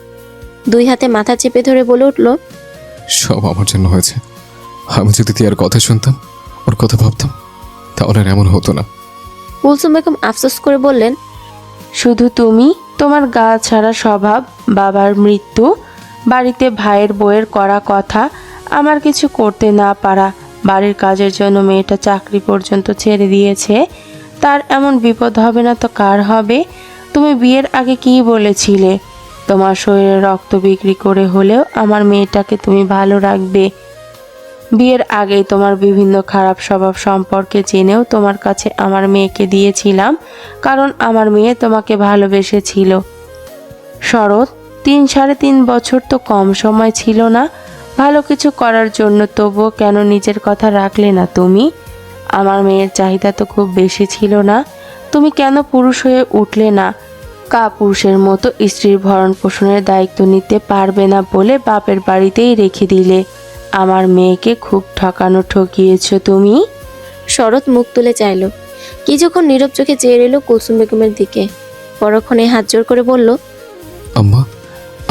দুই হাতে মাথা চেপে ধরে বলে উঠল, সব আমার জন্য হয়েছে। আমি যদি তিয়ার কথা শুনতাম, ওর কথা ভাবতাম, তাহলে আর এমন হতো না। কুলসুম বেগম আফসোস করে বললেন, শুধু তুমি, তোমার গা ছাড়া স্বভাব, বাবার মৃত্যু, বাড়িতে ভাইয়ের বউয়ের করা কথা, আমার কিছু করতে না পারা, বাড়ির কাজের জন্য মেয়েটা চাকরি পর্যন্ত ছেড়ে দিয়েছে। তার এমন বিপদ হবে না তো কার হবে? তুমি বিয়ের আগে কি বলেছিলে? তোমার শরীরে রক্ত বিক্রি করে হলেও আমার মেয়েটাকে তুমি ভালো রাখবে। বিয়ের আগেই তোমার বিভিন্ন খারাপ স্বভাব সম্পর্কে জেনেও তোমার কাছে আমার মেয়েকে দিয়েছিলাম, কারণ আমার মেয়ে তোমাকে ভালোবেসেছিল। শরৎ, 3-3.5 বছর তো কম সময় ছিল না ভালো কিছু করার জন্য, তবুও কেন নিজের কথা রাখলে না তুমি? আমার মেয়ের চাহিদা তো খুব বেশি ছিল না, তুমি কেন পুরুষ হয়ে উঠলে না? পুরুষের মতো স্ত্রীর ভরণ পোষণের দায়িত্ব নিতে পারবে না বলে বাপের বাড়িতেই রেখে দিলে। আমার মেয়েকে খুব ঠকিয়েছ তুমি। শরৎ মুখ তুলে চাইল। কিছুক্ষণ নীরব চোখে চেয়ে রইল কুলসুম বেগমের দিকে। পরক্ষণে হাত জোর করে বলল, আম্মা,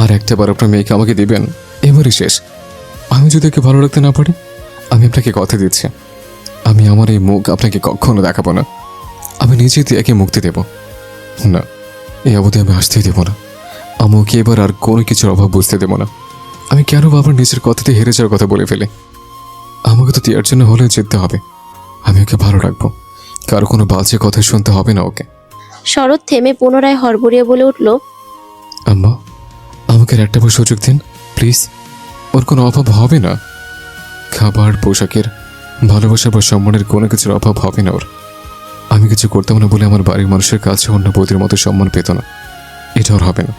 আর একটা বার আপনার মেয়েকে আমাকে দিবেন, এবারই শেষ। আমি যদি ওকে ভালো রাখতে না পারি, আমি আপনাকে কথা দিচ্ছি, আমি আমার এই মুখ আপনাকে কখনো দেখাবো না। আমি নিজেই তিয়াকে মুক্তি দেব না, এই অবধি আমি আসতেই দেব না। আমি ওকে এবার আর কোনো কিছুর অভাব বুঝতে দেবো না। আমি কেন বাবার নিজের কথাতে হেরে যাওয়ার কথা বলে ফেলি? আমাকে তো তিয়ার জন্য হলেও জিততে হবে। আমি ওকে ভালো রাখবো, কারো কোনো বাজে কথা শুনতে হবে না ওকে। শরৎ থেমে পুনরায় হড়বড়িয়ে বলে উঠল, আম্মা, আমাকে আর একটা বার সুযোগ দিন প্লিজ। ওর কোনো অভাব হবে না, খাবার, পোশাকের, ভালোবাসা বা সম্মানের কোনো কিছুর অভাব হবে না ওর। আমি কিছু করতাম না বলে আমার বাড়ির মানুষের কাছে অন্য বৌদির মতো সম্মান পেত না, এটা ওর হবে না।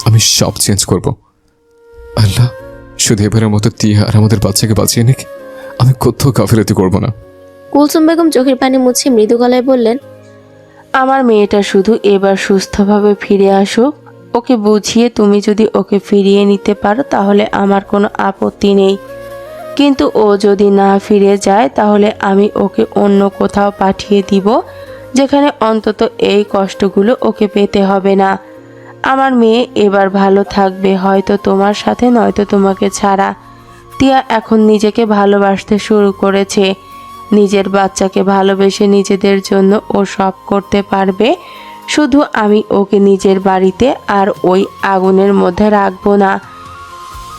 আমি সব চেঞ্জ করব। আল্লাহ, শুধু এবারের মতো তিয়া আর আমাদের বাচ্চাকে বাঁচিয়ে নিক। আমি কোথাও গাফিলতি করব না। কুলসুম বেগম চোখের পানি মুছে মৃদু গলায় বললেন, আমার মেয়েটা শুধু এবার সুস্থভাবে ফিরে আসুক। ওকে বুঝিয়ে তুমি যদি ওকে ফিরিয়ে নিতে পারো তাহলে আমার কোনো আপত্তি নেই, কিন্তু ও যদি না ফিরে যায় তাহলে আমি ওকে অন্য কোথাও পাঠিয়ে দিব, যেখানে অন্তত এই কষ্টগুলো ওকে পেতে হবে না। আমার মেয়ে এবার ভালো থাকবে, হয়তো তোমার সাথে নয়তো তোমাকে ছাড়া। তিয়া এখন নিজেকে ভালোবাসতে শুরু করেছে। নিজের বাচ্চাকে ভালোবেসে নিজেদের জন্য ও সব করতে পারবে। শুধু আমি ওকে নিজের বাড়িতে আর ওই আগুনের মধ্যে রাখবো না।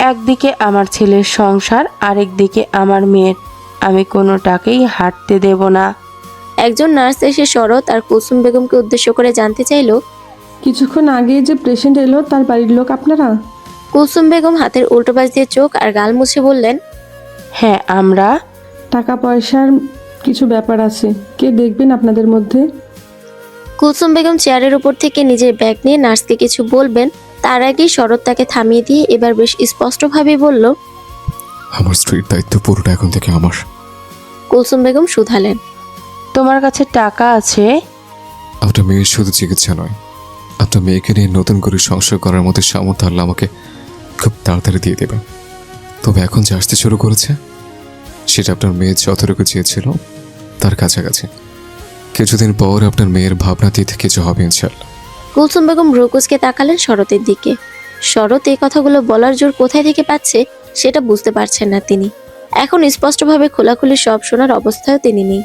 একদিকে আমার ছেলের সংসার, আরেকদিকে আমার মেয়ের। আমি কোনোটাকেই হাঁটতে দেব না। একজন নার্স এসে শরৎ আর কুলসুম বেগমকে উদ্দেশ্য করে জানতে চাইল, কিছুক্ষণ আগে যে পেশেন্ট এলো তার বাড়ির লোক আপনারা? কুলসুম বেগম হাতের উল্টো পাশ দিয়ে চোখ আর গাল মুছে বললেন, হ্যাঁ, আমরা। টাকা পয়সার কিছু ব্যাপার আছে, কে দেখবেন আপনাদের মধ্যে? কুলসুম বেগম চেয়ারের উপর থেকে নিজের ব্যাগ নিয়ে নার্সকে কিছু বলবেন, তার আগেই শরৎ তাকে থামিয়ে দিয়ে এবার বেশ স্পষ্টভাবে বলল, আমার স্ত্রীর দায়িত্ব পুরোটা এখন থেকে আমার। কুলসুম বেগম শুধালেন, তোমার কাছে টাকা আছে? আপনার মেয়ের শুধু চিকিৎসা নয়, আপনার মেয়েকে নিয়ে নতুন করে সংসার করার মতো সামর্থ্য আল্লাহ আমাকে খুব তাড়াতাড়ি দিয়ে দেবে। তবে এখন যে আসতে শুরু করেছে সেটা আপনার মেয়ে যতটুকু চেয়েছিল তার কাছাকাছি। কিছুদিন পর আপনার মেয়ের ভাবনাতীত কিছু হবে ইনশাল্লাহ। কুলসুম বেগম রুকুসকে তাকালেন শরতের দিকে। শরৎ এই কথাগুলো বলার জোর কোথায় থেকে পাচ্ছে সেটা বুঝতে পারছেন না তিনি। এখন স্পষ্টভাবে খোলাখুলি সব শোনার অবস্থায়ও তিনি নেই।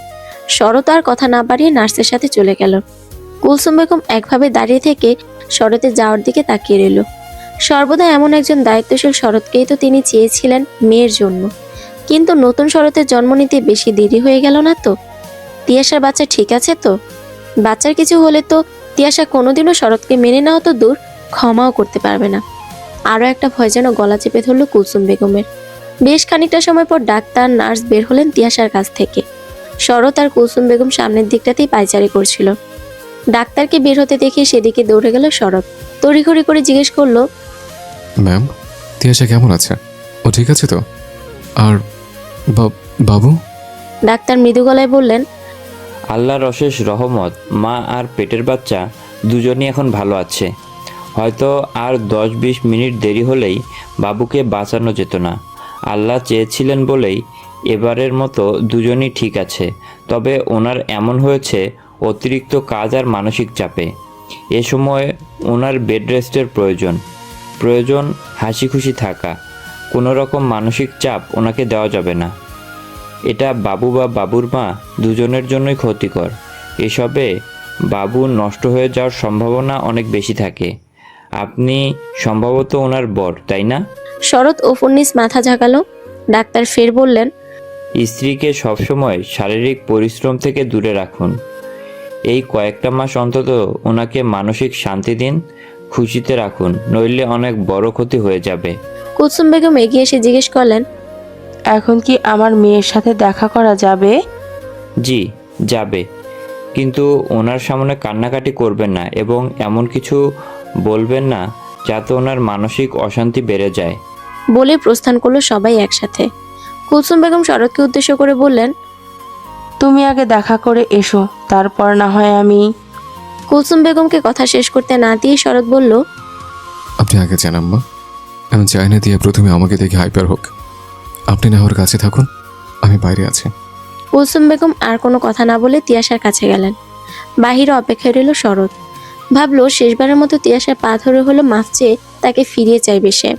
শরৎ আর কথা না বাড়িয়ে নার্সের সাথে চলে গেল। কুলসুম বেগম একভাবে দাঁড়িয়ে থেকে শরতের যাওয়ার দিকে তাকিয়ে রইল। সর্বদা এমন একজন দায়িত্বশীল শরৎকেই তো তিনি চেয়েছিলেন মেয়ের জন্য, কিন্তু নতুন শরতের জন্ম নিতে বেশি দেরি হয়ে গেল না তো? তিয়াশার বাচ্চা ঠিক আছে তো? বাচ্চার কিছু হলে তো তিয়াশা কোনোদিনও শরৎকে মেনে নেওয়া তো দূর, ক্ষমাও করতে পারবে না। আরও একটা ভয় যেন গলা চেপে ধরল কুলসুম বেগমের। বেশ খানিকটা সময় পর ডাক্তার নার্স বের হলেন তিয়াশার কাছ থেকে। শরৎ আর কুলসুম বেগম সামনের দিকটাতেই পায়চারি করছিল। ডাক্তারকে বের হতে দেখে সেদিকে দৌড়ে গেল শরৎ। তড়িঘড়ি করে জিজ্ঞেস করলো, ম্যাম, তিয়াশা কেমন আছে? ও ঠিক আছে তো? আর বাবু? ডাক্তার মৃদু গলায় বললেন, আল্লাহর অশেষ রহমত, মা আর পেটের বাচ্চা দুজনই এখন ভালো আছে। হয়তো আর 10-20 মিনিট দেরি হলেই বাবুকে বাঁচানো যেত না। আল্লাহ চেয়েছিলেন বলেই এবারের মতো দুজনই ঠিক আছে। তবে ওনার এমন হয়েছে অতিরিক্ত কাজ আর মানসিক চাপে। এ সময় ওনার বেড রেস্টের প্রয়োজন হাসি খুশি থাকা। কোনো রকম মানসিক চাপ ওনাকে দেওয়া যাবে না। এটা বাবু বা বাবুর মা দুজনের জন্যই ক্ষতিকর। এসবে বাবু নষ্ট হয়ে যাওয়ার সম্ভাবনা অনেক বেশি থাকে। আপনি সম্ভবত ওনার বর, তাই না? শরৎ ও ফুন্নিস মাথা ঝাঁকালো। ডাক্তার ফের বললেন, স্ত্রীকে সবসময় শারীরিক পরিশ্রম থেকে দূরে রাখুন। এই কয়েকটা মাস অন্তত ওনাকে মানসিক শান্তি দিন, খুশিতে রাখুন, নইলে অনেক বড় ক্ষতি হয়ে যাবে। কুলসুম বেগম এগিয়ে এসে জিজ্ঞেস করলেন, এখন কি আমার মেয়ের সাথে দেখা করা যাবে? জি, যাবে, কিন্তু ওনার সামনে কান্নাকাটি করবেন না এবং এমন কিছু বলবেন না যাতে ওনার মানসিক অশান্তি বেড়ে যায়। বলে প্রস্থান করলো সবাই একসাথে। কুলসুম বেগম শরৎকে উদ্দেশ্য করে বললেন, তুমি আগে দেখা করে এসো, তারপর না হয় আমি। কুলসুম বেগমকে কথা শেষ করতে না দিয়ে শরৎ বলল, আপনি আগে যান আম্মা। আমি চাই না দিয়ে প্রথমে আমাকে দেখে হাইপার হোক। আপনি না ওর কাছে থাকুন, আমি বাইরে আছি। কুলসুম বেগম আর কোনো কথা না বলে তিয়াশার কাছে গেলেন। বাহিরে অপেক্ষায় রইল শরৎ। ভাবলো শেষবারের মতো তিয়াশার পা ধরে হলো মাফ চেয়ে তাকে ফিরিয়ে চাইবে সে,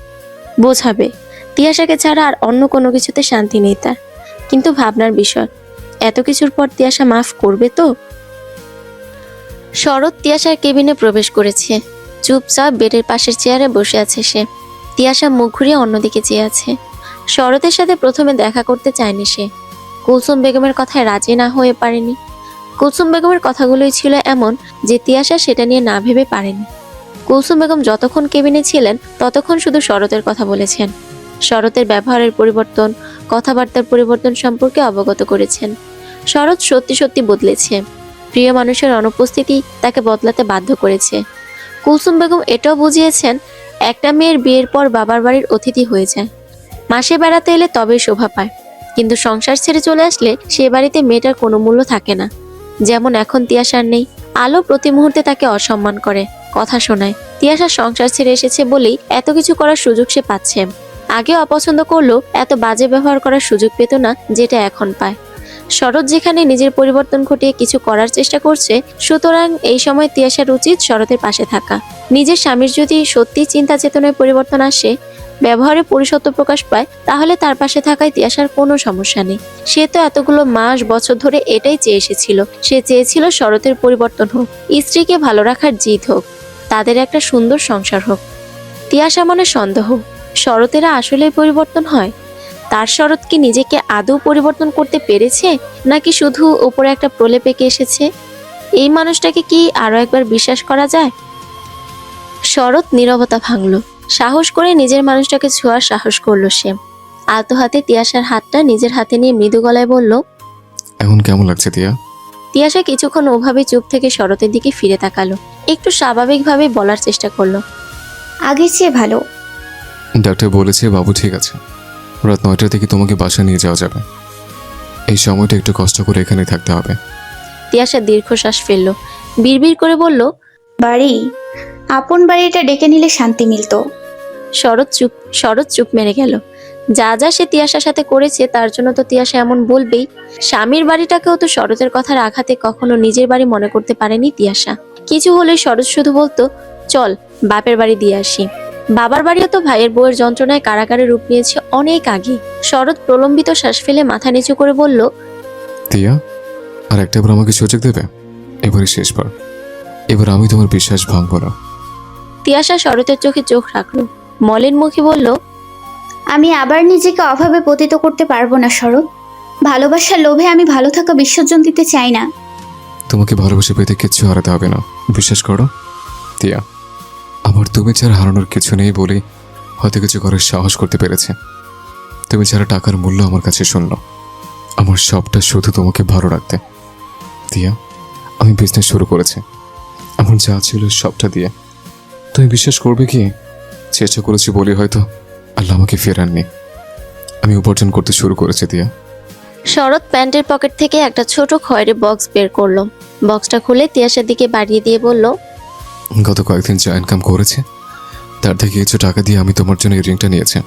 বোঝাবে। তিয়াশাকে ছাড়া আর অন্য কোনো কিছুতে শান্তি নেই তার। কিন্তু ভাবনার বিষয়, এত কিছুর পর তিয়াশা মাফ করবে তো? শরৎ তিয়াশার কেবিনে প্রবেশ করেছে। চুপচাপ বেডের পাশের চেয়ারে বসে আছে সে। তিয়াশা মুখ ঘুরিয়ে অন্যদিকে চেয়ে আছে। শরতের সাথে প্রথমে দেখা করতে চায়নি সে। কুলসুম বেগমের কথায় রাজি না হয়ে পারেনি। কুলসুম বেগমের কথাগুলোই ছিল এমন যে তিয়াশা সেটা নিয়ে না ভেবে পারেনি। কুলসুম বেগম যতক্ষণ কেবিনে ছিলেন ততক্ষণ শুধু শরতের কথা বলেছেন। শরতের ব্যবহারের পরিবর্তন, কথাবার্তার পরিবর্তন সম্পর্কে অবগত করেছেন। শরৎ সত্যি সত্যি বদলেছে। প্রিয় মানুষের অনুপস্থিতি তাকে বদলাতে বাধ্য করেছে। কুলসুম বেগম এটাও বুঝিয়েছেন, একটা মেয়ের বিয়ের পর বাবার বাড়ির অতিথি হয়ে যায়। মাসে বেড়াতে এলে তবেই শোভা পায়, কিন্তু সংসার ছেড়ে চলে আসলে সে বাড়িতে মেয়েটার কোনো মূল্য থাকে না। যেমন এখন তিয়াশার নেই। আলো প্রতি মুহূর্তে তাকে অসম্মান করে, কথা শোনায়। তিয়াশা সংসার ছেড়ে এসেছে বলেই এত কিছু করার সুযোগ সে পাচ্ছে। আগে অপছন্দ করলেও এত বাজে ব্যবহার করার সুযোগ পেত না যেটা এখন পায়। শরৎ যেখানে নিজের পরিবর্তন ঘটিয়ে কিছু করার চেষ্টা করছে, সুতরাং এই সময় তিয়াশার উচিত শরতের পাশে থাকা। নিজের স্বামীর যদি সত্যি চিন্তা চেতনায় পরিবর্তন আসে, ব্যবহারে পরিশত্ব প্রকাশ পায়, তাহলে তার পাশে থাকায় তিয়াশার কোনো সমস্যা নেই। সে তো এতগুলো মাস বছর ধরে এটাই চেয়ে এসেছিল। সে চেয়েছিল শরতের পরিবর্তন হোক, স্ত্রীকে ভালো রাখার জিদ হোক, তাদের একটা সুন্দর সংসার হোক। তিয়াশা মনে সন্দেহ, শরতেরা আসলেই পরিবর্তন হয়? তার শরৎ কি নিজেকে আদৌ পরিবর্তন করতে পেরেছে, নাকি শুধু ওপরে একটা প্রলেপ এঁকে এসেছে? এই মানুষটাকে কি আরো একবার বিশ্বাস করা যায়? শরৎ নীরবতা ভাঙল। সাহস করে নিজের মানুষটাকে ছোঁয়ার সাহস করলো সে। আলতো হাতে তিয়াশার হাতটা নিজের হাতে নিয়ে মৃদু গলায় বলল, এখন কেমন লাগছে তিয়া? তিয়াশা কিছুক্ষণ ওভাবে চুপ থেকে শরতের দিকে ফিরে তাকালো। একটু স্বাভাবিকভাবে বলার চেষ্টা করলো, আগের চেয়ে ভালো। ডাক্তার বলেছে বাবু ঠিক আছে, রাত 9টার দিকে তোমাকে বাসা নিয়ে যাওয়া যাবে। এই সময়টা একটু কষ্ট করে এখানে থাকতে হবে। তিয়াশা দীর্ঘশ্বাস ফেললো, বিড়বিড় করে বলল, বাড়ি, আপন বাড়িটা ডেকে নিলে শান্তি মিলতো। শরৎ চুপ মেরে গেল। যা যা সে তিয়াশার সাথে করেছে তার জন্য তো তিয়াশা এমন বলবেই। স্বামীর বাড়িটাকেও তো শরতের কথার আঘাতে কখনো নিজের বাড়ি মনে করতে পারেনি তিয়াশা। কিছু হলে শরৎ শুধু বলতো, চল বাপের বাড়ি দিয়ে আসি। বাবার বাড়িও তো ভাইয়ের বউয়ের যন্ত্রণায় কারাগারে রূপ নিয়েছে অনেক আগে। শরৎ প্রলম্বিত শ্বাস ফেলে মাথা নিচু করে বলল, তিয়া, আর একটাবার আমাকে সুযোগ দেবে? এবারে শেষবার। এবার আমি তোমার বিশ্বাস ভাঙব না। তিয়াশা শরতের চোখে চোখ রাখলো, মলিন মুখে বলল, আমি আবার নিজেকে অভাবে পতিত করতে পারবো না শরৎ। ভালোবাসার লোভে আমি ভালো থাকা বিসর্জন দিতে চাই না। তোমাকে ভালোবাসে পেতে কিচ্ছু হারাতে হবে না, বিশ্বাস করো তিয়া। আমার তুমি ছাড়া হারানোর কিছু নেই বলে হয়তো কিছু করার সাহস করতে পেরেছে। তুমি ছাড়া টাকার মূল্য আমার কাছে শূন্য। আমার সবটা শুধু তোমাকে ভালো রাখতে। তিয়া, আমি বিজনেস শুরু করেছি আমার যা ছিল সবটা দিয়ে। তুমি বিশ্বাস করবে কি, চেষ্টা করেছি বলে হয়তো আল্লাহ আমাকে ফেরাননি। আমি উপার্জন করতে শুরু করেছি তিয়া। শরৎ প্যান্টের পকেট থেকে একটা ছোট খয়েরি বক্স বের করলো। বক্সটা খুলে তিয়াশার দিকে বাড়িয়ে দিয়ে বলল, গত কয়েকদিন যা ইনকাম করেছে তার থেকে কিছু টাকা দিয়ে আমি তোমার জন্য এই রিংটা নিয়েছি।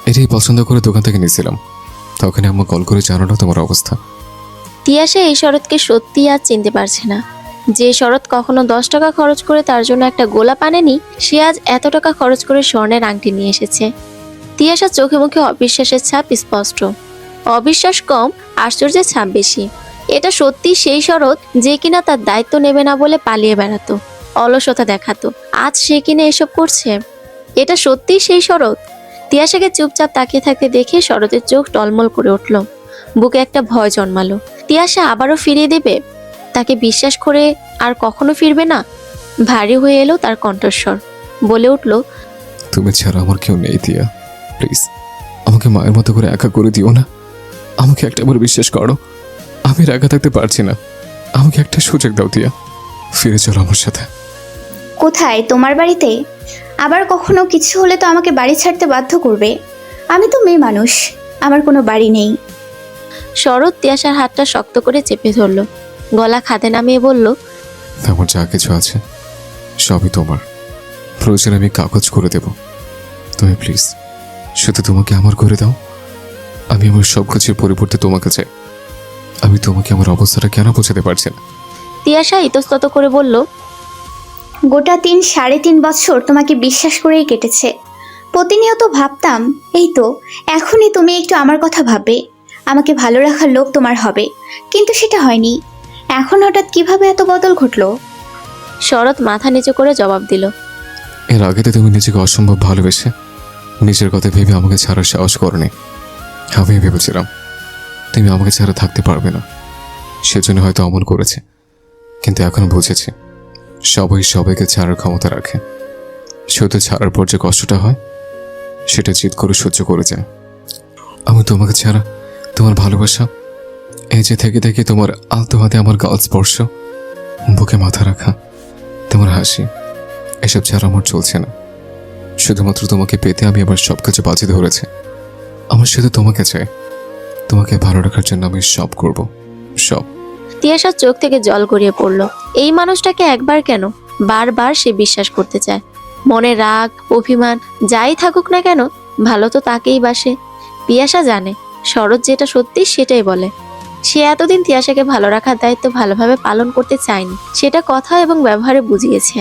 এটাই পছন্দ করে দোকান থেকে নিয়েছিলাম। তখন আম্মা কল করে জানানো তোমার অবস্থা। তিয়াশা এই শরৎকে সত্যি আর চিনতে পারছে না। যে শরৎ কখনো 10 টাকা খরচ করে তার জন্য একটা গোলাপ আনেনি, সে আজ এত টাকা খরচ করে স্বর্ণের আংটি নিয়ে এসেছে। তিয়াশার চোখে মুখে অবিশ্বাসের ছাপ স্পষ্ট। অবিশ্বাস কম, আশ্চর্যের ছাপ বেশি। এটা সত্যি সেই শরৎ যে কিনা তার দায়িত্ব নেবে না বলে পালিয়ে বেড়াতো, অলসতা দেখাতো। আজ সে কিনা এসব করছে। এটা সত্যি সেই শরৎ। তিয়াশাকে চুপচাপ তাকিয়ে থাকতে দেখে শরতের চোখ টলমল করে উঠল। বুকে একটা ভয় জন্মালো। তিয়াশা আবারও ফিরিয়ে দেবে? তাকে বিশ্বাস করে আর কখনো ফিরবে না? ভারী হয়ে এলো তার কণ্ঠস্বর। বলে উঠল, তুমি ছাড়া আমার কেউ নেই তিয়া, প্লিজ আমাকে মায়ের মতো করে একা করে দিও না। আমাকে একটাবার বিশ্বাস করো, আমি আর একা থাকতে পারছি না। আমাকে একটা সুযোগ দাও তিয়া, ফিরে চলো আমার সাথে। কোথায়? তোমার বাড়িতে? আবার কখনো কিছু হলে তো আমাকে বাড়ি ছাড়তে বাধ্য করবে। আমি তো মেয়ে মানুষ, আমার কোনো বাড়ি নেই। শরৎ তিয়াশার হাতটা শক্ত করে চেপে ধরল, গলা খাদে নামিয়ে বলল, আমার যা কিছু আছে সবই তোমার। প্রয়োজন আমি কাগজ করে দেব, তুমি প্লিজ শুধু তোমাকে আমার করে দাও। আমি আমার সব কিছুর পরিবর্তে তোমাকে চাই। আমি তোমাকে আমার অবস্থাটা কেন বোঝাতে পারছি না। তিয়াশা ইতস্তত করে বলল, গোটা 3-3.5 বছর তোমাকে বিশ্বাস করেই কেটেছে। প্রতিনিয়ত ভাবতাম এই তো এখনই তুমি একটু আমার কথা ভাববে, আমাকে ভালো রাখার লোক তোমার হবে, কিন্তু সেটা হয়নি। এখন হঠাৎ কিভাবে এত বদল ঘটলো? শরৎ মাথা নিচু করে জবাব দিল, এর আগে তো তুমি নিজেকে অসম্ভব ভালোবেসে নিজের কথা ভেবে আমাকে ছাড়ার সাহস করনি। আমি ভেবেছিলাম তুমি আমাকে ছাড়া থাকতে পারবে না, সেজন্য হয়তো অমন করেছে। কিন্তু এখন বুঝেছি সবাই সবাইকে ছাড়ার ক্ষমতা রাখে, শুধু ছাড়ার পর যে কষ্টটা হয় সেটা জিদ করে সহ্য করে যায়। আমি তোমাকে ছাড়া, তোমার ভালোবাসা, এই যে থেকে থেকে তোমার আলতো হাতে আমার গাল স্পর্শ, বুকে মাথা রাখা, তোমার হাসি, এসব ছাড়া আমার চলছে না। শুধুমাত্র তোমাকে পেতে আমি আবার সব কিছু বাজি ধরেছি। আমার শুধু তোমাকে চাই, তোমাকে ভালো রাখার জন্য আমি সব করব, সব। তিয়াশার চোখ থেকে জল গড়িয়ে পড়ল। এই মানুষটাকে একবার কেন বারবার সে বিশ্বাস করতে চায়। মনে রাগ, অভিমান যাই থাকুক না কেন, ভালো তো তাকেই বাসে। তিয়াশা জানে শরৎ যেটা সত্যি সেটাই বলে। সে এতদিন তিয়াশাকে ভালো রাখার দায়িত্ব ভালোভাবে পালন করতে চায়নি, সেটা কথা এবং ব্যবহারে বুঝিয়েছে।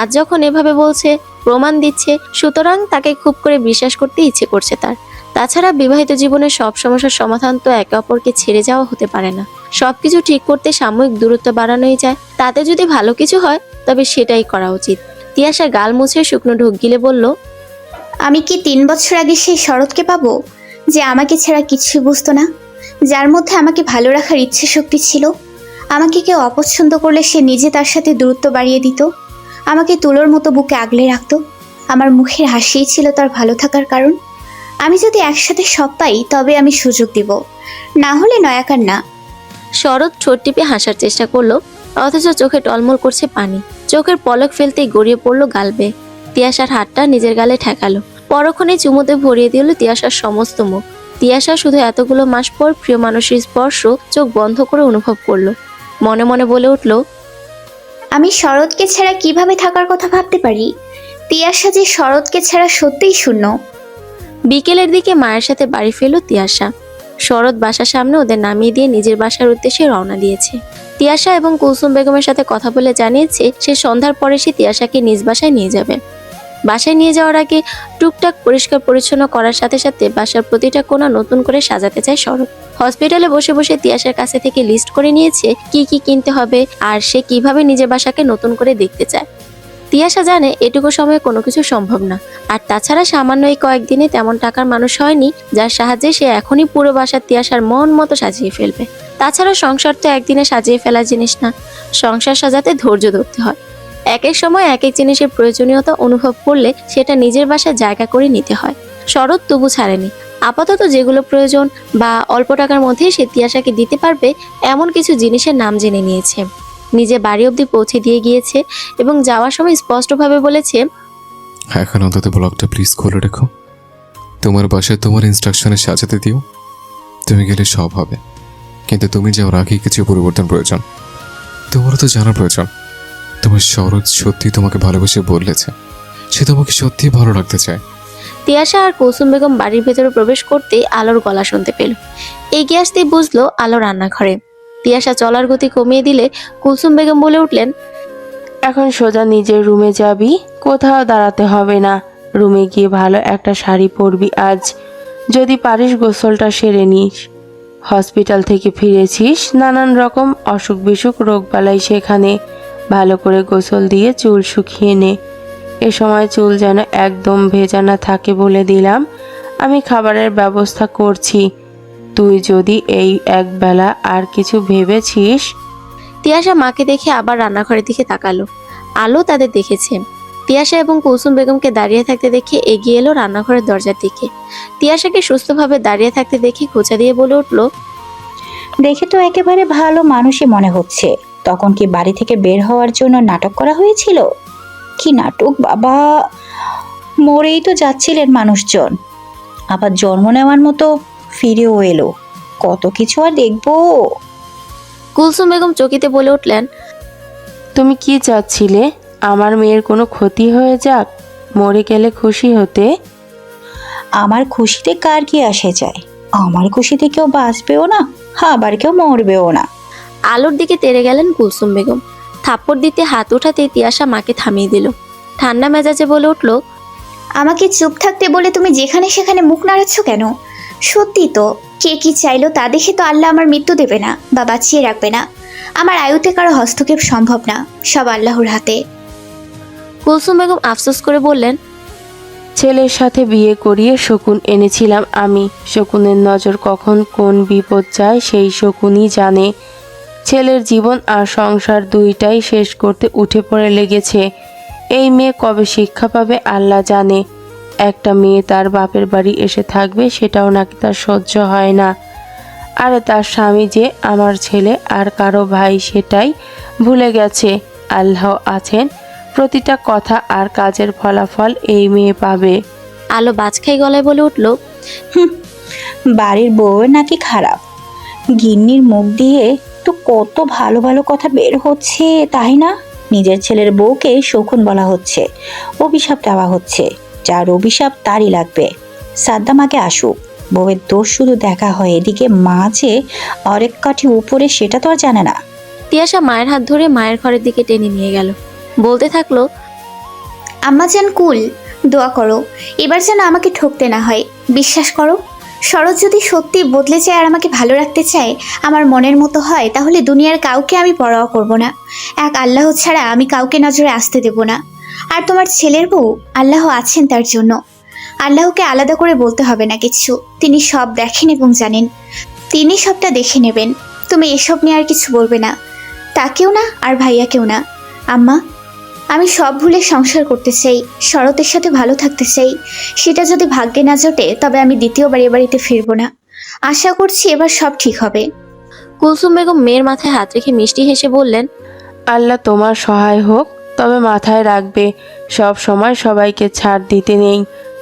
আজ যখন এভাবে বলছে, প্রমাণ দিচ্ছে, সুতরাং তাকে খুব করে বিশ্বাস করতে ইচ্ছে করছে তার। তাছাড়া বিবাহিত জীবনের সব সমস্যার সমাধান তো একে অপরকে ছেড়ে যাওয়া হতে পারে না। সবকিছু ঠিক করতে সাময়িক দূরত্ব বাড়ানোই যায়। তাতে যদি ভালো কিছু হয় তবে সেটাই করা উচিত। তিয়াশা গাল মুছে শুকনো ঢোক গিলে বলল, আমি কি 3 বছর আগে সেই শরৎকে পাবো যে আমাকে ছাড়া কিছুই বুঝতো না, যার মধ্যে আমাকে ভালো রাখার ইচ্ছে শক্তি ছিল? আমাকে কেউ অপছন্দ করলে সে নিজে তার সাথে দূরত্ব বাড়িয়ে দিত, আমাকে তুলোর মতো বুকে আগলে রাখতো। আমার মুখের হাসিই ছিল তার ভালো থাকার কারণ। আমি যদি একসাথে সব পাই তবে আমি সুযোগ দিব, না হলে নয়াকার না। শরৎ ঠোঁট টিপে হাসার চেষ্টা করলো, অথচ চোখে টলমল করছে পানি। চোখের পলক ফেলতেই গড়িয়ে পড়লো গাল বেয়ে। তিয়াশার হাতটা নিজের গালে ঠেকালো, পরক্ষণে চুমুতে ভরিয়ে দিল তিয়াশার সমস্ত মুখ। তিয়াশা শুধু এতগুলো মাস পর প্রিয় মানুষের স্পর্শ চোখ বন্ধ করে অনুভব করলো। মনে মনে বলে উঠল, আমি শরৎকে ছাড়া কিভাবে থাকার কথা ভাবতে পারি? তিয়াশা যে শরৎকে ছাড়া সত্যিই শূন্য। বিকেলের দিকে মায়ের সাথে বাড়ি ফেরল তিয়াশা। শরৎ বাসার সামনে ওদের নামিয়ে দিয়ে নিজের বাসার উদ্দেশ্যে রওনা দিয়েছে। তিয়াশা এবং কুলসুম বেগমের সাথে কথা বলে জানিয়েছে সে সন্ধ্যার পরে সে তিয়াশাকে নিজ বাসায় নিয়ে যাবে। বাসায় নিয়ে যাওয়ার আগে টুকটাক পরিষ্কার পরিচ্ছন্ন করার সাথে সাথে বাসার প্রতিটা কোণা নতুন করে সাজাতে চায় শরৎ। হসপিটালে বসে বসে তিয়াশার কাছে থেকে লিস্ট করে নিয়েছে কি কি কিনতে হবে আর সে কিভাবে নিজের বাসাকে নতুন করে দেখতে চায়। তিয়াশা জানে এটুকু সময়ে কোনো কিছু সম্ভব না। আর তাছাড়া সামান্য এই কয়েকদিনে তেমন টাকার মানুষ হয়নি যার সাহায্যে সে এখনই পুরো বাসার তিয়াশার মন মতো সাজিয়ে ফেলবে। তাছাড়া সংসার তো একদিনে সাজিয়ে ফেলার জিনিস না, সংসার সাজাতে ধৈর্য ধরতে হয়। এক এক সময় এক এক জিনিসের প্রয়োজনীয়তা অনুভব করলে সেটা নিজের বাসায় জায়গা করে নিতে হয়। শরৎ তবু ছাড়েনি। আপাতত যেগুলো প্রয়োজন বা অল্প টাকার মধ্যেই সে তিয়াশাকে দিতে পারবে এমন কিছু জিনিসের নাম জেনে নিয়েছে। নিজে বাড়ি অবধি পৌঁছে দিয়ে গিয়েছে এবং যাওয়ার সময় স্পষ্টভাবে বলেছে, এখন অন্তত ব্লগটা প্লিজ খুলে রেখো, তোমার বাসায় তোমার ইনস্ট্রাকশনে সাজাতে দিও। তুমি গেলে সব হবে, কিন্তু তুমি যাওয়ার আগে কিছু পরিবর্তন প্রয়োজন। তোমারও তো জানার প্রয়োজন তোমার শরৎ সত্যি তোমাকে ভালোবেসে বললেছে, সে তোমাকে সত্যি ভালো রাখতে চায়। তিয়াশা আর কুলসুম বেগম বাড়ির ভেতরে প্রবেশ করতেই আলোর গলা শুনতে পেল। এগিয়ে আসতেই বুঝলো আলো রান্নাঘরে। তিয়াশা চলার গতি কমিয়ে দিলে কুলসুম বেগম বলে উঠলেন, এখন সোজা নিজের রুমে যাবি, কোথাও দাঁড়াতে হবে না। রুমে গিয়ে ভালো একটা শাড়ি পরবি আজ, যদি পারিস গোসলটা সেরে নিস। হসপিটাল থেকে ফিরেছিস, নানান রকম অসুখ বিসুখ রোগবালাই সেখানে, ভালো করে গোসল দিয়ে চুল শুকিয়ে নে। এ সময় চুল যেন একদম ভেজা না থাকে বলে দিলাম। আমি খাবারের ব্যবস্থা করছি, তুই যদি এই একবেলা আর কিছু ভেবেছিস। তিয়াশা মাকে দেখে আবার রান্নাঘরের দিকে তাকালো। আলো তাদের দেখেছে। তিয়াশা এবং কুলসুম বেগমকে দাঁড়িয়ে থাকতে দেখে এগিয়ে এলো রান্নাঘরের দরজার দিকে। তিয়াশাকে সুস্থভাবে দাঁড়িয়ে থাকতে দেখে খোঁচা দিয়ে বলে উঠল, দেখে তো একেবারে ভালো মানুষই মনে হচ্ছে। তখন কি বাড়ি থেকে বের হওয়ার জন্য নাটক করা হয়েছিল? কি নাটক বাবা! মরেই তো যাচ্ছিলেন মানুষজন, আবার জন্ম নেওয়ার মতো ফিরেও এলো। কত কিছু আর দেখবো। কুলসুম বেগম চকিতে বলে উঠলেন, তুমি কি চাচ্ছিলে? আমার মেয়ের কোনো ক্ষতি হয়ে যাক? মরে গেলে খুশি হতে? আমার খুশিতে কার কি আসে যায়? আমার খুশিতে কেউ বাঁচবেও না, আবার কেউ মরবেও না। আলোর দিকে তেড়ে গেলেন কুলসুম বেগম। থাপ্পড় দিতে হাত উঠাতে তিয়াশা মাকে থামিয়ে দিল। ঠান্ডা মেজাজে বলে উঠল, আমাকে চুপ থাকতে বলে তুমি যেখানে সেখানে মুখ নাড়াচ্ছ কেন? সত্যি তো, কে কি চাইলো তা দেখে তো আল্লাহ আমার মৃত্যু দেবে না বা বাঁচিয়ে রাখবে না। আমার আয়ুতে কারো হস্তক্ষেপ সম্ভব না, সব আল্লাহর হাতে। কুলসুম বেগম আফসোস করে বললেন, ছেলের সাথে বিয়ে করিয়ে শকুন এনেছিলাম আমি। শকুনের নজর কখন কোন বিপদ যায় সেই শকুনই জানে। ছেলের জীবন আর সংসার দুইটাই শেষ করতে উঠে পড়ে লেগেছে। এই মেয়ে কবে শিক্ষা পাবে আল্লাহ জানে। একটা মেয়ে তার বাপের বাড়ি এসে থাকবে সেটাও নাকি তার সহ্য হয় না। আর তার স্বামী যে আমার ছেলে আর কারো ভাই সেটাই ভুলে গেছে। আল্লাহ আছেন, প্রতিটা কথা আর কাজের ফলাফল এই মেয়ে পাবে। আলো বাজখাই গলায় বলে উঠল, বাড়ির বউ নাকি খারাপ? গিন্নির মুখ দিয়ে তো কত ভালো ভালো কথা বের হচ্ছে, তাই না? নিজের ছেলের বউকে শকুন বলা হচ্ছে, অভিশাপ দেওয়া হচ্ছে। যার অভিশাপ তারই লাগবে। সাদ্দাম আগে আসুক, বউয়ের দোষ শুধু দেখা হয়, এদিকে মা যে অরেক কাঠি উপরে সেটা তো আর জানে না। তিয়াশা মায়ের হাত ধরে মায়ের ঘরের দিকে টেনে নিয়ে গেল। বলতে থাকলো, আম্মা যান কুল, দোয়া করো এবার যেন আমাকে ঠকতে না হয়। বিশ্বাস করো, শরৎ যদি সত্যি বদলে যায় আর আমাকে ভালো রাখতে চায়, আমার মনের মতো হয়, তাহলে দুনিয়ার কাউকে আমি পরোয়া করব না। এক আল্লাহ ছাড়া আমি কাউকে নজরে আসতে দেব না। আর তোমার ছেলের বউ, আল্লাহ আছেন তার জন্য। আল্লাহকে আলাদা করে বলতে হবে না কিছু, তিনি সব দেখেন এবং জানেন, তিনি সবটা দেখে নেবেন। তুমি এসব নিয়ে আর কিছু বলবে না, তাকেও না আর ভাইয়াকেও না। আম্মা, আমি সব ভুলে সংসার করতে চাই, শরতের সাথে ভালো থাকতে চাই। সেটা যদি ভাগ্যে না জোটে তবে আমি দ্বিতীয়বার এ বাড়িতে ফিরবো না। আশা করছি এবার সব ঠিক হবে। কুলসুম বেগম মেয়ের মাথায় হাত রেখে মিষ্টি হেসে বললেন, আল্লাহ তোমার সহায় হোক। তবে মাথায় রাখবে, সব সময় সবাইকে ছাড় দিতে নেই।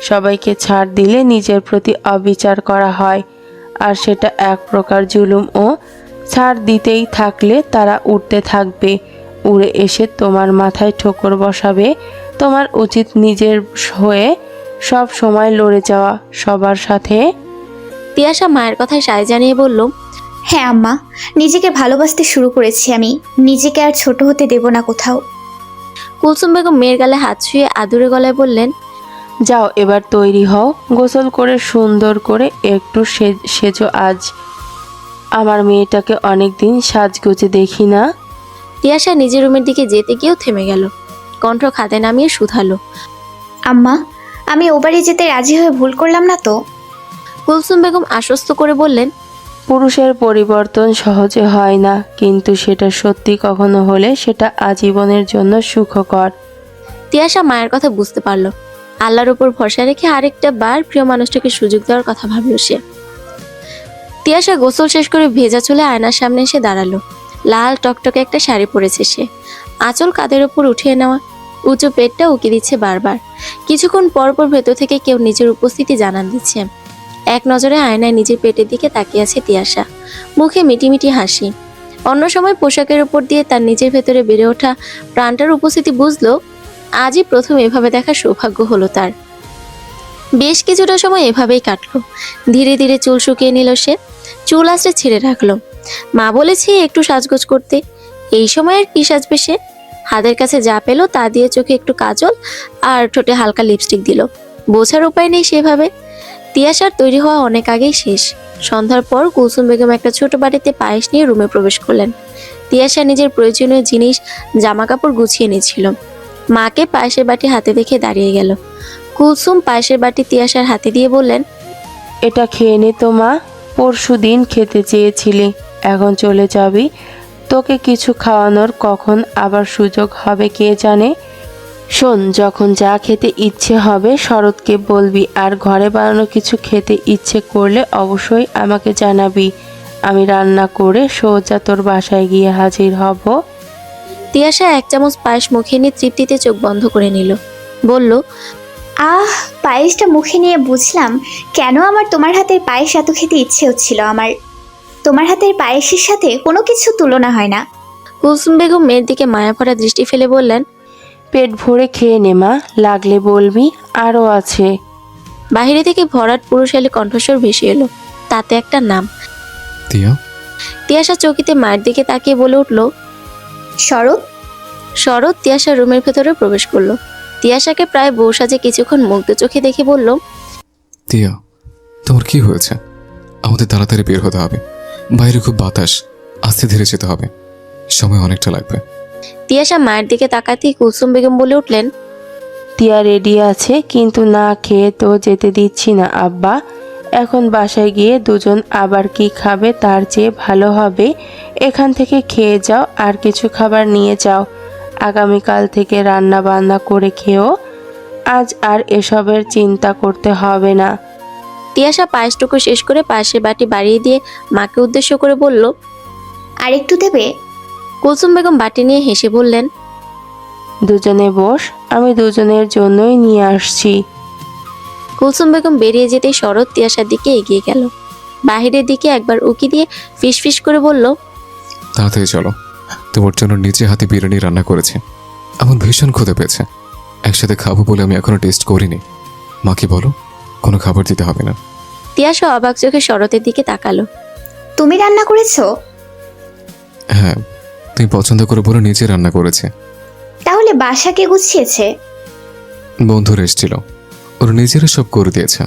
সবাইকে ছাড় দিলে নিজের প্রতি অবিচার করা হয়, আর সেটা এক প্রকার জুলুম। ও ছাড় দিতেই থাকলে তারা উঠতে থাকবে, উড়ে এসে তোমার মাথায় ঠোকর বসাবে। তোমার উচিত নিজের হয়ে সব সময় লড়ে যাওয়া সবার সাথে। তিয়াশা মায়ের কথায় সায় জানিয়ে বলল, হ্যাঁ আম্মা, নিজেকে ভালোবাসতে শুরু করেছি আমি, নিজেকে আর ছোট হতে দেব না কোথাও। কুলসুম বেগম মেয়ের গালে হাত ছুঁয়ে আদুরে গলায় বললেন, যাও এবার তৈরি হও, গোসল করে সুন্দর করে একটু সেজো আজ। আমার মেয়েটাকে অনেকদিন সাজগোজে দেখি না। তিয়াশা নিজের রুমের দিকে যেতে গিয়েও থেমে গেল। কণ্ঠ খাতে নামিয়ে শুধালো, আম্মা, আমি ও বাড়ি যেতে রাজি হয়ে ভুল করলাম না তো? কুলসুম বেগম আশ্বস্ত করে বললেন, পুরুষের পরিবর্তন সহজে হয় না, কিন্তু সেটা সত্যি কখনো হলে সেটা আজীবনের জন্য সুখকর। তিয়াশা মায়ের কথা বুঝতে পারল। আল্লাহর উপর ভরসা রেখে আরেকটা বার প্রিয় মানুষটাকে সুযোগ দেওয়ার কথা ভাবল সে। তিয়াশা গোসল শেষ করে ভেজা চুলে আয়নার সামনে এসে দাঁড়ালো। লাল টকটকে একটা শাড়ি পরেছে সে, আঁচল কাঁধের ওপর উঠিয়ে নেওয়া, উঁচু পেটটা উকি দিচ্ছে বারবার। কিছুক্ষণ পর পর ভেতর থেকে কেউ নিজের উপস্থিতি জানান দিচ্ছে। এক নজরে আয়নায় নিজের পেটের দিকে তাকিয়ে আছে তিয়াশা, মুখে মিটিমিটি হাসি। অন্য সময় পোশাকের উপর দিয়ে তার নিজের ভেতরে বেড়ে ওঠা প্রাণটার উপস্থিতি বুঝলো। আজই প্রথম এভাবে দেখার সৌভাগ্য হলো তার। বেশ কিছুটা সময় এভাবেই কাটলো। ধীরে ধীরে চুল শুকিয়ে নিল সে, চুল আঁচড়ে ছেড়ে রাখলো। মা বলেছে একটু সাজগোজ করতে, এই সময় আর কি সাজবে সে? হাতের কাছে যা পেলো তা দিয়ে চোখে একটু কাজল আর ঠোঁটে হালকা লিপস্টিক দিল। বোঝার উপায় নেই সেভাবে। তিয়াশার তৈরি হওয়া অনেক আগেই শেষ। সন্ধ্যার পর কুলসুম বেগম একটা ছোট বাড়িতে পায়েস নিয়ে রুমে প্রবেশ করলেন। তিয়াশা নিজের প্রয়োজনীয় জিনিস, জামা কাপড় গুছিয়ে নিয়েছিল। মাকে পায়েসের বাটি হাতে দেখে দাঁড়িয়ে গেল। কুলসুম পায়েসের বাটি তিয়াশার হাতে দিয়ে বললেন, এটা খেয়ে নে তো মা, পরশু দিন খেতে চেয়েছিলি, এখন চলে যাবি। তোকে কিছু খাওয়ানোর কখন আবার সুযোগ হবে কে জানে। শোন, যখন যা খেতে ইচ্ছে হবে শরৎকে বলবি, আর ঘরে বানানো কিছু খেতে ইচ্ছে করলে অবশ্যই আমাকে জানাবি। আমি রান্না করে সোজা তোর বাসায় গিয়ে হাজির হব। তিয়াশা এক চামচ পায়েস মুখে নিয়ে তৃপ্তিতে চোখ বন্ধ করে নিল। বলল, পায়েসটা মুখে নিয়ে বুঝলাম কেন আমার তোমার হাতের পায়েস এত খেতে ইচ্ছে হচ্ছিল আমার। তোমার হাতের পায়েসের সাথে কোনো কিছু তুলনা হয় না। কুলসুম বেগম মেয়ের দিকে মায়া ভরা দৃষ্টি ফেলে বললেন, পেট ভরে খেয়ে নে মা, লাগলে বলবি, আরও আছে। বাহিরে থেকে ভরাট পুরুষালী কণ্ঠস্বর ভেসে এলো, তাতে একটা নাম। তিয়া। তিয়াশা চকিতে মায়ের দিকে তাকিয়ে বলে উঠল, শরৎ। শরৎ তিয়াশার রুমের ভেতরে প্রবেশ করলো। তিয়াশাকে প্রায় বউ সাজে কিছুক্ষণ মুগ্ধ চোখে দেখে বলল, তিয়া, তোমার কি হয়েছে? আমাদের তাড়াতাড়ি বের হতে হবে, বাইরে খুব বাতাস, আস্তে ধীরে যেতে হবে, সময় অনেকটা লাগবে। তিয়াশা মায়ের দিকে তাকাতেই কুলসুম বেগম বলে উঠলেন, তিয়া রেডি আছে, কিন্তু না খেয়ে তো যেতে দিচ্ছি না আব্বা। এখন বাসায় গিয়ে দুজন আবার কি খাবে, তার চেয়ে ভালো হবে এখান থেকে খেয়ে যাও, আর কিছু খাবার নিয়ে যাও। আগামীকাল থেকে রান্না বান্না করে খেও, আজ আর এসবের চিন্তা করতে হবে না। তিয়াশা পায়েসটুকু শেষ করে পায়েসের বাটি বাড়িয়ে দিয়ে মাকে উদ্দেশ্য করে বলল, আর একটু দেবে? কুলসুম বেগম বাটি নিয়ে হেসে বললেন, দুজনে বস, আমি দুজনের জন্যই নিয়ে আসছি। কুলসুম বেগম বেরিয়ে যেতেই শরৎ তিয়াশার দিকে এগিয়ে গেল। বাহিরের দিকে একবার উকি দিয়ে ফিসফিস করে বলল, তাড়াতাড়ি চলো, তোমার জন্য নিজে হাতে বিরিয়ানি রান্না করেছে। আমার ভীষণ ক্ষুধা পেয়েছে, একসাথে খাবো বলে আমি এখনো টেস্ট করিনি। মাকে বলো কোনো খাবার দিতে হবে না। তিয়াশা অবাক চোখে শরতের দিকে তাকালো। তুমি রান্না করেছো? হ্যাঁ, তুমি পছন্দ করে বলে নিজে রান্না করেছে। তাহলে বাসা কে গুছিয়েছে? বন্ধুরা এসেছিল, ওরা নিজেরা সব করে দিয়েছে,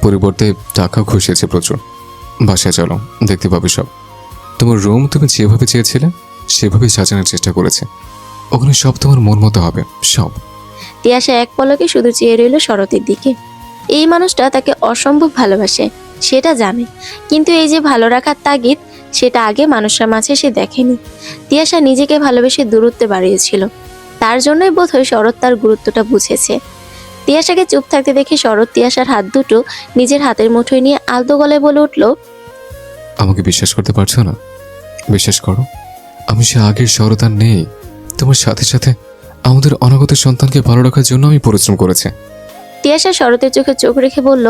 পরিবর্তে টাকাও খুশিয়েছে প্রচুর। বাসায় চলো, দেখতে পাবে সব। তোমার রুম তুমি যেভাবে চেয়েছিলে সেভাবে সাজানোর চেষ্টা করেছে। ওখানে সব তোমার মন মতো হবে, সব। তিয়াশা এক পলকে শুধু চেয়ে রইল শরতের দিকে। এই মানুষটা তাকে অসম্ভব ভালোবাসে, সেটা জানে, কিন্তু এই যে ভালো রাখার তাগিদ, সেটা আগে মানুষের মাঝে সে দেখেনি। তিয়াশা নিজেকে ভালোবেসে দূরত্বে বাড়িয়েছিল, তার জন্যই বোধহয় শরৎ তার গুরুত্বটা বুঝেছে। তিয়াশাকে চুপ থাকতে দেখে শরৎ তিয়াশার হাত দুটো নিজের হাতের মুঠোয় নিয়ে আলতো গলায় বলে উঠল, আমাকে বিশ্বাস করতে পারছো না? বিশ্বাস করো, আমি সে আগের শরৎ আর নেই। তোমার সাথে সাথে আমাদের অনাগত সন্তানকে ভালো রাখার জন্য আমি পরিশ্রম করেছি। তিয়াশা শরতের চোখে চোখ রেখে বলল,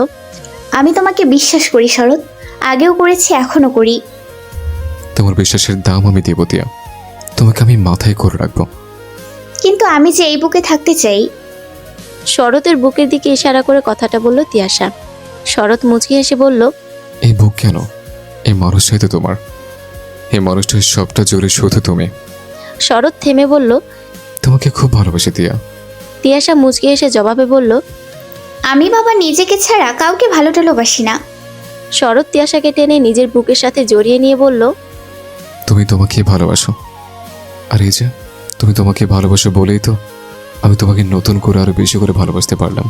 আমি তোমাকে বিশ্বাস করি শরৎ, আগেও করেছি, এখনো করি। তোমার বিশ্বাসের দাম আমি দেব তিয়া, তোমাকে আমি মাথায় করে রাখবো। কিন্তু আমি যে এই বুকে থাকতে চাই। শরতের বুকের দিকে ইশারা করে কথাটা বলল তিয়াশা। শরৎ মুচকি হেসে বলল, এই বুক কেন, এই মানুষটাই তো তোমার। এই মানুষটার সবটা জোরে শুধু তুমি। শরৎ থেমে বলল, তোমাকে খুব ভালোবাসি তিয়া। তিয়াশা মুচকি হেসে জবাবে বলল, আমি বাবা নিজেকে ছাড়া কাউকে ভালো টালোবাসি না। শরৎ তিয়াশাকে টেনে নিজের বুকের সাথে জড়িয়ে নিয়ে বলল, তুমি তোমাকে ভালোবাসো, আর এই যে তুমি তোমাকে ভালোবাসো বলেই তো আমি তোমাকে নতুন করে আরো বেশি করে ভালোবাসতে পারলাম।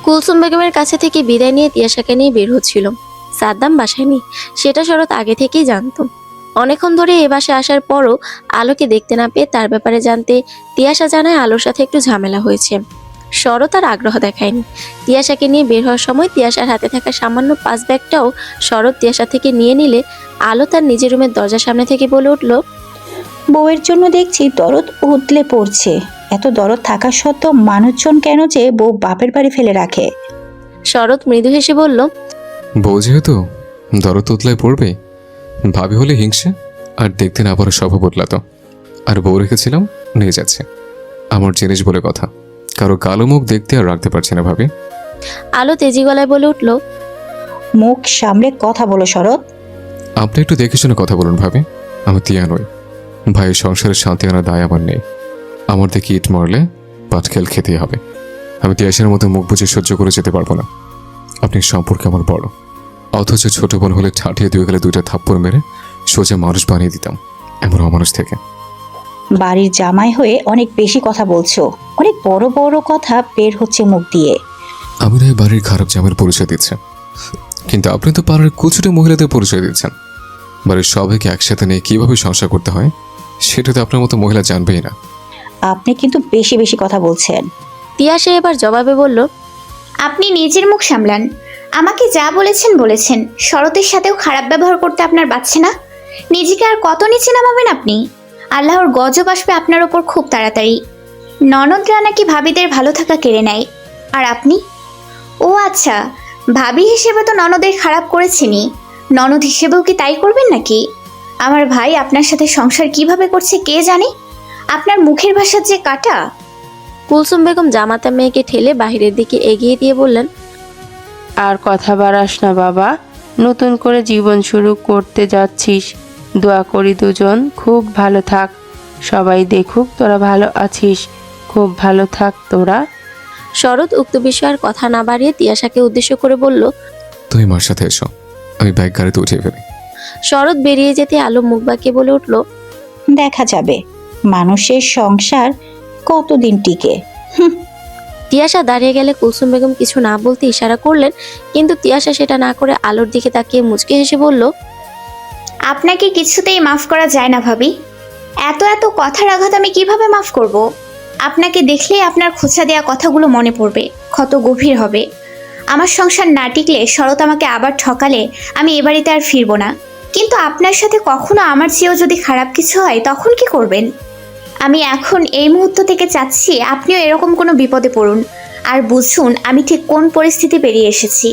কুলসুম বেগমের কাছে থেকে বিদায় নিয়ে তিয়াশাকে নিয়ে বের হচ্ছিল। সাদ্দাম বাসায় নেই, সেটা শরৎ আগে থেকেই জানতো। অনেকক্ষণ ধরে এ বাসায় আসার পরও আলোকে দেখতে না পেয়ে তার ব্যাপারে জানতে তিয়াশা জানায় আলোর সাথে একটু ঝামেলা হয়েছে। শরৎ আর আগ্রহ দেখায়নি। তিয়াশাকে নিয়ে বের হওয়ার সময় তিয়াশার হাতে থাকা সামান্য পাঁচ ব্যাগটাও শরৎ তিয়াশা থেকে নিয়ে নিলে আলো তার নিজের রুমের দরজার সামনে থেকে বলে উঠল, বউয়ের জন্য দেখছি দরদ উতলে পড়ছে। এত দরদ থাকা সত্ত্বেও মানুষজন কেন যে বউ বাপের বাড়ি ফেলে রাখে? শরৎ মৃদু হেসে বলল, বউ যেহেতু দরদ তোতলায় পড়বে, ভাবি হলে হিংসে, আর দেখতে না আবার স্বভাব বদলাতো। আর বউ রেখেছিলাম, নিয়ে যাচ্ছে। আমার জিনিস বলে কথা, কারো কালো মুখ দেখতে আর রাখতে পারছি না ভাবি। আলো তেজি গলায় বলে উঠল, মুখ সামলে কথা বলো শরৎ। আপনি একটু দেখে শুনে কথা বলুন ভাবি। আমি তিয়া নই, ভাইয়ের সংসারের শান্তি আনার দায় আমার নেই। আমার দেখে ইট মারলে পাটকেল খেতেই হবে। আমি তিয়াসের মতো মুখ বুঝে সহ্য করে যেতে পারবো না। আপনি সম্পর্কে আমার বড়, অথচ ছোট বোন হলে ঠাঠিয়ে দিয়ে গেলে দুইটা থাপ্পড় মেরে সোজা মানুষ বানিয়ে দিতাম, এমন অমানুষ থেকে। বাড়ির জামাই হয়ে অনেক বেশি কথা বলছো, অনেক বড় বড় কথা বের হচ্ছে মুখ দিয়ে। আমি নয় বাড়ির খারাপ জামের পরিচয় দিচ্ছে, কিন্তু আপনি তো পাড়ার কুচুটে মহিলাদের পরিচয় দিচ্ছেন। বাড়ির সবাইকে একসাথে নিয়ে কিভাবে সংসার করতে হয় সেটা তো আপনার মতো মহিলা জানবেই না। আপনি কিন্তু বেশি বেশি কথা বলছেন। তিয়াশা এবার জবাবে বলল, আপনি নিজের মুখ সামলান। আমাকে যা বলেছেন বলেছেন, শরতের সাথেও খারাপ ব্যবহার করতে আপনার বাচ্ছে না? নিজেকে আর কত নিচে নামাবেন আপনি? আল্লাহর গজব আসবে আপনার ওপর খুব তাড়াতাড়ি। ননদরা নাকি ভাবিদের ভালো থাকা কেড়ে নেয়, আর আপনি? ও আচ্ছা, ভাবি হিসেবে তো ননদের খারাপ করেছেনই, ননদ হিসেবেও কি তাই করবেন নাকি? আমার ভাই আপনার সাথে সংসার কিভাবে করছে কে জানে? আপনার মুখের ভাষার যে কাটা। কুলসুম বেগম জামাতা মেয়েকে ঠেলে বাহিরের দিকে এগিয়ে দিয়ে বললেন, আর কথা বাড়াস না বাবা, নতুন করে জীবন শুরু করতে যাচ্ছিস। দোয়া করি দুজন খুব ভালো থাক, সবাই দেখুক তোরা ভালো আছিস। খুব ভালো থাক তোরা। শরৎ উক্ত বিষয়ের কথা না বাড়িয়ে তিয়াশাকে উদ্দেশ্য করে বলল, তুমি মার সাথে এসো, আমি বাইক গাড়িতে উঠিয়ে ফেলি। শরৎ বেরিয়ে যেতে আলো মুখ বাঁকিয়ে বলে উঠল, দেখা যাবে মানুষের সংসার কতদিন টিকে। তিয়াশা দাঁড়িয়ে গেলে কুলসুম বেগম কিছু না বলতে ইশারা করলেন, কিন্তু তিয়াশা সেটা না করে আলোর দিকে তাকিয়ে মুচকে হেসে বলল, আপনাকে কিছুতেই মাফ করা যায় না ভাবি। এত এত কথার আঘাত আমি কিভাবে মাফ করব? আপনাকে দেখলেই আপনার খোঁচা দেওয়া কথাগুলো মনে পড়বে, ক্ষত গভীর হবে। আমার সংসার না টিকলে, শরৎ আমাকে আবার ঠকালে আমি এ বাড়িতে আর ফিরবো না। কিন্তু আপনার সাথে কখনো আমার চেয়েও যদি খারাপ কিছু হয় তখন কি করবেন? আমি এখন এই মুহূর্ত থেকে চাচ্ছি আপনিও এরকম কোনো বিপদে পড়ুন, আর বুঝুন আমি ঠিক কোন পরিস্থিতি পেরিয়ে এসেছি।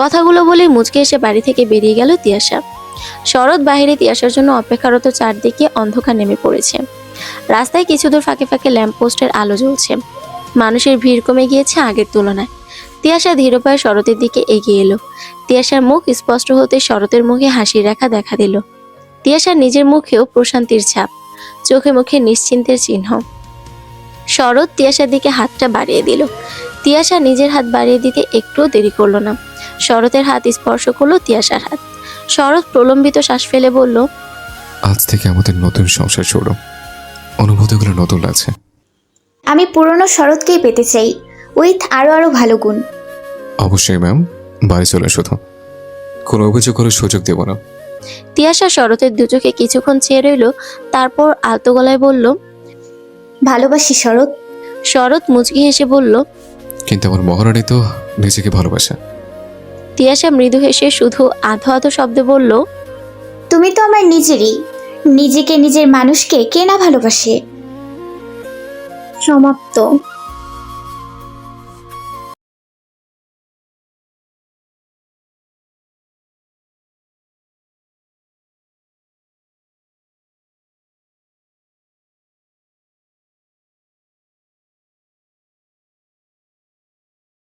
কথাগুলো বলে মুচকে এসে বাড়ি থেকে বেরিয়ে গেল তিয়াশা। শরৎ বাহিরে তিয়াশার জন্য অপেক্ষারত, চারদিকে অন্ধকার নেমে পড়েছে। রাস্তায় কিছু দূর ফাঁকে ফাঁকে ল্যাম্পপোস্টের আলো জ্বলছে। মানুষের ভিড় কমে গিয়েছে আগের তুলনায়। তিয়াশা ধীর পায়ে শরতের দিকে এগিয়ে এলো। তিয়াশার মুখ স্পষ্ট হতে শরতের মুখে হাসির রেখা দেখা দিল। তিয়াশার নিজের মুখেও প্রশান্তির ছাপ, চোখে মুখে নিশ্চিন্তের চিহ্ন। শরৎ তিয়াশার দিকে হাতটা বাড়িয়ে দিল। তিয়াশা নিজের হাত বাড়িয়ে দিতে একটুও দেরি করলো না। শরতের হাত স্পর্শ করলো তিয়াশার হাত। শরৎ প্রলম্বিত শ্বাস ফেলে বলল, আজ থেকে আমাদের নতুন সংসার শুরু। অনুভূতিগুলো নতুন লাগছে। আমি পুরনো শরৎকেই পেতে চাই, উইথ আরো আরো ভালো গুণ। অবশ্যই ম্যাম, বাড়ি চলে শুধু। কোনো অভিযোগ করার সুযোগ দেব না। তিয়াশা শরতের দু চোখে কিছুক্ষণ চেয়ে রইল, তারপর আলতো গলায় বলল, ভালোবাসি শরৎ। শরৎ মুচকি হেসে বলল, কিন্তু আমার মহারানী তো নিজেকে ভালোবাসে। তিয়াশা মৃদু হেসে শুধু আধো আধো শব্দে বলল, তুমি তো আমার নিজেরই। নিজেকে, নিজের মানুষকে কে না ভালোবাসে। সমাপ্ত।